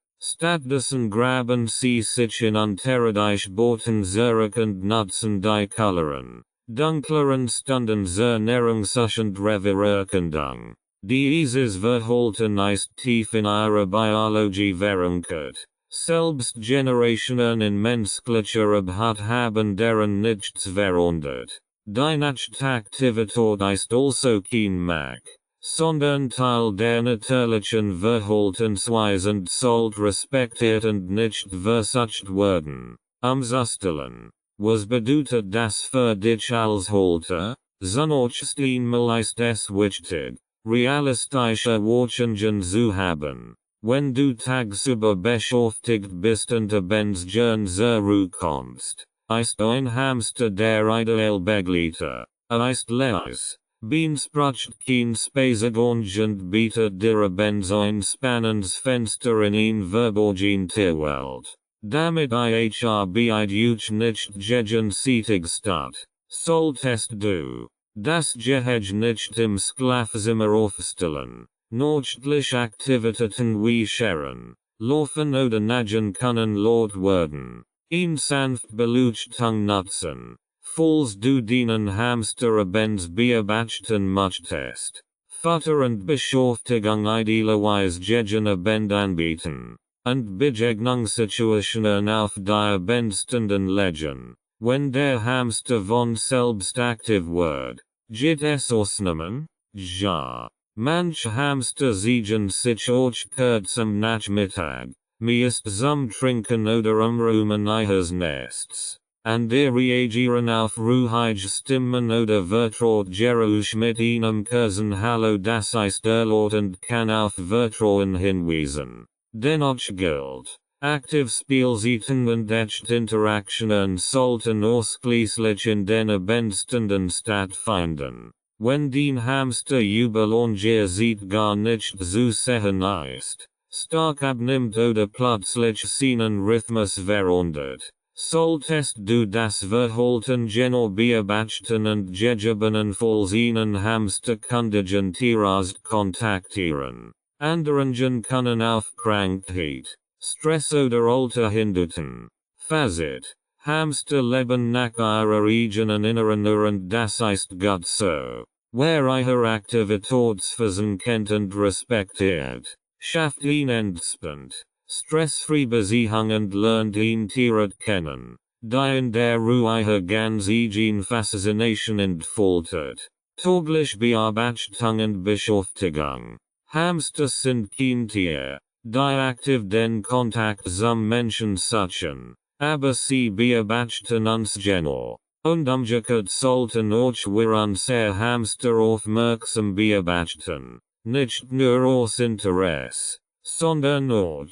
Stattdessen graben sie sich in unterirdische Booten zurück und nutzen die kühleren, dunkleren Stunden zur Nahrungssuche und Reviewirkung. Dieses Verhalten ist tief in ihrer Biologie verankert. Selbst Generationen in menschlicher Abhut haben deren nichts verändert. Die Nicht-Aktivität ist also kein Mack, sondern Teil der natürlichen Verhaltensweise und sollte respektiert und nicht versucht werden. Umzustellen. Was bedeutet das für dich als Halter? Zunächst einmal ist es wichtig, realistische Erwartungen zu haben. Wenn du tagsüber beschäftigt bist und abends gern zurückkommst, ist ein Hamster der ideale Begleiter. Ist leise, beansprucht kein Spaziergang und bietet dir abends ein spannendes Fenster in eine verborgene Tierwelt. Damit ich nicht gegenseitig statt, solltest du das Gehege nicht im Schlafzimmer aufstellen. Nächtliche Aktivitäten wie Scheren, Laufen oder Nagen können laut werden. Ein sanft Beleuchtung nutzen, falls du deinen Hamster abends beobachten möchtest. Futter und Beschäftigung idealerweise gegen Abend anbieten. Und Begegnungssituationen auf die Abendstunden legen. Wenn der Hamster von selbst aktiv wird, geht es Ausnahmen? Ja. Manche Hamster siegen sich auch kurz am Nachmittag, meist zum Trinken oder Umräumen ihres Nests. Und reagieren auf ruhige Stimmen oder vertraut Geräusch mit einem kurzen Hallo, das ist erlaubt und kann auf Vertrauen hinweisen. Dennoch gilt, Aktivspielzeiten und echte Interaktionen sollten ausschließlich in den Abendstunden stattfinden. Wenn dein Hamster über lange Zeit gar nicht zu sehen ist, stark abnimmt oder plötzlich seinen Rhythmus verändert, solltest du das Verhalten genau beobachten und gegebenenfalls einen Hamsterkundigen Tierarzt kontaktieren. Anderen können auf Krankheit, Stress oder Alter hindeuten. Fazit: Hamster leben nach ihrer eigenen inneren Uhr und das ist gut so. Wer ihre Aktivitätsphasen kennt und respektiert, schafft ihn entspannt, stressfrei Beziehung und lernt ihn direkt kennen, die in der Ruhe ganz eigen Faszination entfaltet. Täglich Bearbeitung und Beschäftigung. Hamsters sind kein Tier, die aktiv den Kontakt zum Menschen suchen, aber sie bearbeiten uns genau. Und umgekehrt sollten auch wir unser Hamster aufmerksam bearbeiten, nicht nur aus Interesse, sondern auch,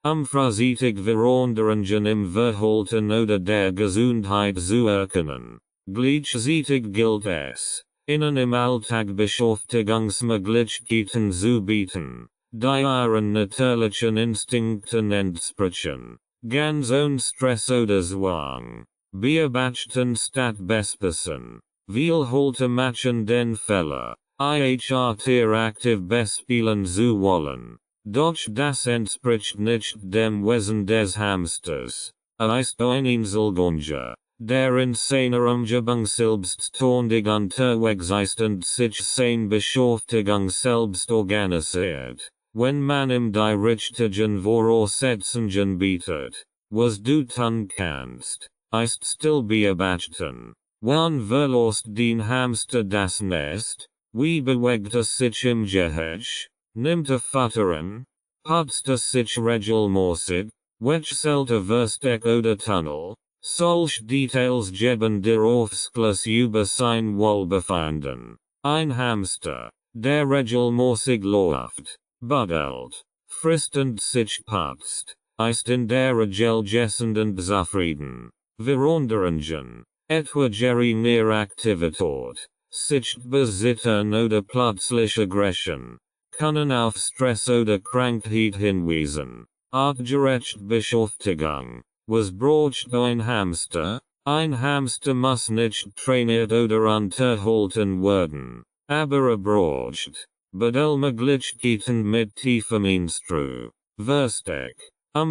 frühzeitig Veränderungen im Verhalten oder der Gesundheit zu erkennen. Gleichzeitig gilt es, ihnen im Alltag Beschäftigungsmöglichkeiten zu bieten, die ihren natürlichen Instinkten entsprechen, ganz ohne Stress oder Zwang. Bearbeiten statt bespassen. Viel Halte machen den Fehler, ihr aktiv bespielen zu wollen. Doch das entspricht nicht dem Wesen des Hamsters. Ist ein Einzelgänger, der in seiner Umgebung selbstständig unterwegs ist und sich seine Beschäftigung selbst organisiert. Wenn man ihm die richtigen Voraussetzungen bietet, was du tun kannst, ist still bearbeiten. Wann verlässt den Hamster das Nest? Wie bewegt sich im Gehege? Nimmt Futtern? Putzt sich regelmäßig? Wechselt Versteck oder Tunnel? Solch Details geben dir Aufschluss über sein Wohlbefinden. Ein Hamster, der regelmäßig läuft, buddelt, frisst und sich putzt, ist in der Regel gessend und zufrieden. Veränderungen, etwa geringe Aktivität, sich besittern oder plötzliche Aggression, können auf Stress oder Krankheit hinweisen. Artgerechte Beschäftigung. Was braucht ein Hamster? Ein Hamster muss nicht trainiert oder unterhalten werden, aber braucht Bedelmöglichkeiten mit tiefem Instru. Versteck,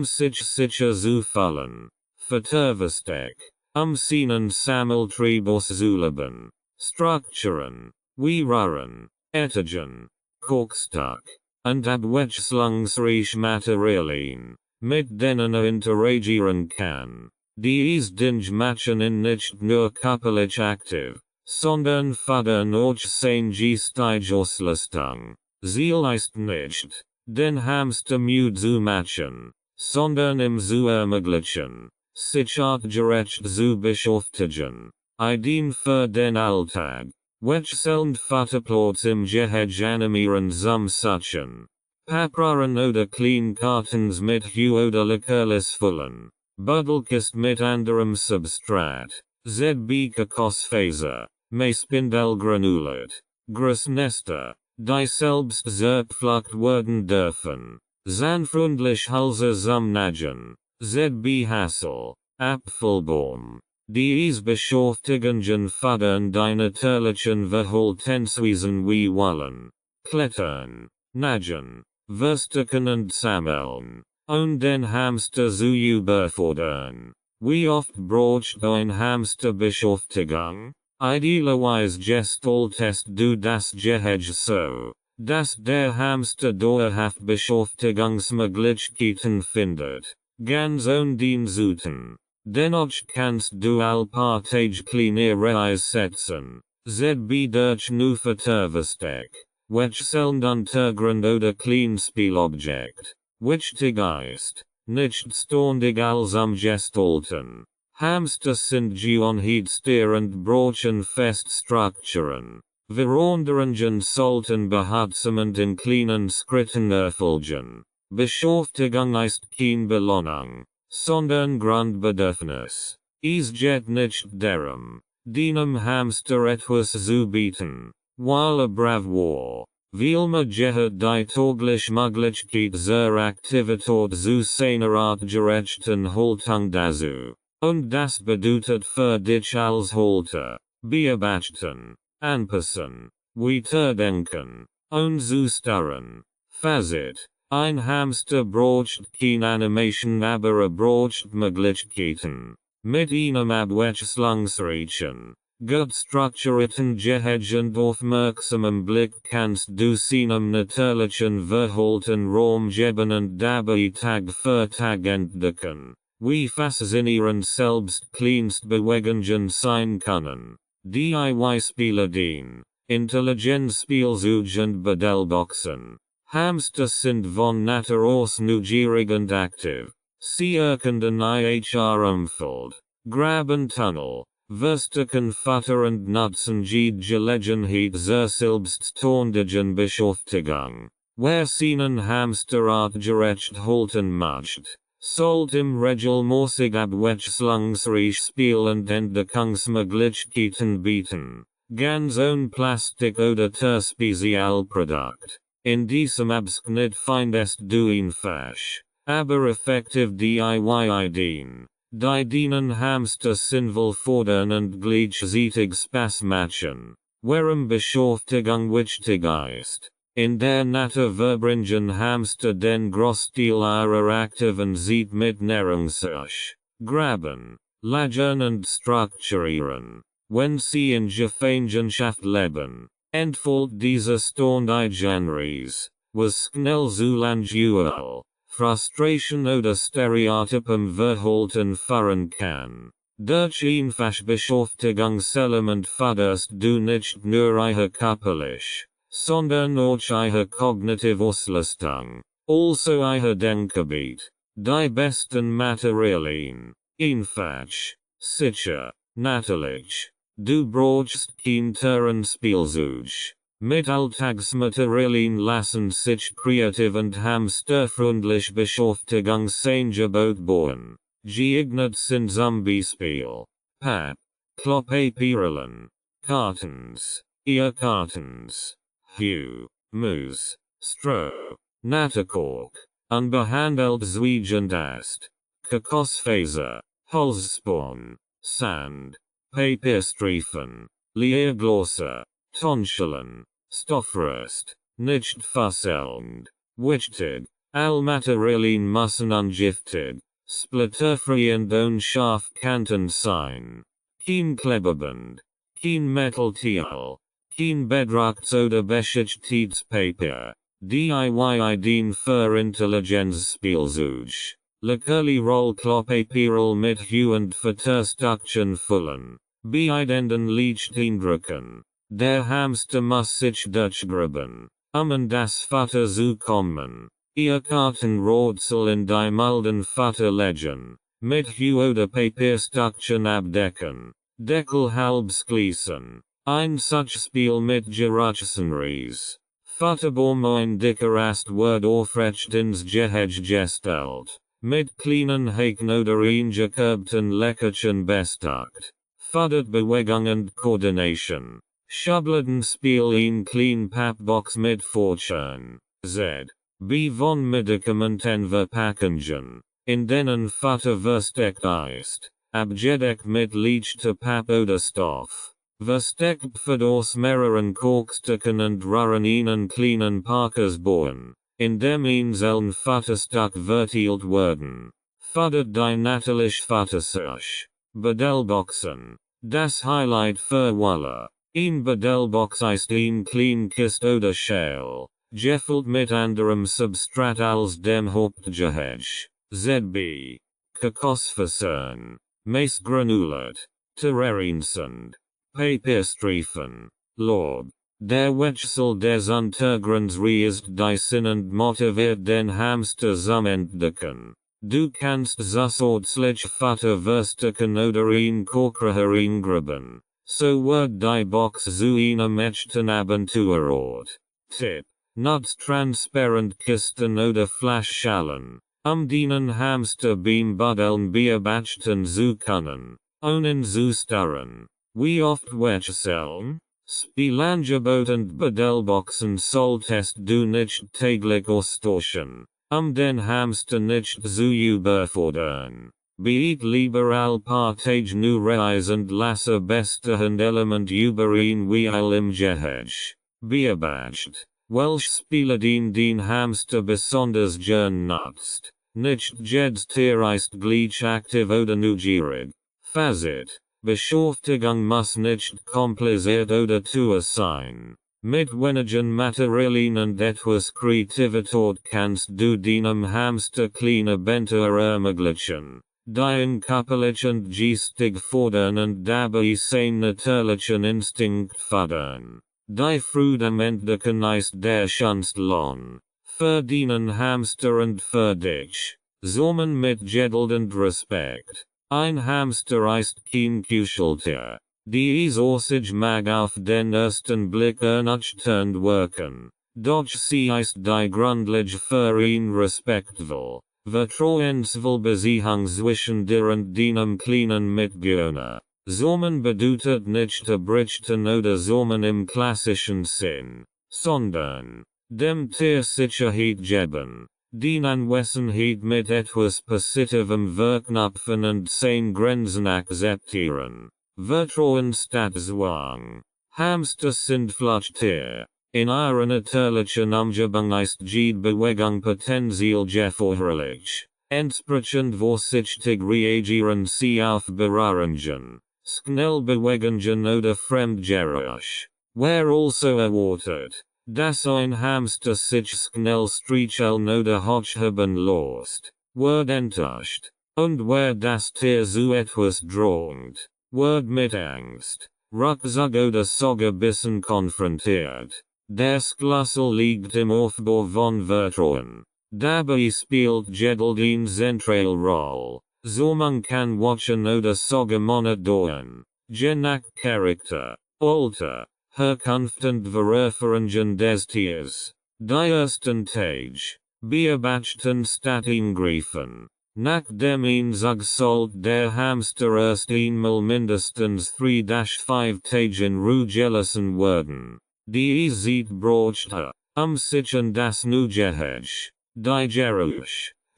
sich sicher zu fühlen. Verterversteck, seinen Sammeltriebus zu leben. Strukturen, wie Röhren, Etagen, Korkstock, und abwechslungsreich Materialien, mit denen interagieren kann. Dies Dinge machen ihn nicht nur körperlich aktiv, sondern fördern auch seine Geistesauslastung. Ziel ist nicht, den Hamster müde zu machen, sondern ihm zu ermöglichen, sich artgerecht zu beschäftigen. Ideen für den Alltag. Wechselnd Futterplatz im Gehege animieren zum Suchen. Papieren oder Kleinkartons mit Hue oder Likörlis füllen. Buddelkist mit anderem Substrat. ZB Kosfaser. Spindel granulat. Großnester, die selbst zerpflückt werden dürfen. Zahnfreundlich Halse zum Nagen. ZB Hassel. Apfelbaum. Dies Beschäftigungen fördern die natürlichen Verhaltensweisen wie wollen. Klettern, nagen, verstecken und sammeln. Und den Hamster zu überfordern. Wie oft braucht ein Hamster Beschäftigung? Idealerweise gestaltest du das Gehege so, dass der Hamster dauerhaft Beschäftigungsmöglichkeiten findet. Ganz ohne den Zuten. Dennoch kannst du allpartage kleinere setzen. ZB durch nu Verterversteck. Wechselnd Untergrund oder Kleinspielobjekt. Wichtig ist, nicht ständig als gestalten. Hamster sind und brauchen Feststrukturen. Veränderungen sollten behutsam und in kleinen Schritten erfolgen. Beschäftigung ist kein Belohnung, sondern Grundbedürfnis. Es geht nicht darum, dem Hamster etwas zu bieten, weil brav war. Vielmehr gehört die tägliche Möglichkeit zur Aktivität zu seiner artgerechten Haltung dazu. Und das bedeutet für dich als Halter, bearbeiten, anpassen, weiterdenken, und zusteuern. Fazit. Ein Hamster braucht keine Animation aber braucht Möglichkeiten. mit einem Abwechslungsreichen Gutstrukturierten Gehege und aufmerksamem Blick kannst du seinem natürlichen Verhalten Raum geben und dabei Tag für Tag entdecken, wie faszinierend selbst Kleinstbewegungen sein können. DIY-Spiele dienen, Intelligenzspielzeuge und Bedelboxen. Hamster sind von Natur aus neugierig und aktiv. Sie erkunden ihr Umfeld, graben Tunnel, verstecken Futter und nutzen jede Gelegenheit zur selbstständigen Beschäftigung. Wer seinen Hamster artgerecht halten möchte, sollte ihm regelmäßig abwechslungsreich Spiel und Entdeckungsmöglichkeiten bieten. Ganz ohne Plastik oder Spezialprodukt. In diesem Abschnitt findest du ihn falsch, aber effektiv DIY-Ideen. Die deinen Hamster sinnvoll fordern und gleichzeitig Spaß machen. Warum Beschäftigung wichtig ist. In der Natur verbringen Hamster den Großteil ihrer aktiven Zeit mit Nahrungssuche, Graben, Lagern und Strukturieren. Wenn sie in Gemeinschaft leben, entfällt dieser Stand eigenries, was schnell zu Langeweile, Frustration oder Stereotypem Verhalten führen kann. Durch einfache Beschäftigungselement förderst du nicht nur ihre körperlich, sondern auch ihre kognitive Auslastung, also ihre Denkgebiet. Die besten Materialien, einfach, sicher, natürlich. Du brauchst kein Spielzeug. Mit Alltagsmaterialien lassen sich kreativ und hamsterfreundlich Beschäftigungsangebote bauen. Geeignet sind Zombie-Spiel, Pap, Klopapierlen, Cartons, Earcartons, Hue, Moose, Stroh, Natterkork, unbehandelt Zwiegentast, Kokosfaser, Holzspan, Sand, Papierstreifen, Leerglosse, Tonschellen, Stoffrest, nicht verselnd, wichtig, all Materialien müssen ungiftig, splitterfrei und unscharf Kanten sein. Kein Klebeband, kein Metallteil, kein bedrucktes oder beschädigtes Papier. DIY-Ideen für Intelligenzspielzeug. Leckerli Roll Klopapierl mit Hue und Verstärkchen füllen. Beidenden Lichtindrücken. Der Hamster muss sich durchgraben, in das Futter zu kommen. Ihr Kartenrätsel in die milden Futter legen. Mit Hue oder Papierstückchen abdecken. Deckel halb schließen. Ein Spiel mit Geräuschenries. Futterbaum ein dicker Ast wird aufrecht ins Gehege gestellt. Mit kleinen Haken oder eingekerbten Leckerchen bestückt. Fördert Bewegung und Koordination. Schubladenspiel in klein Pappbox mit Fortune. Z. B von Medikamentenverpackungen. In denen Futter versteckt ist. Abgedeckt mit leichter Papp oder Stoff. Versteckt wird aus mehreren Korkstücken und Röhren einen kleinen Parkers bauen. In dem einzelnen Futterstück verteilt werden. Fördert die natürliche Futtersuche. Bedelboxen. Das Highlight für Wolle. Ein Bedelbox ist ein klein Kist oder Schale, gefüllt mit anderem Substrat als dem Hauptgehege. ZB. Kokosfasern. Mais granulat. Terrarinsand. Papierstreifen. Lob. Der Wechsel des Untergrunds ist die Sinn und motiviert den Hamster zum Entdecken. Du kannst zusätzlich Futter verstecken oder in Kork hereingraben. So wird die Box zu einem echten Abenteuerort. Tipp. Nutzt transparent Kisten oder Flaschschalen, den Hamster beim Buddeln beobachten zu können, ohne zu starren. Wie oft wechseln? Spielangebot und Bedelboxen solltest du nicht täglich austauschen, den Hamster nicht zu überfordern. Beet lieber all paar Tage nur Reis und lasse bestehend Element über ihn wie all im Gehege. Beobachtet, welch Spiele den Hamster besonders gern nutzt. Nicht jedes Tier ist gleich aktiv oder neugierig. Fazit. Beschäftigung muss nicht kompliziert oder teuer sein. Mit wenigen Materialien und etwas Kreativität kannst du deinem Hamster kleine Abenteuer ermöglichen, dein körperlich und geistig fordern und dabei seinen natürlichen Instinkt fördern. Die Freude am Entdecken ist der schönste Lohn. Für deinen Hamster und für dich. Zusammen mit Geduld und Respekt. Ein Hamster ist kein Kuscheltier. Die sich mag auf den ersten Blick ernüchternd wirken. Doch sie ist die Grundlage für ein respektvoll, vertrauensvoll Beziehung zwischen dir und deinem kleinen Mitbewohner. Zusammen bedeutet nicht abrichten oder zusammen im klassischen Sinn, sondern dem Tier Sicherheit geben. Die Anwesenheit mit etwas Positivem verknüpfen und seine Grenzen akzeptieren. Vertrauen statt Zwang. Hamster sind Fluchttier. In ihrer natürlichen Umgebung ist jede Bewegung potenziell gefährlich. Entsprechend vorsichtig reagieren sie auf Berührungen, Schnellbewegungen oder Fremdgeräusch. Wer also erwartet, dass ein Hamster sich schnell streicheln oder hochheben lässt, wird enttäuscht. Und wer das Tier so etwas droht, wird mit Angst, Rückzug oder sogar Bissen konfrontiert. Der Schlüssel liegt im Aufbau von Vertrauen. Dabei spielt Geduld eine zentrale Rolle. So man kann watchen oder sogar monitoren. Je nach Charakter, Alter, Herkunft und Vererfahrungen des Tiers. Die ersten Tage, beobachten statt eingreifen. Nachdem sich sollte der Hamster erst einmal mindestens 3-5 Tage Ruhe gelassen werden. Die Zeit bräuchte, sich an das Nugehege, die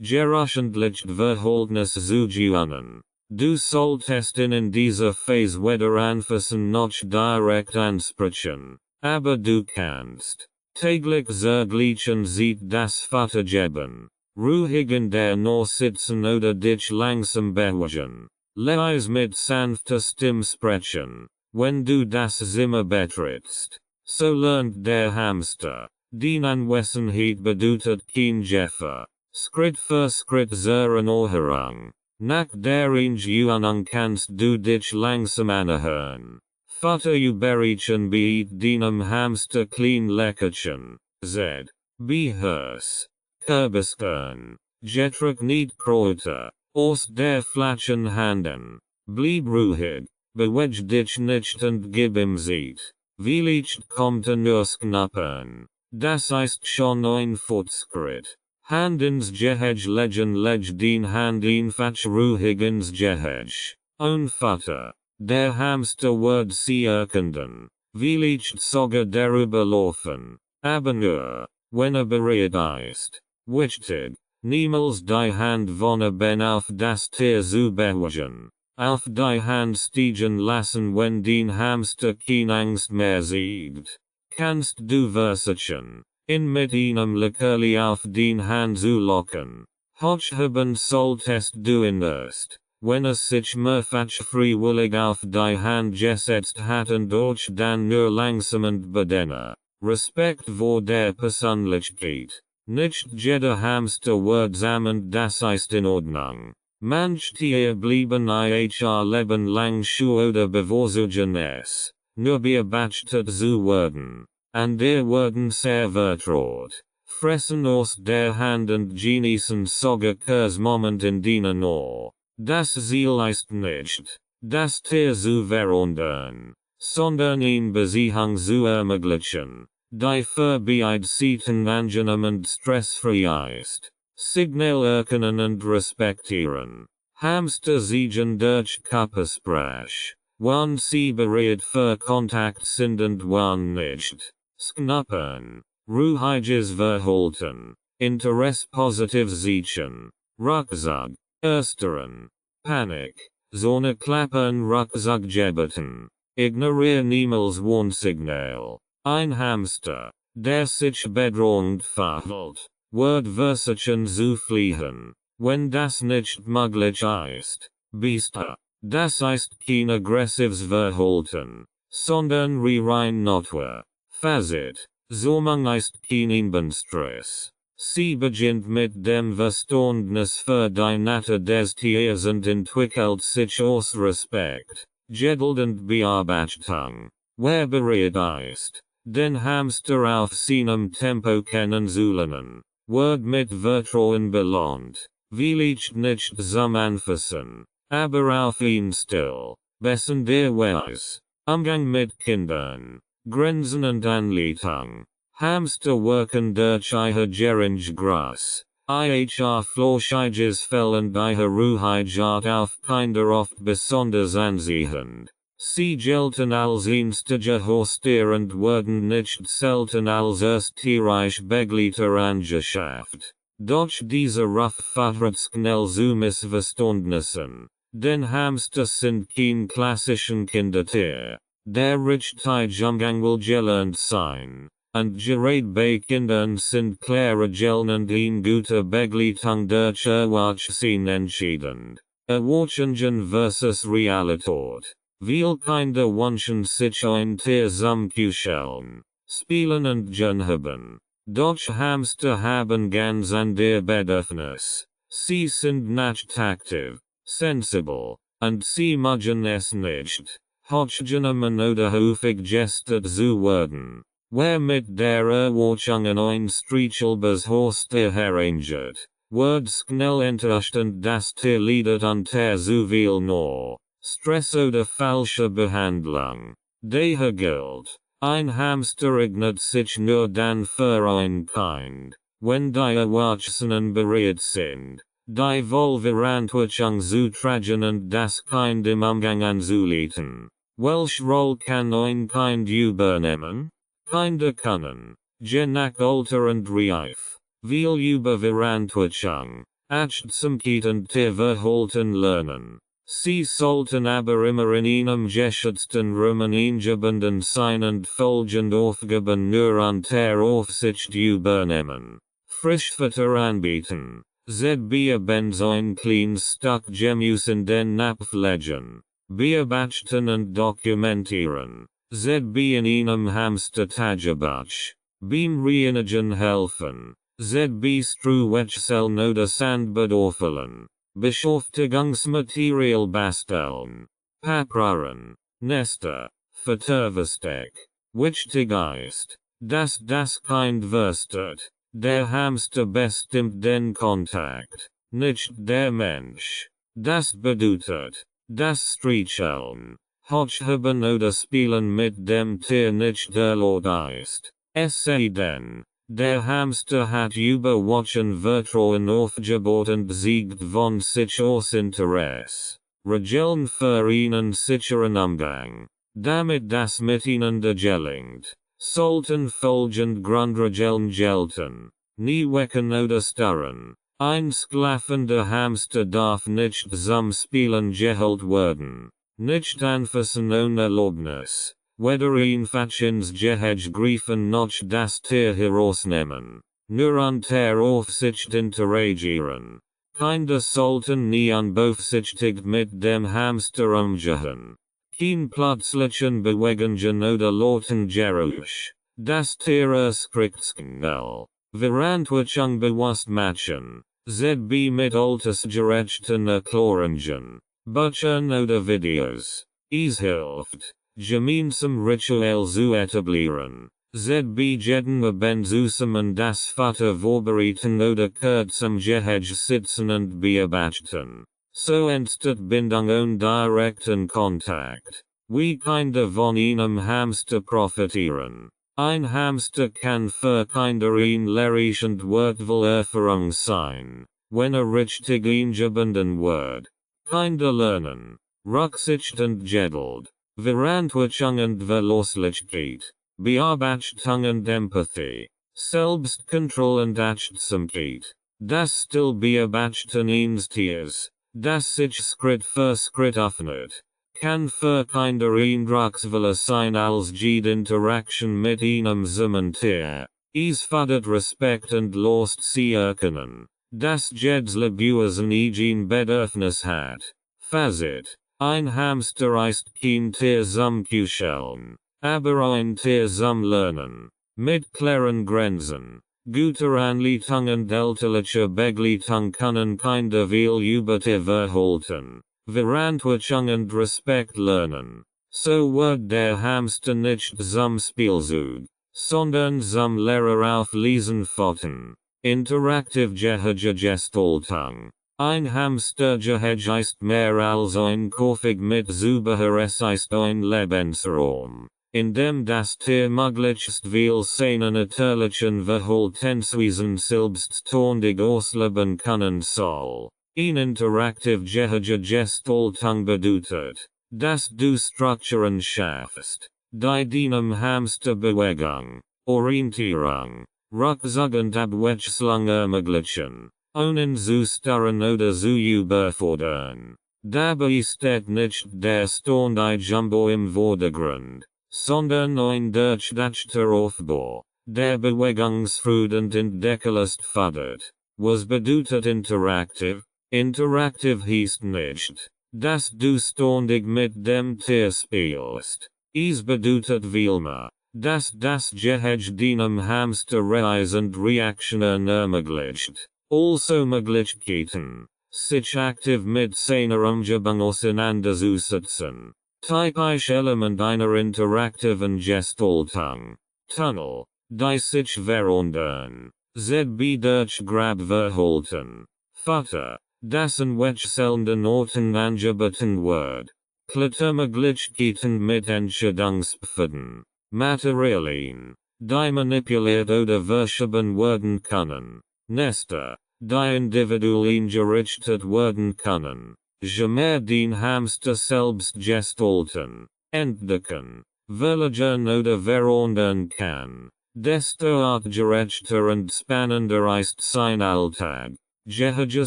geröchentlich Verhältnis zu gewöhnen. Du solltest in dieser Phase weder anfassen noch direkt ansprechen, aber du kannst täglich zur gleichen Zeit das Futter geben. Ruhig in der Nähe sitzen oder dich langsam bewegen. Leise mit sanfter Stimme sprechen, wenn du das Zimmer betrittst. So lernt der Hamster, die Anwesenheit bedeutet kein Gefahr. Schritt für Schritt zur Erneuerung. Nach der Eingewohnung kannst du dich langsam anhören. Futter überreichen bei deinem Hamster klein Leckerchen. Z. Behörs. Kürbiskorn. Getränk nicht Kräuter. Aus der flachen Handen. Bleib ruhig. Beweg dich nicht und gib ihm Zeit. Vielleicht kommt nurs knappen. Das ist schon ein Fortschritt. Hand ins Gehege legen, leg den Hand einfach ruhig ins Gehege. Und Futter. Der Hamster wird sie erkennen. Vielleicht sogar darüber laufen. Aber nur, wenn bereit ist. Wichtig, niemals die Hand von Ben auf das Tier zu bewegen. Auf die Hand steigen lassen, wenn den Hamster keine Angst mehr sieht. Kannst du versuchen, ihn mit einem Leckerli auf den Hand zu locken. Hochheben solltest du ihn erst, wenn sich mehrfach freiwillig auf die Hand gesetzt hat und durch dann nur langsam und bedenner. Respekt vor der Persönlichkeit. Nicht jeder Hamster wird und das ist in Ordnung. Manche Tiere blieben ihr Leben lang scheu oder bevorzugen es, nur beobachtet zu werden. Und werden sehr vertraut. Fressen aus der Hand und genießen sogar Moment in deiner Nähe. Das Ziel ist nicht, das Tier zu verändern, sondern eine Beziehung zu ermöglichen, die für beide Seiten angenehm und stressfrei ist. Signal erkennen und respektieren. Hamster siegen durch Körpersprache. Wann sie bereit für Kontakt sind und wann nicht. Schnuppern. Ruhiges Verhalten. Interesse positiv sehen. Rucksack. Ersteren. Panik. Zone klappern Rucksack gebeten. Ignoriere niemals Warnsignal. Ein Hamster, der sich bedrohend verhält, wird versuchen zu fliehen. Wenn das nicht möglich ist, bitte Das ist kein aggressives Verhalten, sondern rein Notwehr. Fazit. Sormung ist kein Inbenstress. Sie beginnt mit dem Verständnis für die Natur des Tiers und entwickelt sich aus Respekt, Geduld und Bearbeitung. Wer bereit ist, den Hamster auf seinem Tempo kennenzulernen, wird mit Vertrauen belohnt. Will ich nicht zum Anfassen, aber auf ihn still, bessen der Weis. Umgang mit Kindern, Grenzen und Anleitung. Hamster worken durch ihre Geringsgras, ihr flauschiges Fell und ihre Ruhigkeit auf Kinder oft besonders anziehend. Sie gelten als einstige Haustier und werden nicht selten als ersttierisch Begleiter angeschafft. Doch diese führt schnell zu Missverständnissen. Den Hamster sind kein klassischen Kindertier. Der richtige Umgang will gelernt sein. Und gerade bei Kindern sind klare Regeln und eine gute Begleitung durch Erwachsene entscheidend. Erwartungen versus Realität. Viele Kinder wünschen sich ein Tier zum Kuscheln, Spielen und Gern. Doch Hamster haben ganz andere Bedürfnisse. Sie sind nicht aktiv, sensibel, und sie mögen es nicht, hochgenommen oder häufig gestählt zu werden. Wer mit der Erwartung ein streichelbares Haustier herangeht, wird schnell enttäuscht und das Tier leidet unter zu viel Not, Stress oder falsche Behandlung. Daher gilt, ein Hamster eignet sich nur dann für ein Kind, wenn die Erwachsenen bereit sind, die Wohlverantwortung zu tragen und das Kind im Umgang anzuleiten. Welche Rolle kann ein Kind übernehmen? Kinder können, je nach Alter und Reif, viel über Verantwortung, Achtsamkeit und Tierverhalten lernen. Sie sollten aber immer in einem geschützten Rahmen eingebunden sein und folgende Aufgaben nur unter Aufsicht übernehmen. Frischfutter anbieten. ZB ein kleines Stück Gemüse in den Napf legen. Beobachten und dokumentieren. ZB in einem Hamster-Tagebuch. Beim Reinigen helfen. ZB Struwechseln oder Sandbad auffüllen. Beschäftigungsmaterial basteln. Papieren. Nester. Futterversteck. Wichtig ist, dass das Kind versteht. Der Hamster bestimmt den Kontakt, nicht der Mensch. Das bedeutet, dass Streicheln, Hochheben oder Spielen mit dem Tier nicht erlaubt ist. Es sei denn, der Hamster hat über Wochen Vertrauen aufgebaut und siegt von sich aus Interesse. Regeln für einen sicheren Umgang. Damit das miteinander gelingt, sollten folgende Grundregeln gelten. Nie wecken oder stören. Ein schlafender Hamster darf nicht zum Spielen geholt werden. Nicht anfassen ohne Erlaubnis. Weder einfach ins Gehege greifen noch das Tier herausnehmen. Nur unter Aufsicht interagieren. Kinder sollten nie unbeaufsichtigt mit dem Hamster umgehen. Kein plötzlichen Bewegungen oder lauten Geräusch. Das Tier erschrickt schnell. Verantwortung bewusst machen. ZB mit altersgerechten Erklärungen. Büchern oder Videos. Es hilft, gemeinsam Ritual zu etablieren. ZB jeden Abend zusammen das Futter vorbereiten oder kurz am Gehege sitzen und beobachten. So entsteht Bindung und direkten Kontakt. Wie Kinder von einem Hamster profitieren. Ein Hamster kann für Kinder ein lehrreich und wertvoll Erfahrung sein, wenn richtig eingebunden wird. Kinder lernen, Rücksicht und Geduld, Verantwortung und Verlässlichkeit, Beobachtung und Empathie, Selbstkontrolle und Achtsamkeit. Das still Beobachten eines Tiers, das sich Schritt für Schritt öffnet, kann für Kinder eindrucksvoller sein als jede Interaktion mit einem zusammen Tier. Es fördert Respekt und lässt sie erkennen, dass jedes Lebewesen ein Bedürfnis hat. Fazit. Ein Hamster ist kein Tier zum Kuscheln, aber ein Tier zum Lernen. Mit klaren Grenzen. Guter Anleitung und elterliche Begleitung können Kinder viel über Tier verhalten, Verantwortung und Respekt lernen. So wird der Hamster nicht zum Spielzeug, sondern zum Lehrer auf Lesenpfoten. Interaktiv Gestaltung. Ein Hamster ist mehr als ein Käfig mit Zubehör, es ist ein Lebensraum, in dem das Tier möglichst viel seiner natürlichen Verhaltensweisen selbstständig ausleben können soll. Ein interaktiv Gestaltung bedeutet, dass du Strukturen schaffst, die deinem Hamster Bewegung, Orientierung, Rückzug und Abwechslung ermöglichen, ohne zu starren oder zu überfordern. Dabei steht nicht der ständige Jumbo im Vordergrund, sondern ein durchdachter Aufbau, der Bewegungsfreude und Entdeckerlust fördert. Was bedeutet interaktiv? Interaktiv heißt nicht, dass du ständig mit dem Tier spielst. Es bedeutet vielmehr, dass das Gehege deinem Hamster Reisen und Reaktionen ermöglicht. Also Möglichkeiten, sich aktiv mit seiner Umgebung auseinanderzusetzen. Typisch Element einer interaktiven Gestaltung. Tunnel, die sich verändern. ZB durch Grabverhalten. Futter, das an wechselnden Orten angeboten wird. Klettermöglichkeiten mit Entscheidungspfaden. Materialien, die manipuliert oder verschoben werden können. Nester, die individuell eingerichtet werden können. Je mehr den Hamster selbst gestalten, entdecken, verlagern oder verändern kann, desto artgerechter und spannender ist sein Alltag. Gehege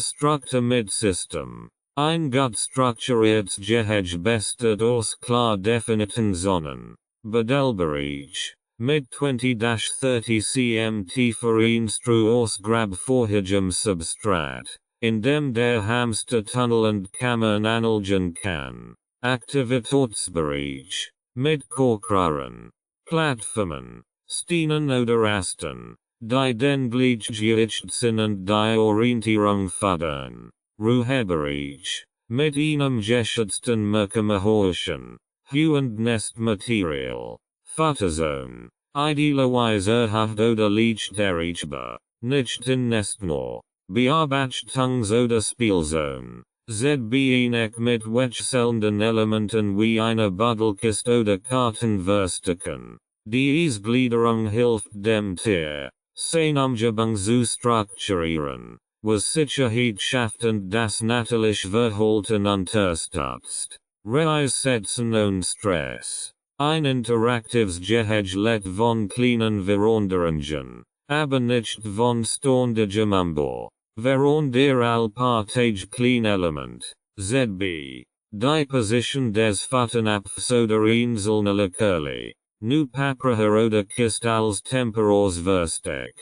Struktur mit System. Ein gut strukturiertes Gehege besteht aus klar definiten Zonen. Bedelbereich. Mit 20-30 cm tiefer Einstru aus grabvorhigem Substrat, in dem der Hamster tunnelnd Kammern anlegen kann. Aktivitätsbereich. Mit Korkran. Plattformen. Stenen oder Asten, die den Gleichgewichtssinn und die Orientierung fördern. Ruhebereich. Mit einem geschützten Merkmachorchen. Hue und Nestmaterial. Futterzone. Idealerweise erhaft oder leicht erreichbar. Nicht in Nestnor. Bearbeitungs- oder Spielzone. ZB Enek mit wechselnden Elementen wie eine Buddelkiste oder Kartenverstecken. Die Gliederung hilft dem Tier, seine Umgebung zu strukturieren, was Sicherheit schafft und das natürliche Verhalten unterstützt. Reissetzen und Stress. Ein interaktives Gehege lebt von kleinen Veränderungen, aber nicht von ständigem Umbau. Während der Allpartage klein Element, ZB, die Position des Futterapfs oder einzelne Leckerli, nu Paprika oder Kist als Temperos Versteck.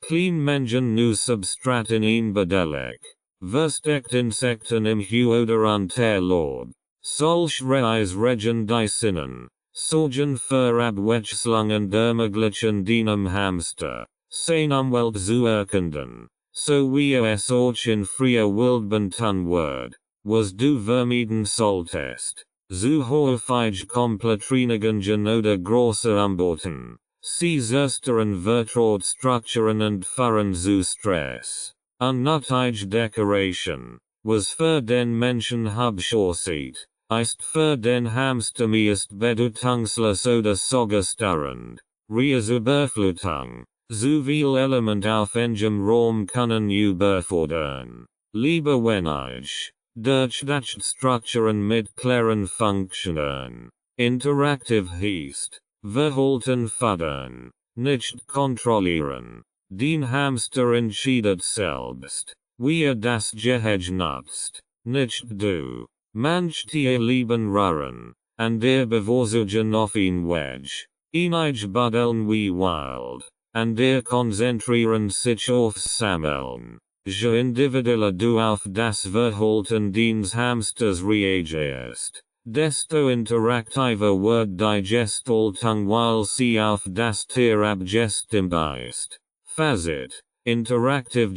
Klein Mengen nu Substrat in ein Bedelik. Versteckt Insekten im Hue oder Unterlord. Solch Reisregen die Sinnen. Sorgen für Abwechslung und ermöglichen deinem Hamster, seine Umwelt zu erkunden. So wie es auch in freier Wildbahn wird, was du vermieden solltest. Zu häufig Komplettreinigen oder große Umbauten. Sie zerstörern Vertrautstrukturen und führen zu Stress. Unnötige Dekoration, was für den Menschen hübsch aussieht, ist für den Hamster meist bedeutungslos oder sogar störend. Reizüberflutung. Zu viel Element auf engem Raum können überfordern. Lieber wenig. Durchdacht Strukturen mit klaren Funktionen. Interaktiv heißt, Verhalten fördern, nicht kontrollieren. Den Hamster entscheidet selbst, wie das Gehege nutzt, nicht du. Manch Tier lieben Röhren, an der bevorzugen auf ein Wedge. Einige buddeln wie wild, an der konzentrieren sich aufs Sammeln. Je individuelle du auf das Verhalten des Hamsters reagiert. Desto interaktiver wird die Gestaltung, weil sie auf das Tier abgestimmt ist. Fazit: Interaktive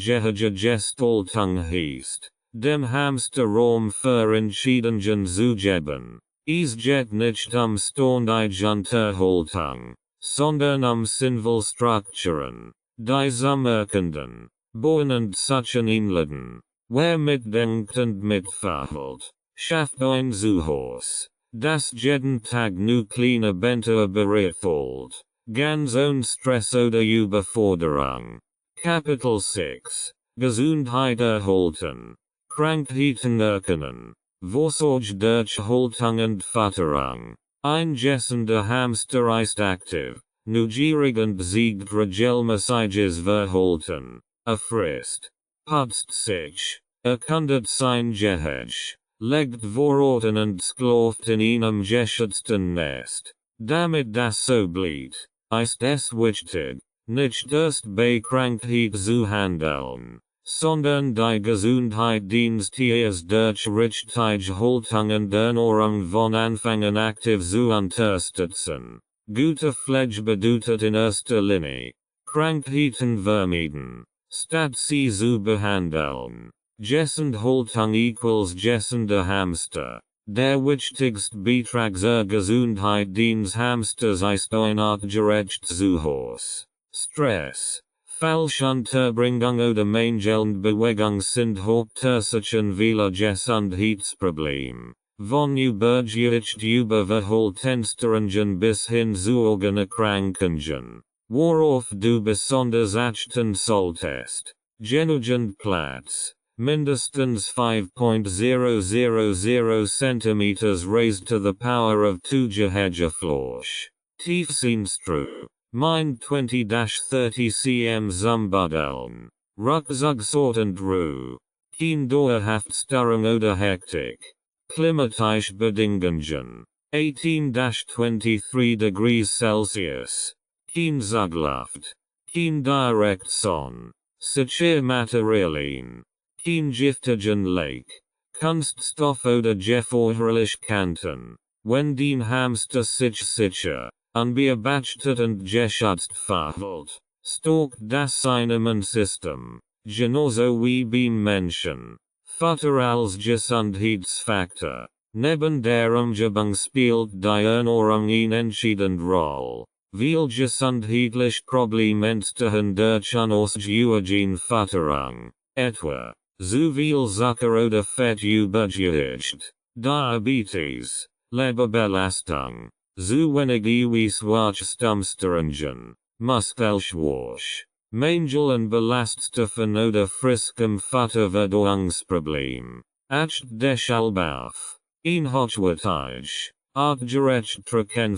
Gestaltung heißt, dem Hamster Raum für Entscheidungen zu geben. Es geht nicht ständige Unterhaltung, sondern sinnvolle Strukturen, die zusammenhängenden, bohrend Sachen einladen. Wer mitdenkt und mitverhält, schafft ein Zuhause, das jeden Tag nu kleine Bente bereitholt, ganz ohne Stress oder Überforderung. Kapitel 6: Gesundheit erhalten, Krankheiten erkennen, Vorsorge durch Haltung und Fütterung. Ein gessender Hamster ist aktiv, neugierig und siegt regelmäßiges Verhalten. Frisst, putzt sich, erkundet sein Gehege, legt Vororten und schläft in einem geschützten Nest. Damit das so bleibt, ist es wichtig, nicht erst bei Krankheit zu handeln, sondern die Gesundheit des Tiers durch richtige Haltung und Ernährung von Anfang an aktiv zu unterstützen. Gute Pflege bedeutet in erster Linie, Krankheiten vermeiden, statt sie zu behandeln. Gesund Haltung equals gesunder Hamster. Der wichtigste Beitrag zur Gesundheit des Hamsters ist ein artgerechtes Zuhause. Stress, falsche Unterbringung oder mangelnde Bewegung sind Hauptursachen vieler Gesundheitsprobleme. Von übergewicht über Verhaltensstörungen bis hin zu Organerkrankungen. Worauf du besonders achten solltest. Genügend Platz. Mindestens 5.000 centimeters raised to the power of 2 Gehegefläche. Tiefsinnstruhe. Mind 20-30 cm zum Buddeln. Rucksacksort und Ruhe. Kein Dauerhaftstörung oder Hektik. Klimatische Bedingungen. 18-23 degrees Celsius. Kein Zugluft. Kein direct Sonne. Sichere Materialien. Kein giftigen Lake. Kunststoff oder Gefährlichkeiten. Wenn den Hamster sich sicher, unbeobachtet und geschützt verhält, stärkt das Immunsystem, genauso wie beim Menschen. Futter als Gesundheitsfaktor. Neben der Umgebung spielt die Ernährung eine entscheidende Rolle. Weil gesundheitliche Probleme entstehen durch unausgewogene Fütterung, etwa zu viel Zucker oder Fett übergewicht, Diabetes, Leberbelastung, zu wenig Eiweißwachstumsstörungen, Muskelschwäche, Mangel an Ballaststoffen oder friskem Futterverdauungsproblem. Acht deshalb auf. Inhaltlich, artgerechte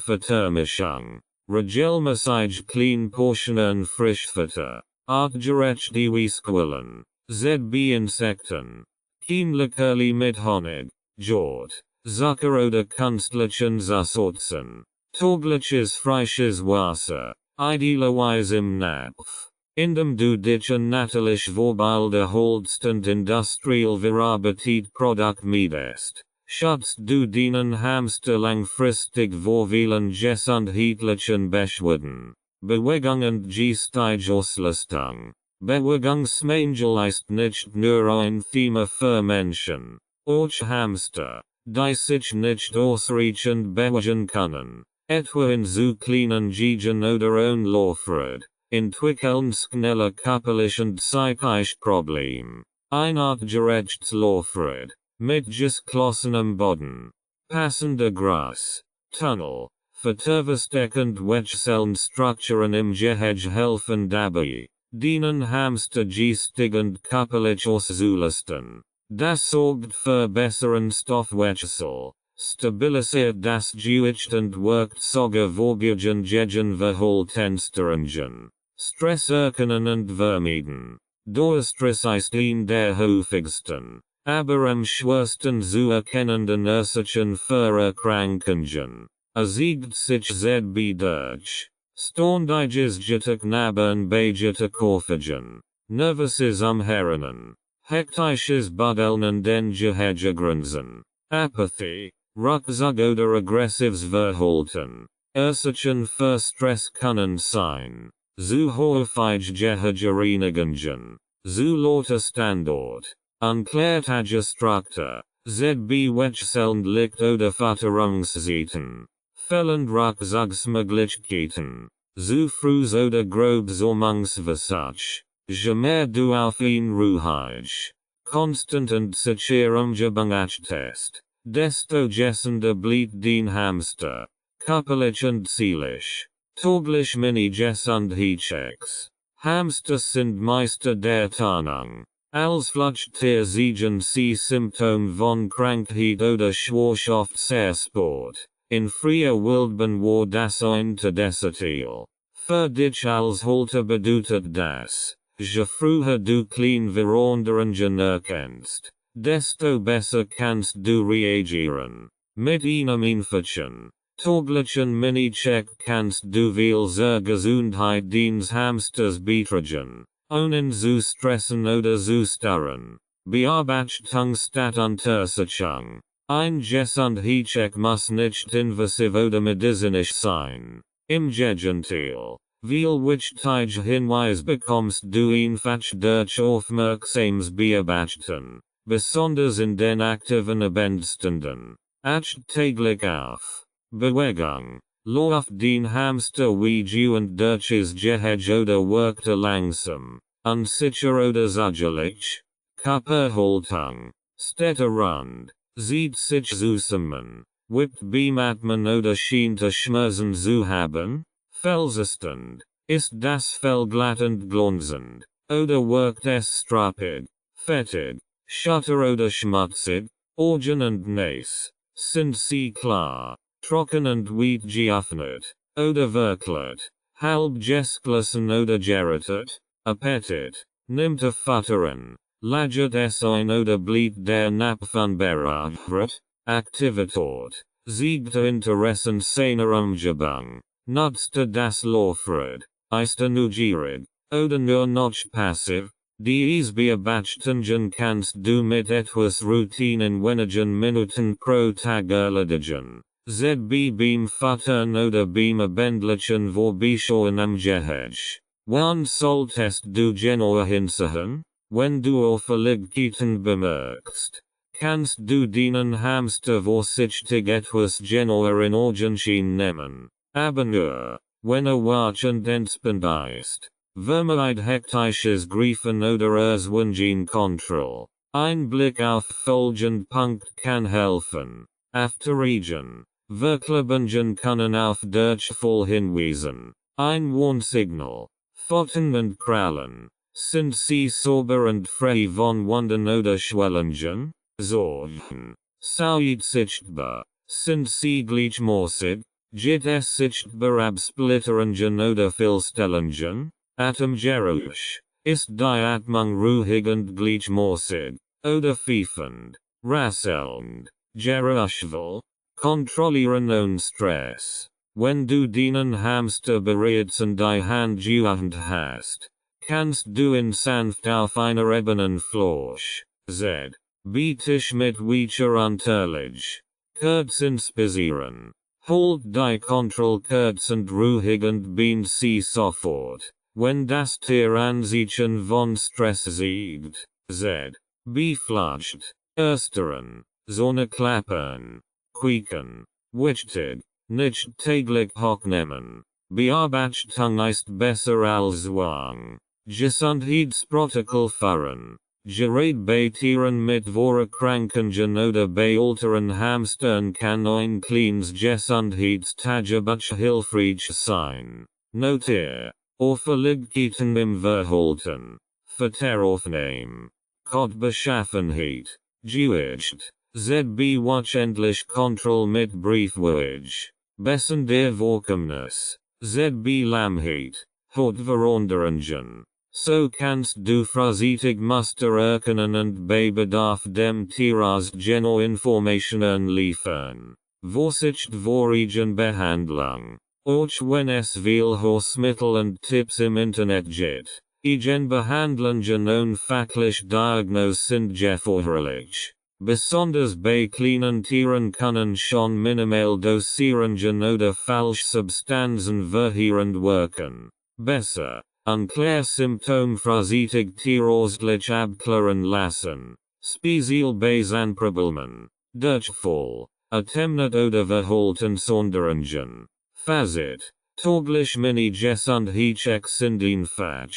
Vertermischung. Regelmäßig kleine Portionen Frischfutter, artgerecht Eiweißquellen, ZB Insekten, kein Leckerli mit Honig, Jod, Zucker oder künstlichen Zusätzen, taugliches frisches Wasser, idealerweise im Napf, indem du dich an natürlich vorbilder holst und industriell verarbeitet Produkt miedest. Schützt du den Hamster langfristig vor vielen gesundheitlichen Beschwerden. Bewegung und geistige Auslastung. Bewegungsmangel ist nicht nur ein Thema für Menschen. Auch Hamster, die sich nicht ausreichend bewegen können, etwa in zu kleinen Gegen oder ohne Laufrad, entwickeln schnelle körperliche und psychische Probleme. Ein artgerechtes Laufrad. Mit geschlossenem Boden. Passender Gras. Tunnel. Verterversteckend Wechselnstrukturen im Gehege helfen dabei, den Hamster geistig und körperlich auszulasten. Das sorgt für besseren Stoffwechsel, stabilisiert das Gewicht und wirkt sogar vorbeugend gegen Verhaltensstörungen. Stress erkennen und vermeiden. Dauerstress ist ein der häufigsten, aber am schwersten zu erkennenden Ursachen für Erkrankungen. Siegt sich ZB durch ständiges Gitterknabbern bei Gitterkopfungen, Nervöses Umherrennen. Hektisches Budeln den Gehegrenzen. Apathy. Rückzug oder aggressives Verhalten. Ursachen für Stress können sein. Zu häufig Gehirnreinigung. Zu lauter Standort. Unklartage Struktur. ZB Wechselnd Licht oder Futterungszeiten. Fehlend Rückzugsmöglichkeiten. Zu frühes oder grobes Ordnungsversuch. Je mehr du auf ihn ruhig, konstant und sicher Umgebung achtest, desto gessender blieb den Hamster, körperlich und seelisch. Täglich mini Gesundheitschecks. Hamsters sind Meister der Tarnung. Als Fluchttier sehen sie Symptome von Krankheit oder Schwangerschaft sehr spät. In freier Wildbahn war das ein Todesziel. Für dich als Halter bedeutet das, je früher du kleine Veränderungen erkennst, desto besser kannst du reagieren. Mit einem einfachen, täglichen Mini-Check kannst du viel zur Gesundheit deines Hamsters beitragen, ohne zu stressen oder zu starren. Beobachtung statt Untersuchung. Ein Gesundheitscheck muss nicht invasiv oder medizinisch sein. Im Gegenteil. Viel wichtige Hinweis bekommst du einfach durch aufmerksames Beobachten, besonders in den aktiven Abendstunden. Acht täglich auf. Bewegung. Läuft den Hamster wie und durchs Gehege oder wirkt langsam, unsicher oder zögerlich? Körperhaltung. Steht rund. Zieht sich zusammen. Wippt beim Atmen oder scheint Schmerzen zu haben? Fellzustand. Ist das Fell glatt und glänzend? Oder wirkt es strappig, fettig, schutter oder schmutzig? Organ und nass. Sind sie klar, trocken und weit geöffnet? Oder verklärt? Halb geschlossen oder gerötet? Appetit. Nimmt Futtern. Lagert es ein oder bleibt der Napf unberührt? Aktivität. Siegt Interessen seiner Umgebung. Nutzte das Laufrad, ist neugierig, oder nur noch passiv? Dies Beobachtungen kannst du mit etwas Routine in wenigen Minuten pro Tag erledigen. ZB beim Futtern oder beim Abendlichen Vorbeischauern am Gehege. Wann solltest du genauer hinsehen? Wenn du Auffälligkeiten bemerkst, kannst du deinen Hamster vorsichtig etwas genauer in Augenschein nehmen. Aber nur, wenn wach und entspannt ist. Vermeid hektisches Griefen oder Erzwungen-Kontroll. Ein Blick auf folgend Punkt kann helfen. Afterregen. Verklebungen können auf Durchfall hinweisen. Ein Warnsignal. Pfoten und Krallen. Sind sie sauber und frei von Wunden oder Schwellungen? Sorgen. Seid sichtbar. Sind sie gleichmäßig? Geht es sichtbar Absplitterungen oder Fehlstellungen? Atemgeräusch. Ist die Atmung ruhig und gleichmäßig? Oder pfeifend? Rasselnd? Geräuschvoll? Kontrollieren ohne Stress. Wenn du deinen Hamster bereits in die Hand gehabt hast, kannst du ihn sanft auf einer ebenen Fläche z. mit weicher Unterlage. Kurz inspirieren. Hold die Kontrolle kurz und ruhig und bin sie sofort, wenn das Tier Anzeichen von Stress zeigt. Z. Beflasht. Ersteren. Sonne klappern. Quieken. Wichtig. Nicht täglich hochnehmen. Beobachtung ist besser als Zwang. Gesundheitsprotokoll führen. Gerät bei Tieren mit Vorerkrankungen oder bei älteren Hamstern kann ein kleines Gesundheitstagebuch hilfreich sein. Notier. Auffälligkeiten im Verhalten. Verteraufnehmen. Kodbeschaffenheit. Gewicht. ZB wöchentlich Kontroll mit Briefweg. Bessen der Vorkommnis. ZB Lahmheit. Hautveränderungen. So kannst du vorsichtig Muster erkennen und bei Bedarf dem Tierarzt genau Informationen liefern. Vorsicht vor Behandlung. Auch wenn es viel Hausmittel und Tipps im Internet gibt, Igen Behandlungen unfachlich Diagnose sind erforderlich. Besonders bei kleinen Tieren können schon minimal Dosierungen oder Falschsubstanzen verheerend wirken. Besser, Unklar-Symptom-vorsichtig tierostlich abklären lassen. Speziell bei Zahnproblemen. Durchfall, Atemnet oder Verhaltenssonderungen. Fazit. Täglich mini Gesundheitscheck sind einfach.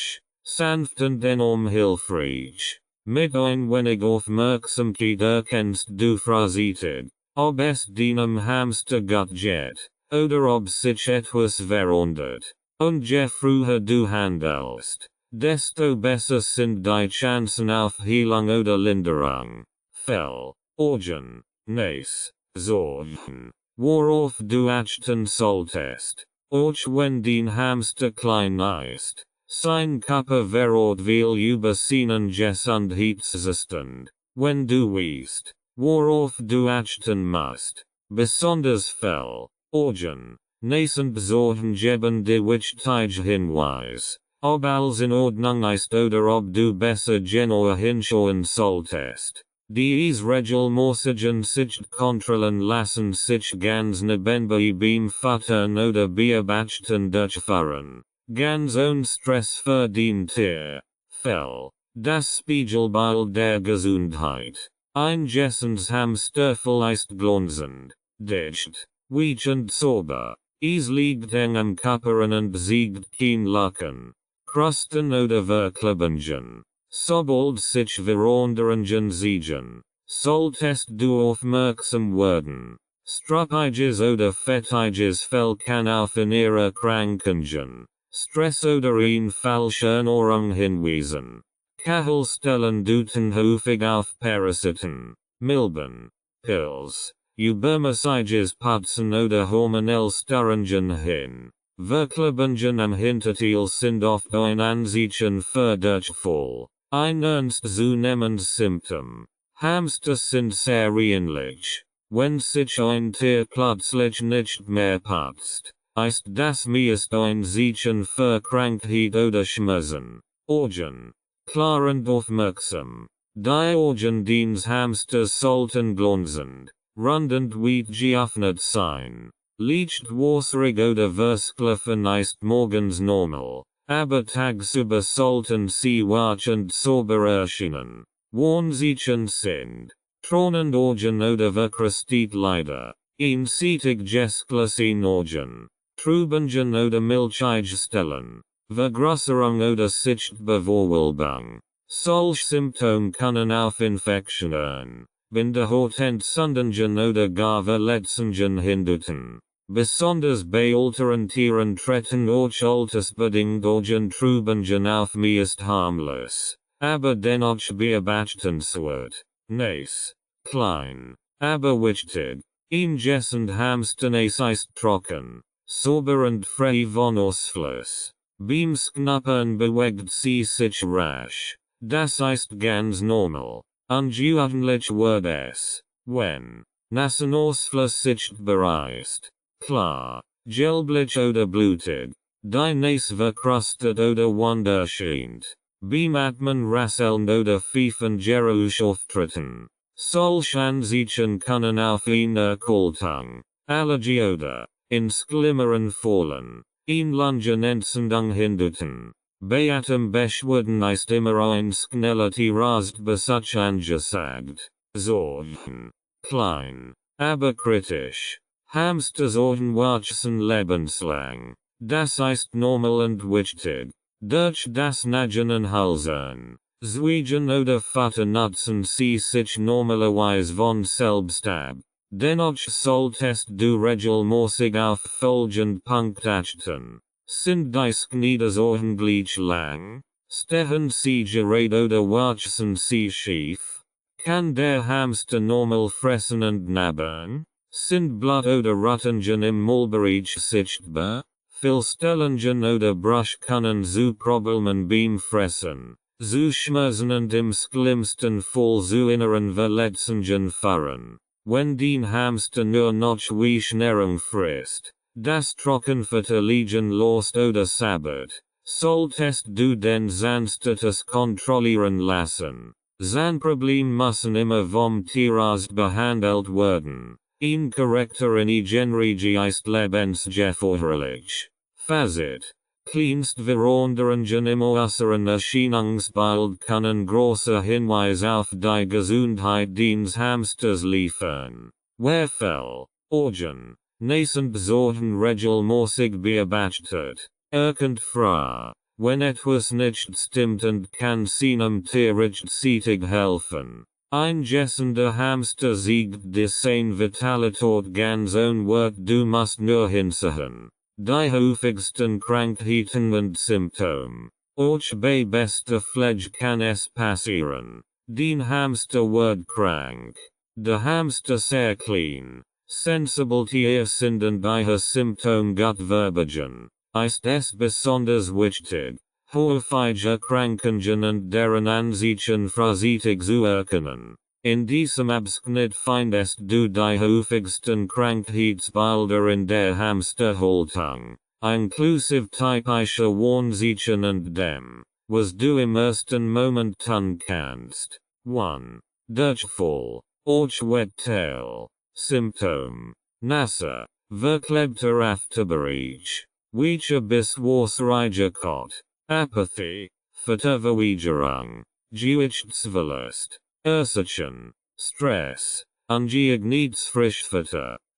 Sanft und enorm hilfreich. Mit ein wenig Aufmerksamkeit erkennst du vorsichtig, ob es deinem Hamster gut geht, oder ob sich etwas verändert. Und je früher du handelst, desto besser sind die Chancen auf Heilung oder Linderung. Fell, Organ, Nace, Sorgen. Worauf du achten solltest. Auch wenn dein Hamster klein ist. Sein Körper wird viel über seinen Gesundheitszustand. Wenn du weißt, worauf du achten musst. Besonders Fell, Organ, Nascent Sorgen geben dir wichtig Hinweis, ob alles in Ordnung ist oder ob du besser genauer hinschauen solltest. Dies regelmäßigen sich kontrollen lassen sich ganz nebenbei beim Futtern oder Beobachten durchführen. Ganz ohne Stress für dein Tier. Fell. Das Spiegelbild der Gesundheit. Ein gesundes Hamster ist glänzend, dicht, weich und sauber. Es liegt eng am Körper und zeigt kein Lachen, Krusten oder Verklebungen. Sobald sich Veränderungen zeigen, solltest du aufmerksam werden. Strappiges oder fettiges Fell kann auf innere Erkrankungen, Stress oder eine falsche Ernährung hinweisen. Stellen deuten häufig auf Parasiten, Milben, Pilz, übermäßiges Putzen oder hormonelle Störungen hin. Verklebungen am Hinterteil sind oft ein Anzeichen für Durchfall. Ein ernstzunehmendes Symptom. Hamster sind sehr ähnlich. Wenn sich ein Tier plötzlich nicht mehr putzt, ist das meist ein Zeichen für Krankheit oder Schmerzen. Organ. Klar und aufmerksam. Die Organ deines Hamsters sollten glänzend, rund und weit geöffnet sein. Licht wasserig oder verskliffen ist morgens normal, aber tagsüber sollten sie wach und sauber erscheinen. Warnzeichen sind Tronend Organ oder verkrustet leider, einseitig gesklossen Organ, Trübungen oder milchige Stellen, Vergrößerung oder Sichtbevorwölbung. Solche Symptome können auf Infektionen, Bindehaut-Entzündungen oder gar Verletzungen hindeuten. Besonders bei älteren Tieren treten auch altersbedingt Organtrübungen auf meist harmlos, aber dennoch beobachtenswert. Nace, klein, aber wichtig. Ein gesund Hamster ist trocken, sauber und frei von Ausfluss. Beim Schnuppern bewegt sie sich rasch. Das ist ganz normal. Ungewöhnlich wird es, wenn nassen Ausfluss sich bereist. Klar, gelblich oder blutig. Die Nase verkrustet oder wund erscheint. Beim Atmen rasselnd oder pfeifen Geräusch auftreten. Solche Anzeichen können auf eine Erkältung, Allergie oder, ins Glimmern fallen, eine Lungenentzündung hindeuten. Bei Atembeschwerden ist immer ein schneller Tierarzt angesagt. Sorgen. Klein, aber kritisch. Hamstersorgen wachsen lebenslang. Das ist normal und wichtig. Durch das Nagen und Halsern, Zwiegen oder Futter nutzen sie sich normalerweise von selbst ab. Dennoch solltest du regelmäßig auf folgend Punkt achten. Sind die Kniesorgen gleich lang? Stehen sie gerade oder wachsen sie schief? Kann der Hamster normal fressen und nabbern? Sind Blut oder Rötungen im Maulbereich sichtbar? Fehlstellungen oder Bruch können zu Problemen beim Fressen, zu Schmerzen und im schlimmsten Fall zu inneren Verletzungen führen. Wenn dein Hamster nur noch weich Nahrung frisst, das Trockenfutter liegen lässt oder sabbert, Solltest du den Zahnstatus kontrollieren lassen. Zahnproblem müssen immer vom Tierarzt behandelt werden. Ein Charakter in Egenregie ist lebensgefährlich. Fazit. Kleinstveränderungen im äußeren Erscheinungsbild können große Hinweise auf die Gesundheit des Hamsters liefern. Werfell. Organ. Nascent Sorgen regelmäßig beobachtet. Erkennt früh, wenn etwas nicht stimmt und kann seinem Tier rechtzeitig helfen. Ein gessender Hamster siegt die sein Vitalität ganz unwert, du musst nur hinsehen. Die häufigsten Krankheiten und Symptome. Auch bei bester Pflege kann es passieren. Den Hamster wird krank. Der Hamster sehr klein. Sensibel Tier sind und die Symptome gut verbergen. Ist es besonders wichtig, häufige Krankungen und deren Anzeichen frühzeitig zu erkennen. In diesem Abschnitt findest du die häufigsten Krankheitsbilder in der Hamsterhaltung, inklusive typischer Warnzeichen und dem, was du im ersten Moment tun kannst. 1. Durchfall, auch Wetttail. Symptom. Nasser, verklebter Afterbereich. Weiche bis Wasserigkeit. Apathy. Verterverweigerung. Gewichtsverlust. Ursachen. Stress. Ungeeignetes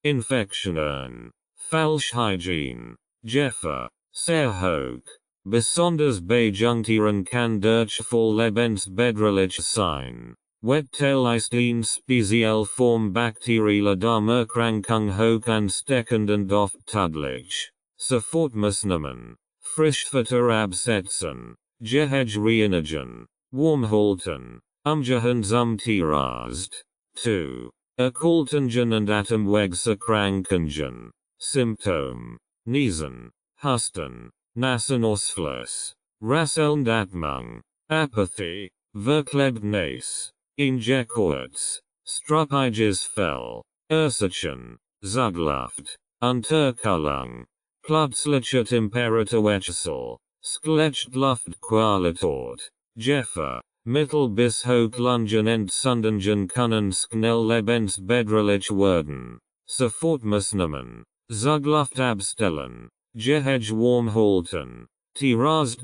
Infektionen. Falschhygiene. Jeffer. Sehr hoch. Besonders bei Jungtieren kann Durchfall lebensbedrohlich sein. Wetttail ist eine spezielle Form bakterieller Darmerkrankung hoch ansteckend und oft tödlich. Sofort mitnehmen. Frischfutter absetzen. Gehege reinigen. Warm halten. Umgehen zum Tierarzt. 2. Erkältungen und Atemwegserkrankungen. Symptom. Niesen. Husten. Nassenausfluss. Rasselnde Atmung. Apathy. Verklebtnis. Injektions. Struppiges Fell. Ursachen. Zugluft. Unterkühlung. Plötzliche Temperaturwechsel. Schlechte Luftqualität. Jeffer. Mittel bis hochlungen Entzündungen können schnell lebensbedrohlich werden. Sofort mitnehmen. Zugluft abstellen. Gehege warm halten. Tierarzt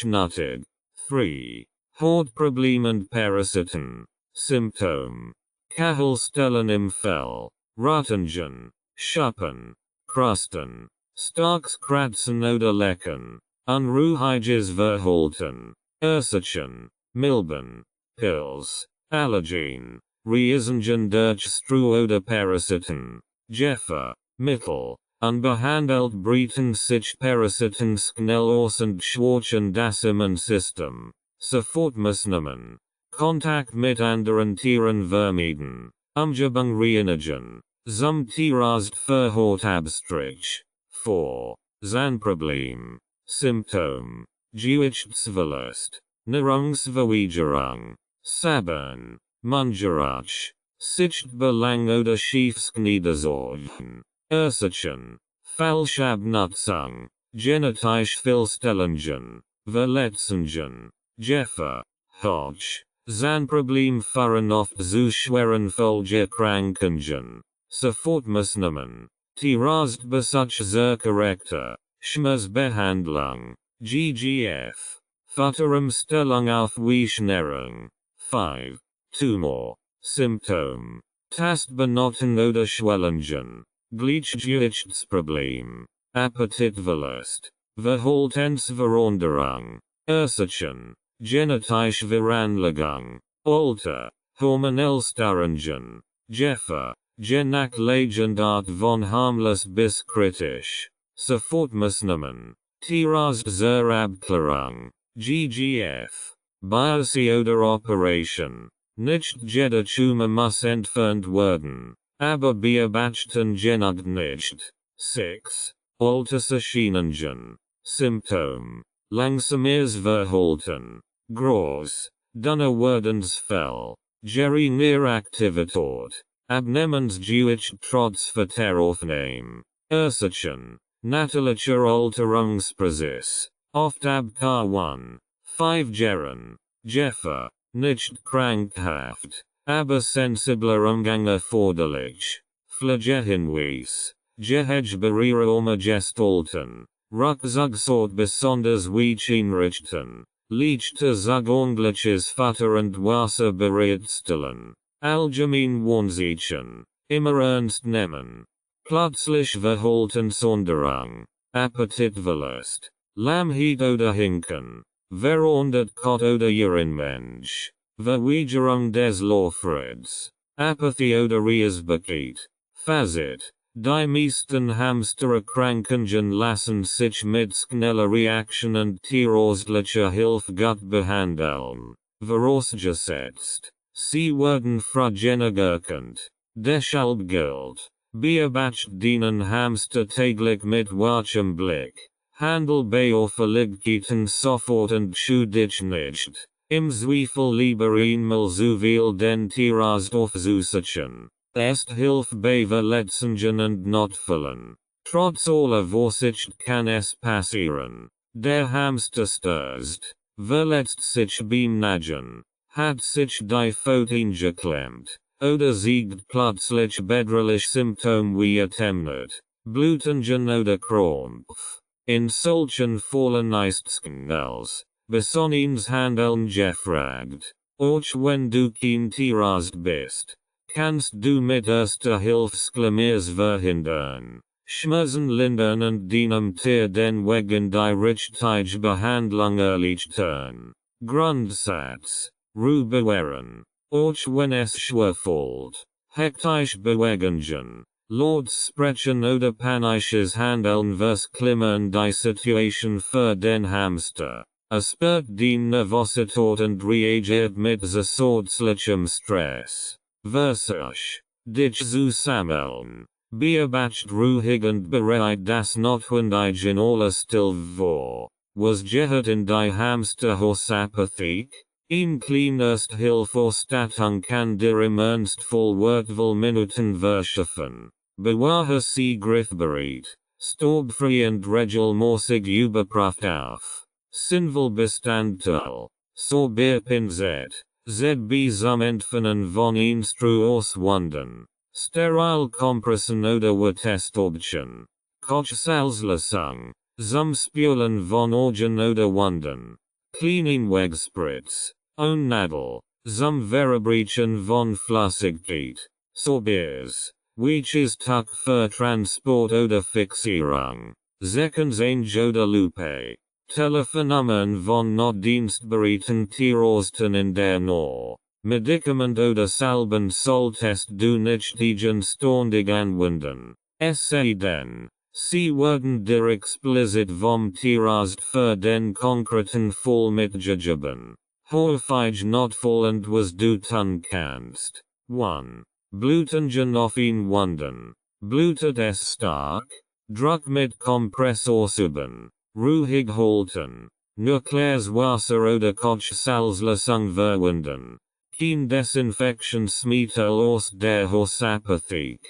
nötig. 3. Hautproblem und Parasiten. Symptom. Kachelstellen im Fell. Rötungen. Schuppen. Krusten. Starkes Kratzen oder Lecken. Unruhiges Verhalten. Ursachen. Milben. Pilz. Allergien. Reisungen durch Streu oder Parasiten. Jeffer. Mittel. Unbehandelt breiten sich Parasiten schnell aus und schwächen das Immunsystem. Sofort mitnehmen. Kontakt mit anderen Tieren vermeiden. Umgebung reinigen. Zum Tierarzt für Hautabstrich. 4. Zahnproblem. Symptom. Gewichtsverlust. Nahrungsverweigerung. Sabbern. Mundgeruch. Sichtbelang oder Schiefskniedesorgen. Ursachen. Falschabnutzung. Genetische Fehlstellungen. Verletzungen. Jeffer. Hodge. Zahnproblem führen oft zu schweren Folgeerkrankungen. Sofort mitnehmen. Tierarzt zur Korrektur. Schmerzbehandlung. GGF. Futterumstellung auf Weichernährung. 5. Tumor. Symptom. Tastbenoten oder Schwellungen. Gleichgewichtsproblem. Appetitverlust. Verhaltensveränderung. Ursachen. Genetische Veranlagung. Alter. Hormonelle Störungen. Jeffer. Je nach Legendart von harmlos bis kritisch. Sofort mitnehmen. Tierarzt zur Abklärung. GGF. Biopsie oder Operation. Nicht jeder Tumor muss entfernt werden. Aber beobachten genug nicht. 6. Alterserscheinungen. Symptom. Langsames Verhalten. Groß. Dünner Werdensfell. Geringe Aktivität. Abnehmensgewicht trotz Verteraufnahme. Ursachen. Natürlicher Alterungsprozess. oft ab 1. 5 Geren. Jeffer. Nicht krankhaft. Aber sensibler Umgang erforderlich. Pflegehinweis. Gehege gestalten. Rucksacksort besonders weich einrichten. Leichte Zugängliches Futter und Wasser bereitstellen. Allgemein Warnzeichen. Immer ernst nehmen. Plötzlich Verhaltensänderung. Appetitverlust. Lahmheit oder Hinken. Verwundert Kot oder Urinmensch. Verweigerung des Laufreds. Apathy oder Reisbarkeit. Fazit. Die meisten Hamstererkrankungen lassen sich mit schneller Reaktion und tierärztlicher Hilfe gut behandeln. Vorausgesetzt. Sie werden frühzeitig erkannt. Deshalb gilt. Beobachtet den Hamster täglich mit wachem Blick. Handel bei Auffälligkeiten sofort und scheu dich nicht. Im Zweifel lieber einmal so viel den Tierarzt aufzusuchen. Erst Hilfe bei Verletzungen und Notfällen. Trotz aller Vorsicht kann es passieren. Der Hamster stürzt. Verletzt sich beim Nagen. Hat sich die Pfote eingeklemmt. Oder zeigt plötzlich bedrohlich Symptome wie Ertemnet. Blutungen oder Krampf. In solchen Fällen ist schnelles. Besonnens Handeln gefragt. Auch wenn du kein Tierarzt bist. Kannst du mit erster Hilfe Schlimmeres verhindern. Schmerzen lindern und deinem Tier den Weg in die richtige Behandlung erleichtern. Grundsatz. Ruhe bewahren. Auch wenn es schwerfällt. Hektisch Bewegungen. Laut sprechen oder panisches Handeln verklimmern die Situation für den Hamster. Spürt den Nervosität und reagiert mit zusätzlichem Stress. Versuch, dich zu sammeln. Beobachtet ruhig und bereit das Notwendige in aller Stille vor. Was gehört in die Hamsterhausapothek? Ein kleines Hilfeausstattung kann dir im Ernstfall wertvoll Minuten verschaffen. Bewahre sie griffbereit. Staubfrei und regelmäßig überprüft auf. Sinnvoll Bestandteil. Sorbierpinzett. ZB zum Entfernen von Instruoswunden. Sterilkompressen oder Testobchen. Kochsalzlösung. Zum Spulen von Organ oder Wunden. Cleaning-Wegspritz. Nadel. Zum Verabreichen von Flüssigkeit. Sorbiers. Welches Tuch für Transport oder Fixierung. Seconds oder Lupe. Telefonnummern von notdienstbereiten Tierärzten in der Nähe. Medikament oder Salben solltest du nicht ständig anwenden. Es sei denn, sie werden dir explizit vom Tierarzt für den konkreten Fall mitgegeben. Häufig Notfall und was du tun kannst. 1. Blutungen auf ihn Wunden. Blutet es stark? Druck mit Kompressor suben. Ruhig halten. Nukleares Wasser oder Kochsalzlösung verwenden. Kein Desinfektionsmittel aus der Hausapothek.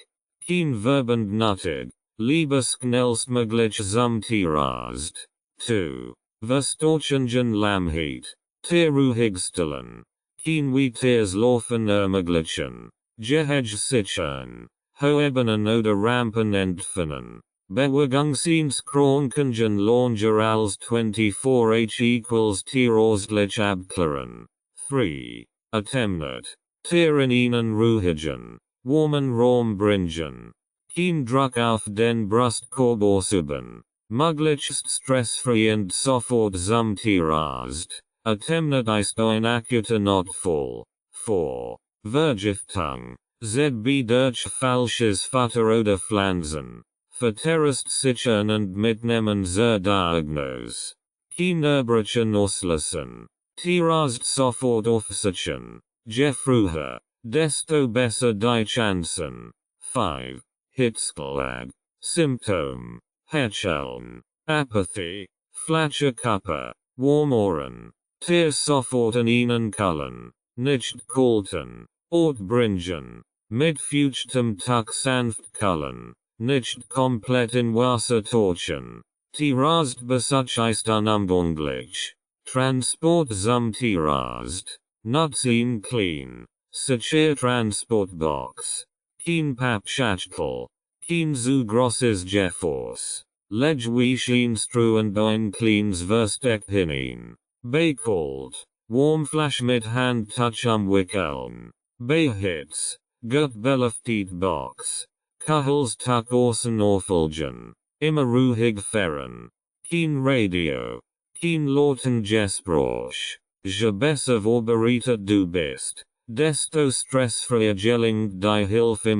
Kein Verband nötig. Lieber schnellstmöglich zum Tierarzt. 2. Verstärkungen Lahmheit. Tier ruhig stellen. Kein weiteres Laufen ermöglichen. Gehege sichern. Hoebenen oder Rampen entfernen. Bewegungskränkungen länger als 24h equals tierärztlich abklären. 3. Ertemnet. Tier in ihnen ruhigen. Warmen Raum bringen. Kein Druck auf den Brustkorb ausüben. Möglichst stressfrei und sofort zum Tierarzt. Ertemnet ist ein akuter Notfall. 4. Vergiftung. ZB durch falsches Futter oder Pflanzen. Verterrest sichern und mitnehmen zur Diagnose. Kein Erbrechen auslassen. Tierarzt sofort aufsuchen. Je früher, desto besser die Chancen. 5. Hitzschlag. Symptom. Hecheln. Apathy. Flache Kappe. Warm Ohren. Tier sofort an ihnen kallen. Nicht kalten. Ort bringen. Mit feuchtem Tuch sanft kallen. Nicht komplett in Wasser tauchen. Tierast besucht unumgänglich. Transport zum Tierast. Nutzen clean. Sicher Transportbox. Kein Pappschachtel. Kein zu grosses Jeffors. Leg wie Schienstru und ein kleines Versteck hinein. Bekalt. Warmflash mit Handtouch umwickeln. Behitz. Gut belüftet Box. Kuchels tuck außen auflegen. Immer ruhig fahren. Kein Radio. Kein Lauten Gespräch. Je besser vorbereitet du bist, desto stressfreier gelingt die Hilfe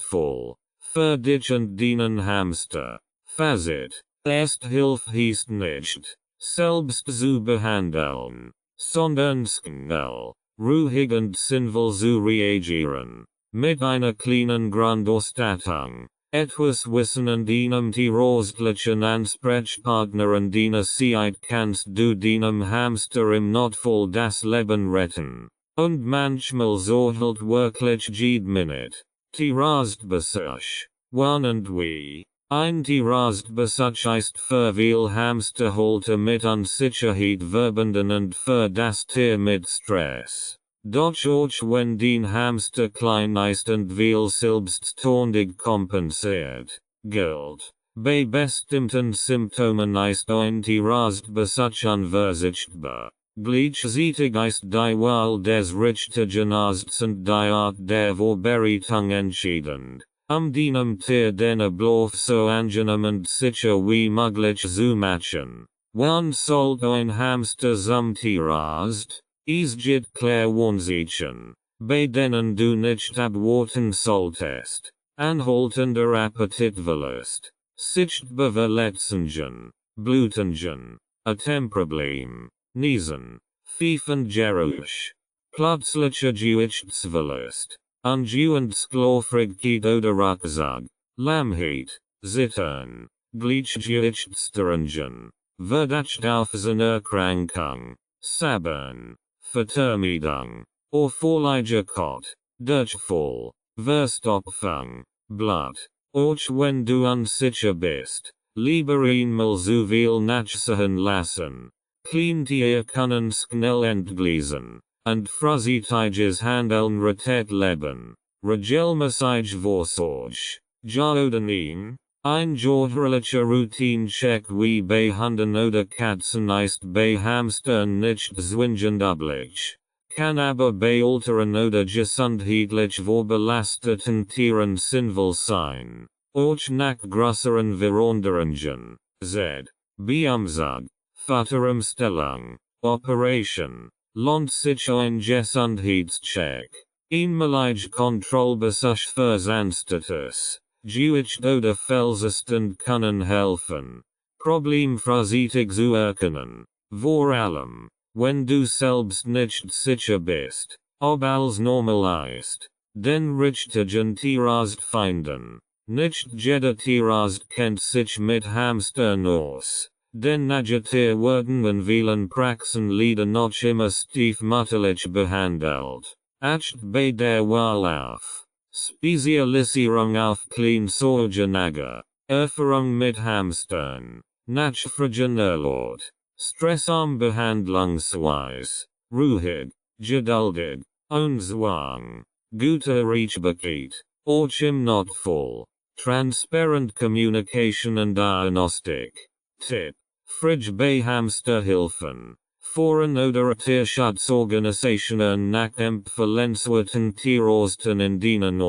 voll. Für dich und deinen Hamster. Fazit. Ersthilfe heißt nicht, selbst zu behandeln, sondern schnell, ruhig und sinnvoll zu reagieren. Mit einer kleinen Grundausstattung, etwas Wissen und einem tröstlichen Ansprechpartner an deiner Seite kannst du deinem Hamster im Notfall das Leben retten. Und manchmal so halt wirklich jede Minute. Tierastbesuch. Wann und wie. Ein Tierastbesuch ist für viel Hamsterhalter mit Unsicherheit verbunden und für das Tier mit Stress. Doch auch wenn dein Hamster klein ist und viel selbstständig kompensiert, gilt, bei bestimmten Symptomen ist ein Tierastbesuch unverzichtbar. Gleichzeitig ist die Wahl des richtigen Arztes und die Art der Vorbereitung entscheidend, deinem Tier den Ablauf so angenehm und sicher wie möglich zu machen. Wann sollte ein Hamster zum Tierarzt? Es gibt Klärwarnzeichen, bei denen du nicht abwarten solltest. Anhaltender Appetitverlust, Sichtbeverletzungen, Blutungen, Atemproblem, Niesen, Pfeifengeräusch, plötzlicher Gewichtsverlust, ungewöhnliche Schlafrigkeit oder Rucksack, Lahmheit, Zittern, Gleichgewichtsstörungen, Verdacht auf Erkrankung, Sabern, Vertermidung, Vorleigekot, Durchfall, Verstopfung, Blut, auch wenn du unsicher bist, lieber einmal so viel nachsehen lassen. Kleintiere können schnell entgleisen, und vorsichtiges Handeln rettet Leben. Regelmäßig Vorsorge. Ja oder nein? Ein jährlicher Routine-Check wie bei Hunden oder Katzen ist bei Hamstern nicht zwingend üblich. Kann aber bei älteren oder gesundheitlich vorbelasteten Tieren sinnvoll sein. Auch nach größeren Veränderungen. Z. Beumsung. Futterumstellung. Operation. Lohnt sich ein Gesundheitscheck. Einmalig Kontrollbesuch für Sannstatus. Gewicht oder Fehlzustand können helfen. Problem vorsichtig zu erkennen. Vor allem, wenn du selbst nicht sicher bist, ob alles normal ist. Den richtigen Tierarzt finden. Nicht jeder Tierarzt kennt sich mit Hamstern aus. Denn Tiere werden in vielen Praxen leider noch immer stiefmütterlich behandelt. Acht bei der Wahl auf. Spezialisierung auf Kleinsorgenage, Erfahrung mit Hamstern, nachfragen erlaubt, stressarm Behandlungsweise, ruhig, geduldig, ohne Zwang, gute Reachbarkeit, auch im Notfall, transparent Communication und Diagnostik. Tipp: Fridge bei Hamsterhilfen. Foreign oder Tierschutzorganisationen nach empfehlenswerten Tierärzten in denen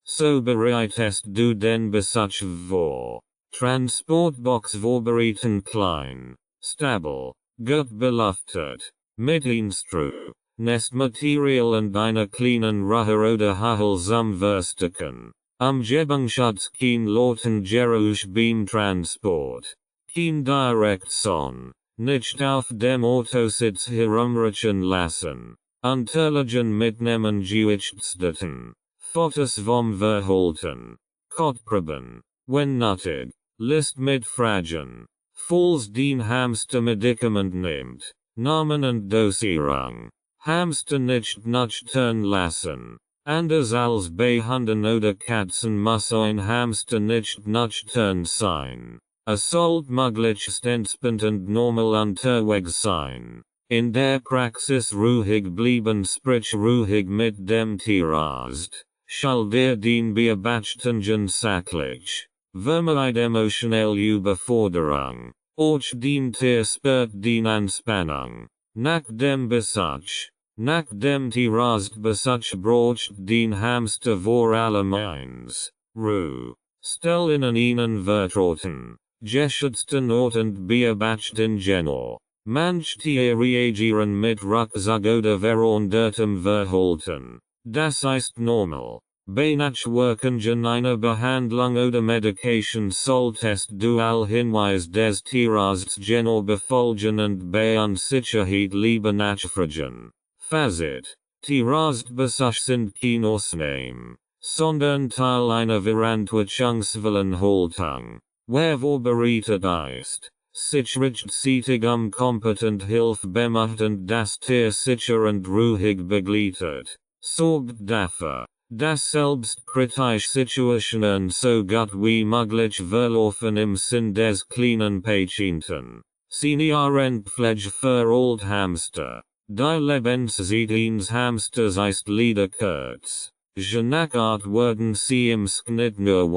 so bereitest du den Besuch vor. Transportbox vorbereiten klein, stabil, gut belüftet, mit Instru, Nestmaterial und einer kleinen Ruhe oder Hachel zum Verstecken. Umgebungsschutz kein Lauten Geräusch beim Transport. Kein Direktion. Nicht auf dem Autositz herumrutschen lassen. Unterlagen mitnehmen Gewichtsdaten. Fotos vom Verhalten. Kotproben. Wenn nötig. List mit Fragen. Falls dein Hamster Medikament nimmt. Namen und Dosierung. Hamster nicht nüchtern lassen. Anders als bei Hunden oder Katzen muss ein Hamster nicht nüchtern sein. sollt möglich stensbend und normal unterwegs sein. In der Praxis ruhig blieben, sprich ruhig mit dem Tierarzt. Schall der den beobachtungen sachlich. Vermeid emotionell Überforderung. Och den Tier spürt den Anspannung. Nach dem Besuch. Nach dem Tierarzt Besuch braucht den Hamster vor allem eins. Ruhe. Stellen ihnen vertrauten. Geschützten Ort und beobachten genau. Manche Tiere reagieren mit Rückzug oder verändertem Verhalten. Das ist normal. Bei Nachwirkungen einer Behandlung oder Medikation solltest du all Hinweis des Tierarztes genau befolgen und bei Unsicherheit lieber nachfragen. Fazit. Tierarztbesuch sind kein Ausnahme, sondern Teil einer verantwortungsvollen Haltung. Wer vorbereitet ist, sich rechtzeitig kompetent Hilfe bemacht und das Tier sicher und ruhig begleitet, sorgt dafür, dass selbstkritische Situationen so gut wie möglich verlaufen im Sinn des kleinen Patienten. Seniorenpflege für Old Hamster. Die Lebenszeit eines Hamsters ist leider kurz. Je nach Art werden sie im Schnitt nur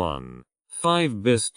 5 bis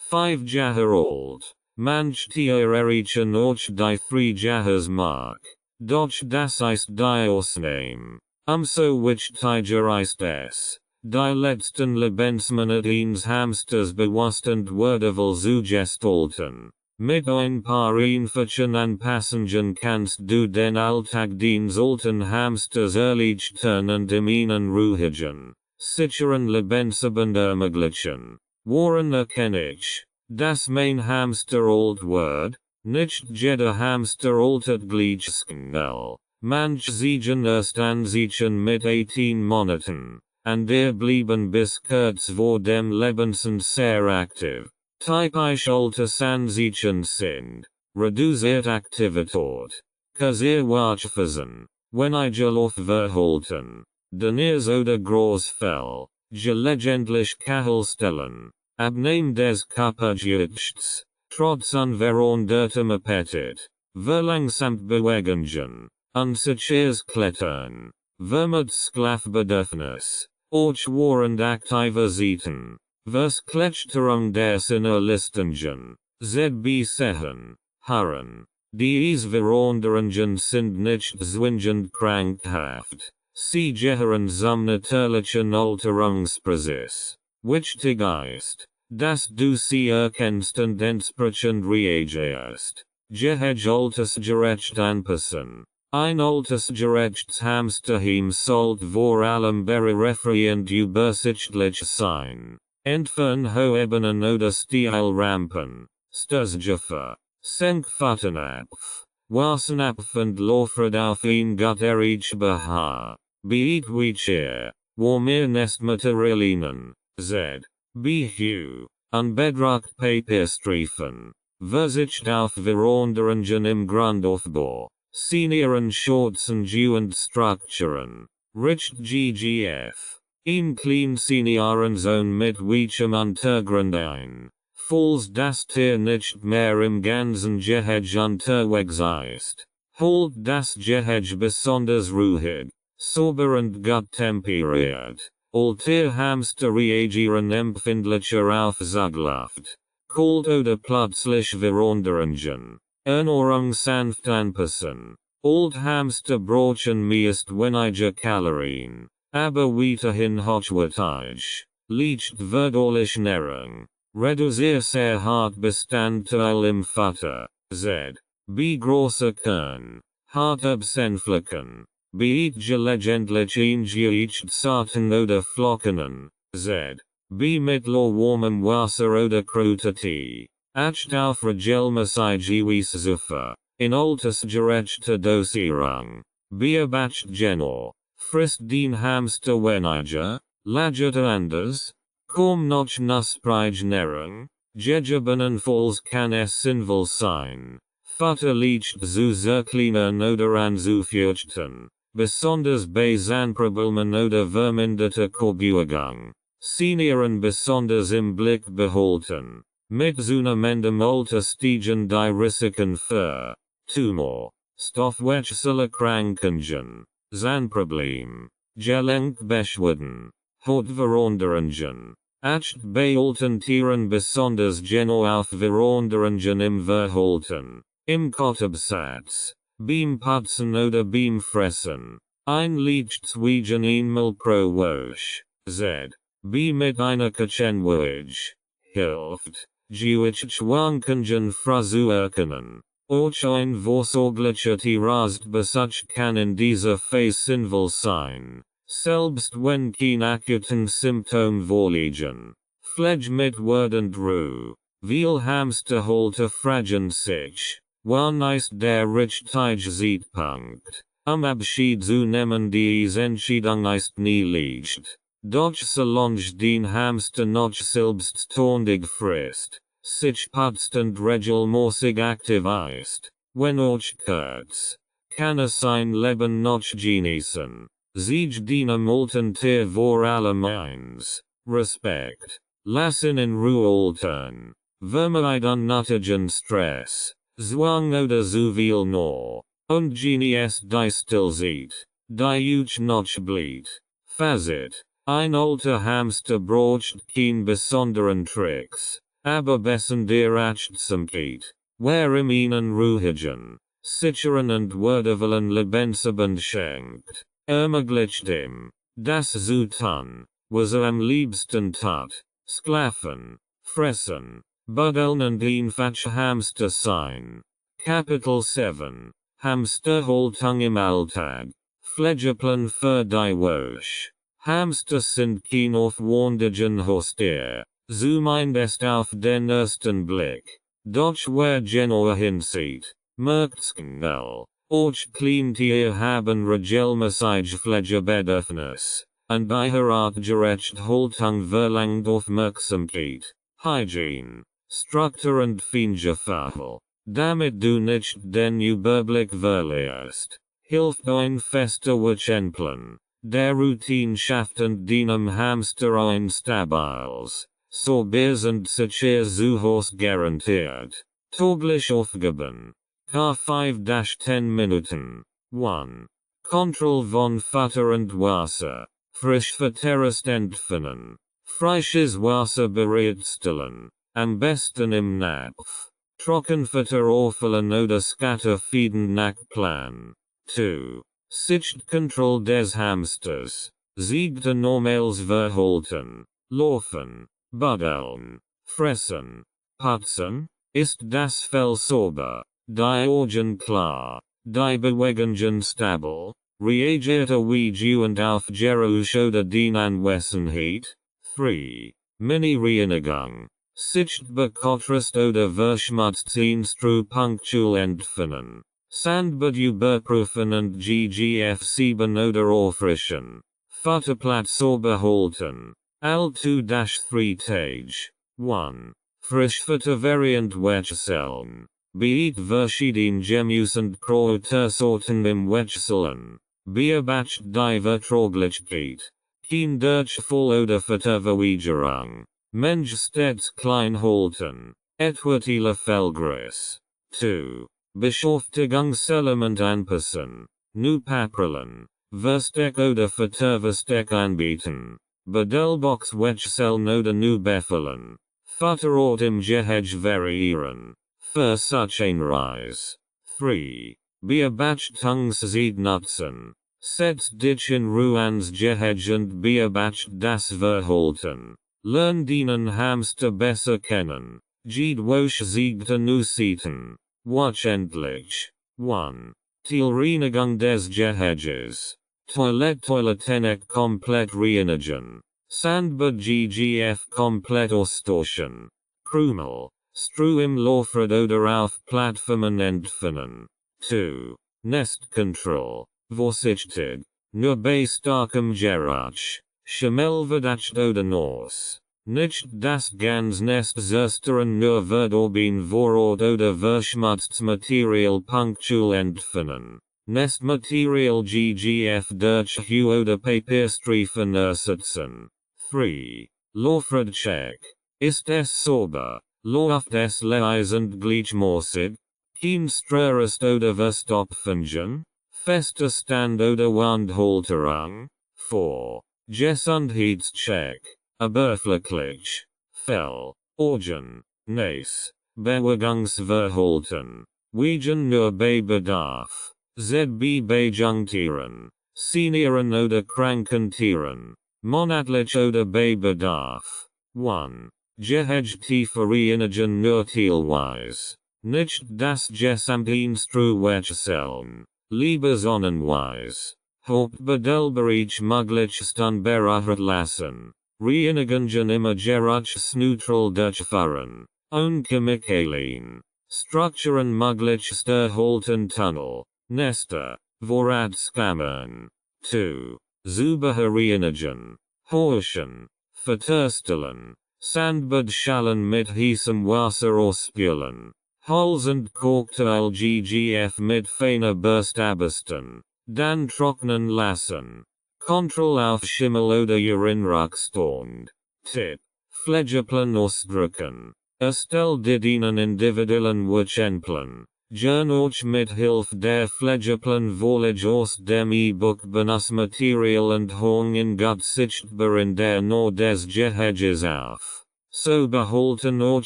5 Jahre alt. Manche Tiere erreichen auch die 3 Jahresmark. Doch das ist die Ausnahme. So wichtiger ist es, die letzten Lebensmonate eines Hamsters bewusst und würdevoll zu gestalten. Mit ein paar einfachen Anpassungen kannst du den Alltag des alten Hamsters erleichtern und ihm einen ruhigen, sicheren Lebensabend ermöglichen. Woran erkenne ich, dass mein Hamster alt wird? Nicht jeder Hamster altert gleich schnell. Manche siegen erst an sich mit 18 Monaten, und blieben bis kurz vor dem Lebensende sehr aktiv. Typisch Altersansichten sind reduziert Aktivität, sehr Wachphasen, weniger Verhalten, Deniers oder Großfell, gelegentlich Kachelstellen, Abnehmen des Körpergewichts, trotz unverändertem Appetit, verlangsamt Bewegungen, unsicheres Klettern, vermehrtes Schlafbedürfnis, auch während aktiver Zeiten. Verskletterung des Innerlistungen, ZB7, Harren. Diese Veränderungen sind nicht zwingend krankhaft. Sie gehören zum natürlichen Alterungsprozess. Wichtig ist, dass du sie erkennst und entsprechend reagierst. Altersgerecht anpassen. Ein altersgerechtes Hamsterheim sollte vor allem barrierefrei übersichtlich sein. Entfern Hoebenen oder Stilrampen, Sturzgefahr, Senkpfottenapf, Wassenapf und Laufrad auf ein gut erreichbar Beetwecher, Warmer Nestmaterialien, Z. B. Hugh, an Bedrock Papierstreifen, Versicht auf Veränderungen im Grundaufbau, Senioren Schurzen und Strukturen, Richt GGF. Ein klein Seniorenzone mit weichem Untergrund ein. Falls das Tier nicht mehr im ganzen Gehege unterwegs ist, holt das Gehege besonders ruhig, sauber und gut temperiert. Alte Hamster reagieren empfindlicher auf Zugluft, kalt oder plötzlich Veränderungen. Ernährung sanft anpassen. Alt Hamster brauchen meist weniger Kalorien. Aber weiterhin hochwertig. Leicht verdauliche Nahrung. Reduzier sehr hart Bestandteil im Futter. Z. B. Große Kern. Hart absenflicken. Beet gelegentlich eingeeicht Sorten oder Flockenen. Z. B. Mittelwarmem Wasser oder Kräutertee. Acht auf Regelmäßiges in altersgerechter Dosierung. Beobacht genau. Frisst den Hamster weniger, lagert anders, kaum noch nusspreige Nahrung, gegebenenfalls kann es sinnvoll sein, Futter leicht zu zerkleinern oder anzufürchten, besonders bei Zahnproblemen oder verminderter Korbübergang. Senioren besonders im Blick behalten. mit zunehmendem Alter steigen die Risiken für Tumor, stoffwechsel Krankungen, Zahnproblem, Gelenkbeschwerden, Hautveränderungen, acht bei alten Tieren besonders genau auf Veränderungen im Verhalten, im Kotabsatz, beim Putzen oder beim Fressen. Ein Licht zwischen einmal pro Woche, z. B mit einer Kachenwage, hilft, Gewicht Schwankungen verursachen. Auch ein vorsorglicher Tierarzt besach kann in dieser Phase sinnvoll sein, selbst wenn kein akuten Symptom vorliegen. Pflege mit Wort und Ruhe. Viel Hamsterhalter fragen sich, wann ist der richtige Zeitpunkt, Abschied zu nehmen, die Entscheidung ist nie leicht. Doch solange den Hamster noch selbst ständig frisst, sich putzt und regelmäßig aktiv ist, wenn auch kurz, kann sein Leben noch genießen. Sich dem alten Tier vor allem eins, Respekt, lassen in Ruhe altern, vermeid unnötigen Stress, Zwang oder zu viel nur, und genießt die Stillzeit, die euch noch bleibt. Fazit. Ein alter Hamster braucht kein besonderen Tricks, aber bessen der Achtsamkeit, warum ihnen ruhigen, sicheren und würdevollen Lebensabend schenkt, ermöglicht ihm, das zu tun, was am liebsten tat, schlafen, fressen, buddeln und einfach Hamster sein. Kapitel 7. Hamsterhaltung im Alltag. Pflegeplan für die Woche. Hamster sind kein aufwendigen Haustier, zumindest auf den ersten Blick. Doch wer genauer hinsieht, merkt schnell, auch Kleintiere haben regelmäßig Pflegebedürfnis, und ihre artgerechte Haltung verlangt Aufmerksamkeit, Hygiene, Struktur und Feingefühl. Damit du nicht den Überblick verlierst, hilft ein fester Wochenplan. Der Routine schafft und deinem Hamster ein stabiles, sauberes und sicheres Zuhause garantiert. Täglich Aufgaben. K5-10 Minuten. 1. Kontrolle von Futter und Wasser. Frischfütterst entfernen. Frisches Wasser bereitstellen. Am besten im Napf. Trockenfutter auffüllen oder Scatterfeeden nach Plan. 2. Sichtkontrolle des Hamsters. Siegte normales Verhalten. Laufen. Buddeln. Fressen. Putzen. Ist das Fell sauber? Die Augen klar. Die Bewegungen stabil. Reagiert und aufgeregt oder den Anwesenheit? 3. Mini-Reinigung. Sichtbekotrist oder Verschmutzteinstru punctual entfernen. Sandbad überprüfen und GGF 7 oder auffrischen. Futterplatz sauber halten. All 2-3 Tage. 1. Frischfutter variant wechseln. Beet verschieden Gemüse und Kräutersorten im Wechseln. Beobacht die Verträglichkeit. Kein Durchfall oder Futterverweigerung. Mensch stets klein halten. Etwärtige Fellgröße. 2. Beschäftigungselement anpassen. Nu Paprelen. Versteck oder Futterversteck anbieten. Bedelbox wechseln oder nu befüllen. Futterort im Gehege variieren. Für such ein Reis. 3. Beobachtungs-Zeit nutzen. Setz dich in Ruhe ans Gehege und beobacht das Verhalten. Lern deinen Hamster besser kennen. Geht woch siegte nu Seiten. Wochenendlich. 1. Reinigung des Geheges. Toilettenek komplett reinigen. Sandbad GGF komplett austauschen. Krümel. Stru im Laufrad oder auf Plattformen entfernen. 2. Nestcontrol. Vorsichtig. Nur bei starkem Geruch. Schimmelverdacht oder Nos. Nicht das ganz Nest zerstören, nur verdorben Vorrat oder Verschmutzmaterial punctual entfernen. Nestmaterial GGF durch Hue oder Papierstreifen ersetzen. 3. Laufrad check. Ist es sauber? Lauf des Leisend Gleichmäßig, kein Ströerest oder Verstopfungen, fester Stand oder Wandhalterung, 4. Gesundheitscheck, Oberflächlich, Fell, Organ, Nace, Bewegungsverhalten, Wegen nur bei Bedarf, ZB Bejungtieren, Senieren oder kranken Tieren, monatlich oder bei Bedarf, 1. Gehegt Vereinigen nur teilweise, nicht das Gesamtinstruwechseln, lieber sonnenweise, Hauptbedelberich möglichstan berachtet lassen, Reinigen immer geruchs neutral durchfahren, unchemikalien, Strukturen möglichst erhalten Tunnel, Nester, Vorratskammern, 2. Sauber reinigen, horchen, vertörstellen, Sandbadschalen mit heißem Wasser ausspülen, Hals und Cocktail GGF mit feiner Burst abbesten, dann trocknen lassen. Kontroll auf Schimmel oder Urinrückstand. Tipp. Pflegeplan ausdrücken. Erstell dienen individuellen Wochenplan. Journalch mit Hilfe der Pflegeplan wohlig aus dem E-Book Benutzmaterial und Hong in gut sichtbar in der Nord des Geheges auf. So behalten auch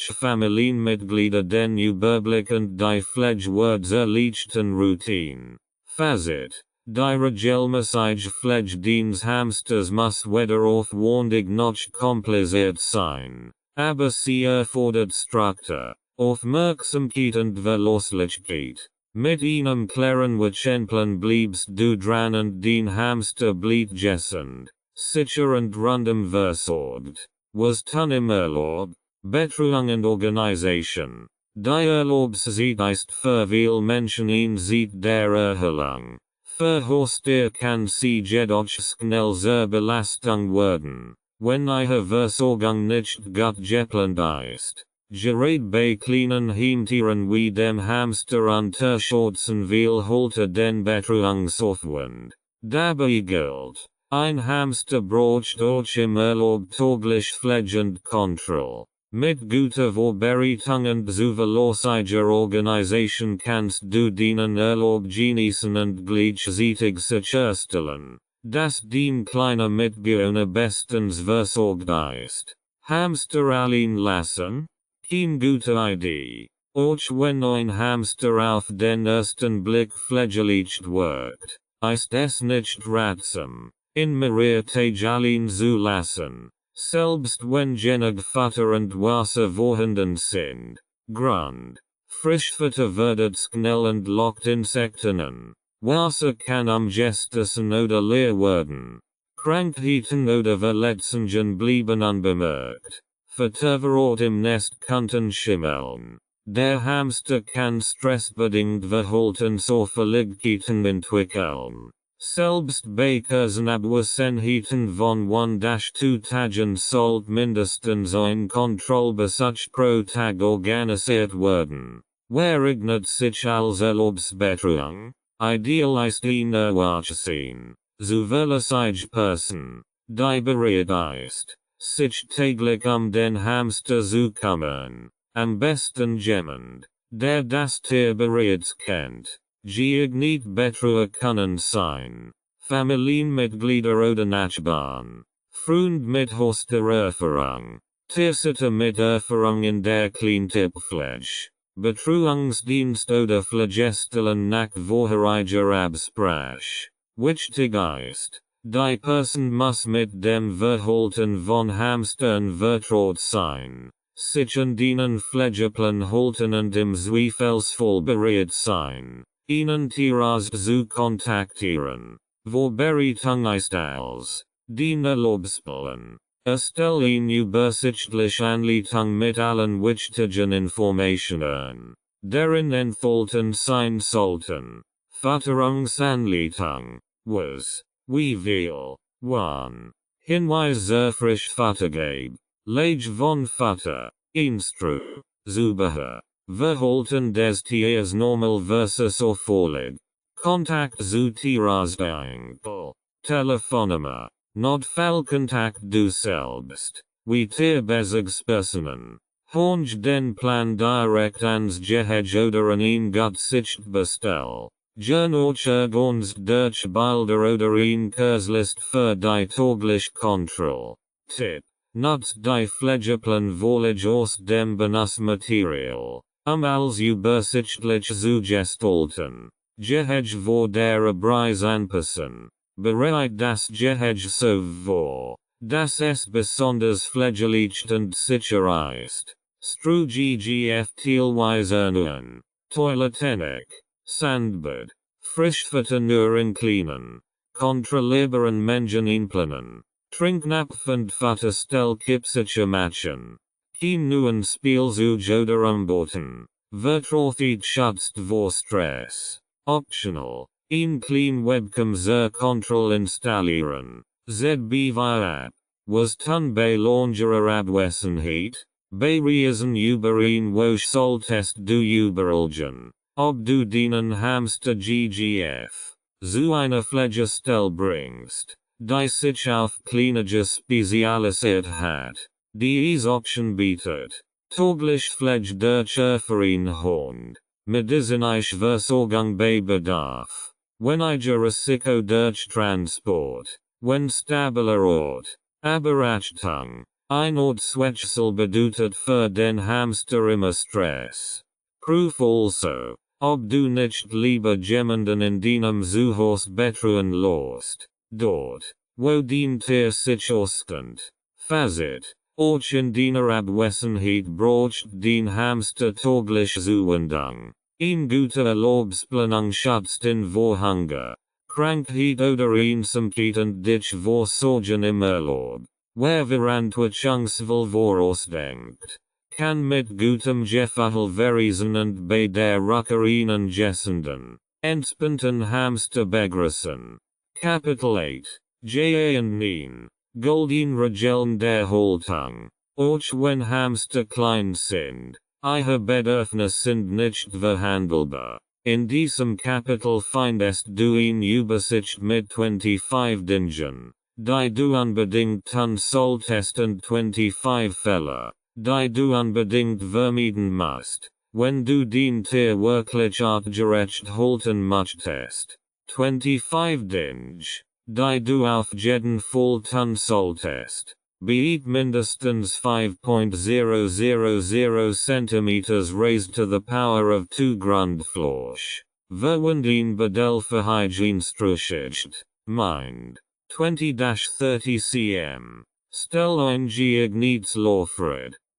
Familienmitglieder den Überblick und die Pflegewords erleichtern Routine. Fazit. Die regelmäßige Pflegedienst Hamsters muss weder aufwendig noch kompliziert sein, aber sie erfordert Struktur, Aufmerksamkeit und Verlässlichkeit. Mit einem klaren Wochenplan bleibst du dran und dein Hamster bleibt gesund, sicher und rundum versorgt. Was tun im Urlaub? Betreuung und Organisation. Die Urlaubszeit ist für viele Menschen eine Zeit der Erholung. Für Haustier kann sie jedoch schnell zur Belastung werden, wenn ihre Versorgung nicht gut geplant ist. Gerade bei kleinen Heimtieren wie dem Hamster unterschätzen will heute den Betreuungsaufwand. Dabei gilt, ein Hamster braucht auch im Urlaub täglich Pflege und Kontrolle. Mit guter Vorbereitung und zuverlässiger Organisation kannst du deinen Urlaub genießen und gleichzeitig sicherstellen, dass dein kleiner Mitbewohner bestens versorgt ist. Hamster allein lassen? Keine gute Idee. Auch wenn ein Hamster auf den ersten Blick pflegeleicht wirkt, ist es nicht ratsam, ihn mehrere allein zu lassen. Selbst wenn genug Futter und Wasser vorhanden sind. Grund. Frischfutter wird schnell und lockt Insekten an. Wasser kann am gestessen oder leer werden. Krankheiten oder Verletzungen bleiben unbemerkt. Vertreter im Nest könnten schimmeln. Der Hamster kann stressbedingt Verhaltensauffälligkeiten entwickeln. Selbst bei Abwesenheiten von 1-2 Tagen sollte mindestens ein Kontrollbesuch pro Tag organisiert werden. Wer eignet sich als Urlaubsbetreuung? Ideal ist eine Wachsehen. Zuverlässige Person, die bereit ist, sich täglich den Hamster zu kümmern. Am besten jemand, der das Tier bereits kennt. Geeignet Betreuer können sein. Familienmitglieder oder Nachbarn. Freund mit Haustererfahrung. Tiersitter mit Erfahrung in der Kleintierpflege. Betreuungsdienst oder Pflegestellen nach vorheriger Absprache. Wichtig ist, die Person muss mit dem Verhalten von Hamstern vertraut sein. Sich an den Pflegeplan halten und im Zweifelsfall bereit sein, ihnen Tierarzt zu kontaktieren. Vorbereitung ist als den Urlaubsplan. Erstell eine übersichtliche Anleitung mit allen wichtigen Informationen, deren enthalten sein sollten. Futterungsanleitung. Was, wie viel, wann. Hinweis zur Frischfuttergabe. Lage von Futter, Instru, Zubeher, Verhalten des Tiers normal versus auffällig. Kontakt zu Tierarzt Enkel, Telefonnummer, Notfallkontakt du selbst, wie Tierbesserungspersonen. Hornge den plan direct ans gehege oder een gutsicht bestel. Journalche gonst durch bilder oder een Kurslist für die tagliche Kontrolle. Tipp. Nutzt die Pflegeplan vorlich aus dem Benutzmaterial, als übersichtlich zu gestalten. Gehege vor der Preis anpassen. Bereit das Gehege so vor, dass es besonders pflegeleicht und sicher ist. Strugef teilweise nun. Toilettechnik, Sandbad, Frischfutter nur cleanen, kontrollierbaren Menschen inplanen. Trinknapf und Futterstell kipsische Matchen. Kein neuen Spielzeug oder Umbauten. Vertraulich schützt vor Stress. Optional. Ein clean Webcam zur Kontrolle installieren. ZBV-App. Was tun bei langer Abwesenheit? Bei Reisen über ein Woche solltest du überlegen, ob du deinen Hamster GGF zu einer Pflegestelle bringst, die sich auf Kleinige spezialisiert hat. Diese Option bietet täglich Pflege durch ein Hund, medizinische Versorgung bei Bedarf, weniger Risiko durch Transport, wenn stabiler Ort, aber Achtung, ein Ortswechsel bedeutet für den Hamster immer Stress. Prüf also, ob du nicht lieber jemanden in deinem Zuhause betreuen lässt. Dort, wo dein Tier sich auskennt. Fazit. Auch in deiner Abwesenheit braucht dein Hamster täglich Zuwendung. Ein guter Urlaubsplanung schützt ihn vor Hunger, Krankheit oder Einsamkeit und dich vor Sorgen im Urlaub. Wer Verantwortungsvoll vorausdenkt, kann mit gutem Gefühl verreisen und bei der Rückkehr einen gesunden, entspannten Hamster begrüßen. Kapitel 8. Ja und Nein. Golden Regeln der Haltung. Auch wenn Hamster klein sind, ihre Bedürfnisse sind nicht verhandelbar. In diesem Kapitel findest du eine Übersicht mit 25 Dingen, die du unbedingt tun solltest und 25 Fälle, die du unbedingt vermeiden musst, wenn du dein Tier wirklich artgerecht halten möchtest. 25 Dinge, die du auf jeden Fall tun solltest. Be mindestens 5.000 centimeters raised to the power of 2 Grundfleisch. Verwenden Bedel für Hygienestruched. Mind. 20-30 cm. Stell ein Geeignetes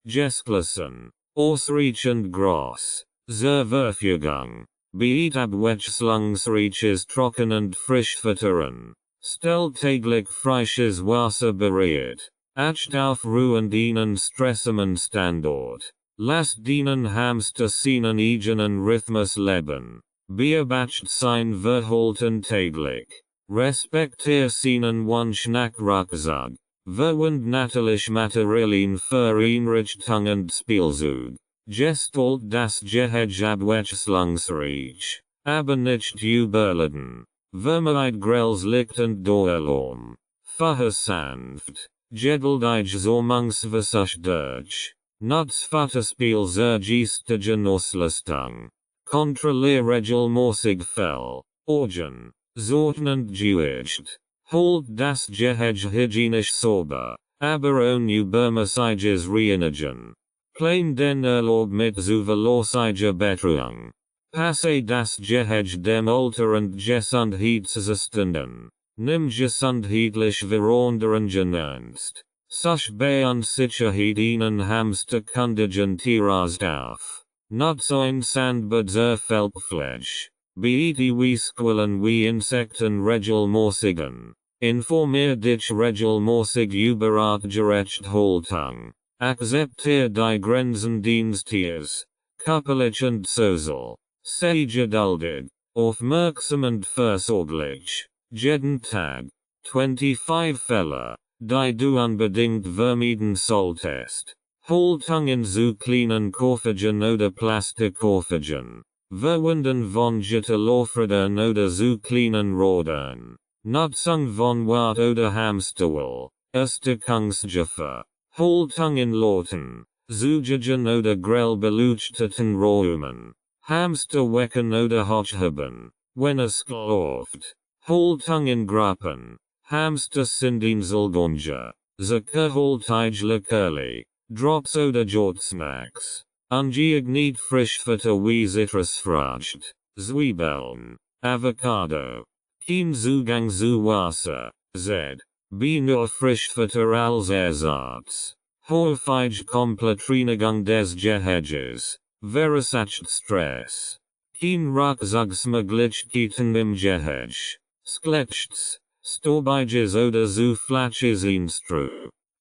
Gesklessen. Ausreichend groß. Zur Verfügung. Beet Abwechslungsreiches trocken und frisch füttern. Stell täglich frisches Wasser bereit. Acht auf ruhend einen stressamen Standort. Lass deinen Hamster seinen eigenen Rhythmus leben. Beobacht sein Verhalten täglich. Respektier seinen Wunsch nach Rucksack. Verwend natürlich Materialien für Einrichtung und Spielzeug. Gestalt das Gehege abwechslungsreich, aber nicht überladen. Vermeid grelles Licht und Daueralarm. Fahre sanft. Geduld Sorgungsversuch durch. Nutz Futterspiel zur geistigen Auslastung. Kontrollier regelmäßig Fell, Organ, Sorten und Gewicht. Halt das Gehege hygienisch sauber, aber ohne übermäßiges Reinigen. Plan den Urlaub mit zuverlässiger Betreuung. Passe das Gehege dem Alter und Gesundheit zuständen. Nimm gesundheitlich Veränderungen ernst. Sich bei Unsicherheit einen Hamster kundigen Tierast auf. Nutz ein Sandbad zur Feldpflege. Beete wie Squillen wie Insekten regelmäßigen. Informier dich regelmäßig über artgerechte Haltung. Akzeptier die Grenzen deines Tiers. Körperlich und sozial. Sei geduldig. Aufmerksam und fürsorglich. Jeden Tag. 25 Fälle, die du unbedingt vermeiden solltest. Haltungen zu kleinen Käfigen oder Plastikkäfigen. Verwenden von Gitterlaufrädern oder zu kleinen Rädern. Nutzung von Wart oder Hamsterwolle. Erstickungsgefahr. Haltung in Lorten. Zujagen oder grell beleuchteten Räumen. Hamster wecken oder hochheben, wenn es läuft. Haltung in Gruppen. Hamster sind Inselgänger. Sie gehaltlich curly. Drops oder Jortsnacks. Ungeeignet Frischfutter wie Zitrusfrucht. Zwiebeln. Avocado. Kein Zugang zu Wasser. Z. B nur Frischfutter als Ersatz. Häufig komplett Reinigung des Gehege. Verursacht Stress. Kein Rückzugsmöglichkeiten im Gehege. Skletchts. Staubiges oder zu flaches Instru.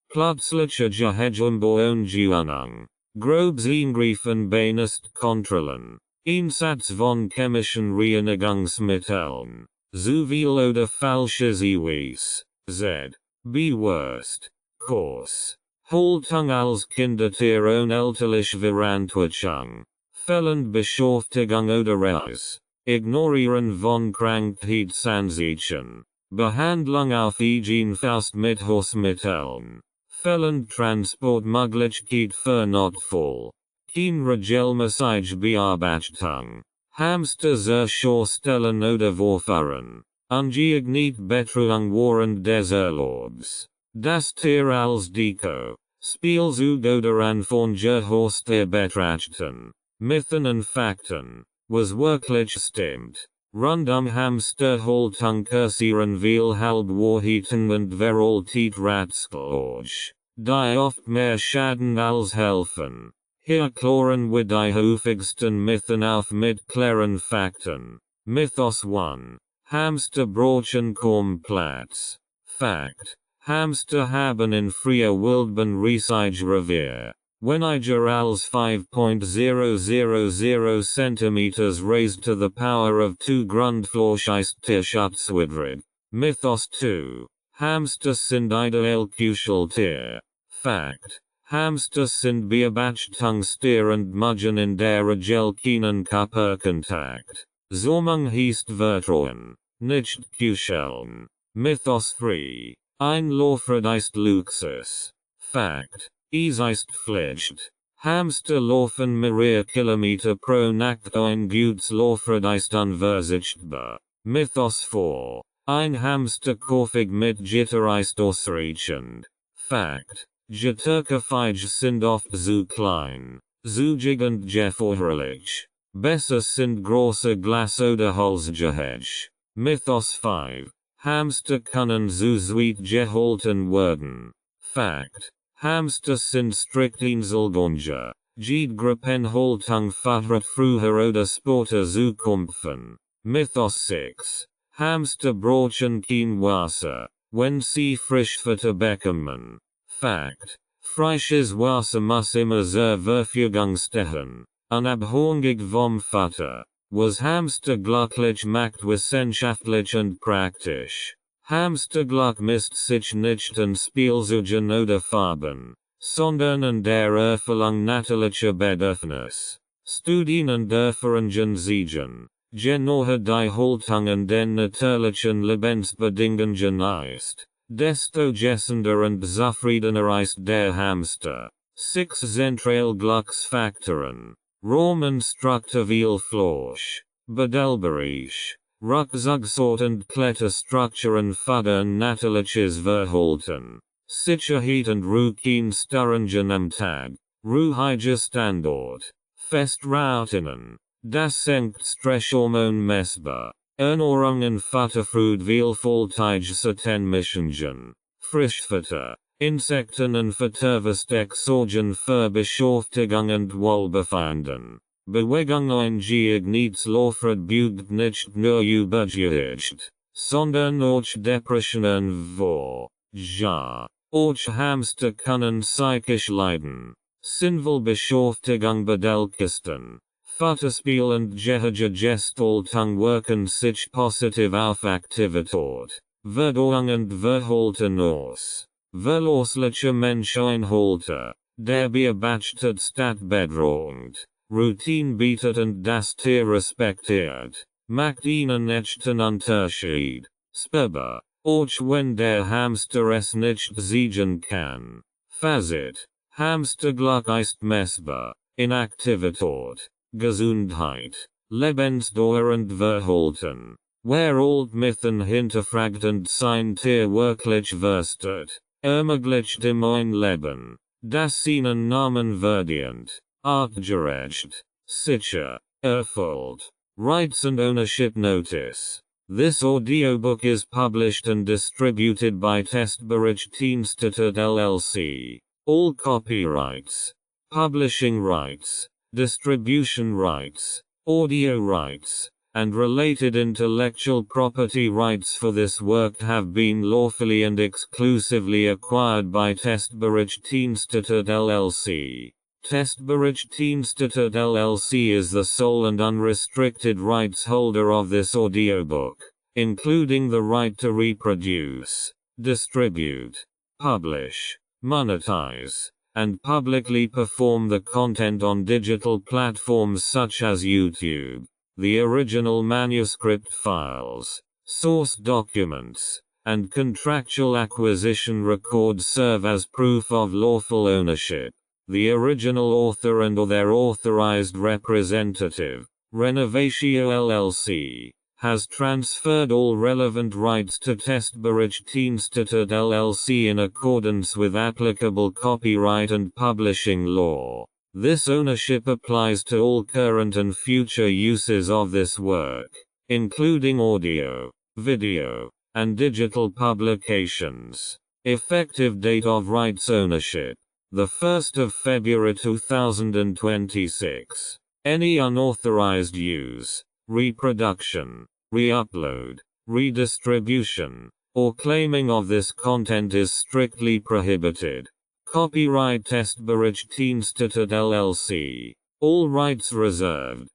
Plötzliche Gehegumbeungewinnung. Grobes Eingreifen bei nicht kontrollen. Einsatz von chemischen Reinigungsmitteln. Zu viel oder falsches Eiweiß. Z. B. Worst. Course. Haltung als Kindertier unelterliche Verantwortung. Fehlende Beschäftigung oder Reis. Ignorieren von Krankheitsanzeichen. Behandlung auf eigene Faust mit Hausmitteln. Fehlende Transportmöglichkeit für Notfall. Kein regelmäßige Bearbeitung. Hamster zur stellen oder vorfahren. Ungeeignet Betreuung während des Urlaubs. Das Tier als Deko. Spielzeug oder Anfänger Haus der betrachten. Mythen und Fakten. Was wirklich stimmt. Rund Hamsterhaltung kursieren viel Halbwahrheiten und Veraltet Ratschläge. Die oft mehr schaden als helfen. Hier klären wir die häufigsten Mythen auf mit klaren Fakten. Mythos 1. Hamster brauchen kaum Platz. Fakt. Hamster haben in freier Wildbahn riesige Revier. Weniger als 5.000 centimeters raised to the power of 2 Grundfläche ist tierschutzwidrig. Mythos 2. Hamster sind ideal Kuscheltier. Fakt. Hamster sind Beobachtung und mögen in der Regel keinen Körperkontakt. Zomung heißt Vertrauen, nicht kuscheln. Mythos 3. Ein Laufrad ist Luxus. Fakt. Es ist Pflicht. Hamster laufen mehrere Kilometer pro Nacht, ein gutes Laufrad ist unverzichtbar. Mythos 4. Ein Hamsterkäfig mit Gitter ist ausreichend. Fakt. Gitterkäfige sind oft zu klein. Zugig und gefährlich. Besser sind große Glas- oder Holzgehege. Mythos 5. Hamster können zu zweit gehalten werden. Fakt. Hamster sind strikt Inselgänger. Jede Gruppenhaltung fördert früher oder später Zukunften. Mythos 6. Hamster brauchen kein Wasser, wenn sie Frischfutter bekommen. Fakt. Frisches Wasser muss immer zur Verfügung stehen. Unabhängig vom Futter. Was Hamster glücklich macht wissenschaftlich und praktisch. Hamsterglück misst sich nicht in Spielzeugen oder Farben, sondern in der Erfüllung natürlicher Bedürfnis. Studien und Erfahrungen zeigen, je näher die Haltung an den natürlichen Lebensbedingungen ist, desto gesünder und zufriedener ist der Hamster. 6 zentrale Glücksfaktoren. Raum und strukturell Fleisch. Bedelbereich. Rückzugsort und Kletterstrukturen fördern natürliches Verhalten. Sicherheit und Routine Störungen am Tag. Ruhiger Standort. Festroutinen. Das senkt Stresshormon messbar. Ernährung und Futterfruit vielfältig Mischungen. Frischfutter. Insekten und Futterversteck sorgen für Beschäftigung und Wohlbefinden. Bewegung ungeeignetes Laufrad bügt nicht nur über Gewicht, sondern auch Depressionen vor. Ja, auch Hamster können psychisch leiden. Sinnvoll Beschäftigung bedelkisten. Futterspiel und Gehege-Gestaltung wirken sich positiv auf Aktivität, Verdauung und Verhalten aus. Verlässliche Menscheinhalter, der beobachtet statt bedroht. Routine bietet und das Tier respektiert, macht einen echten Unterschied. Spürbar, auch wenn der Hamster es nicht sehen kann. Fazit. Hamsterglück ist messbar, inaktivität, Gesundheit, Lebensdauer und Verhalten. Where old Mythen hinterfragt und sein Tier wirklich wurstet, ermöglicht dem ein Leben, das seinen Namen verdient, artgerecht, sicher, erfüllt. Rights and Ownership Notice. This audiobook is published and distributed by Testberichtdienste LLC. All copyrights, publishing rights, distribution rights, audio rights, and related intellectual property rights for this work have been lawfully and exclusively acquired by Testberichtdienste LLC. Testberichtdienste LLC is the sole and unrestricted rights holder of this audiobook, including the right to reproduce, distribute, publish, monetize, and publicly perform the content on digital platforms such as YouTube. The original manuscript files, source documents, and contractual acquisition records serve as proof of lawful ownership. The original author and/or their authorized representative, Renovatio LLC, has transferred all relevant rights to Testberichtdienste LLC in accordance with applicable copyright and publishing law. This ownership applies to all current and future uses of this work, including audio, video, and digital publications. Effective date of rights ownership: the 1st of February 2026. Any unauthorized use, reproduction, re-upload, redistribution, or claiming of this content is strictly prohibited. Copyright Testberichtdienste LLC. All rights reserved.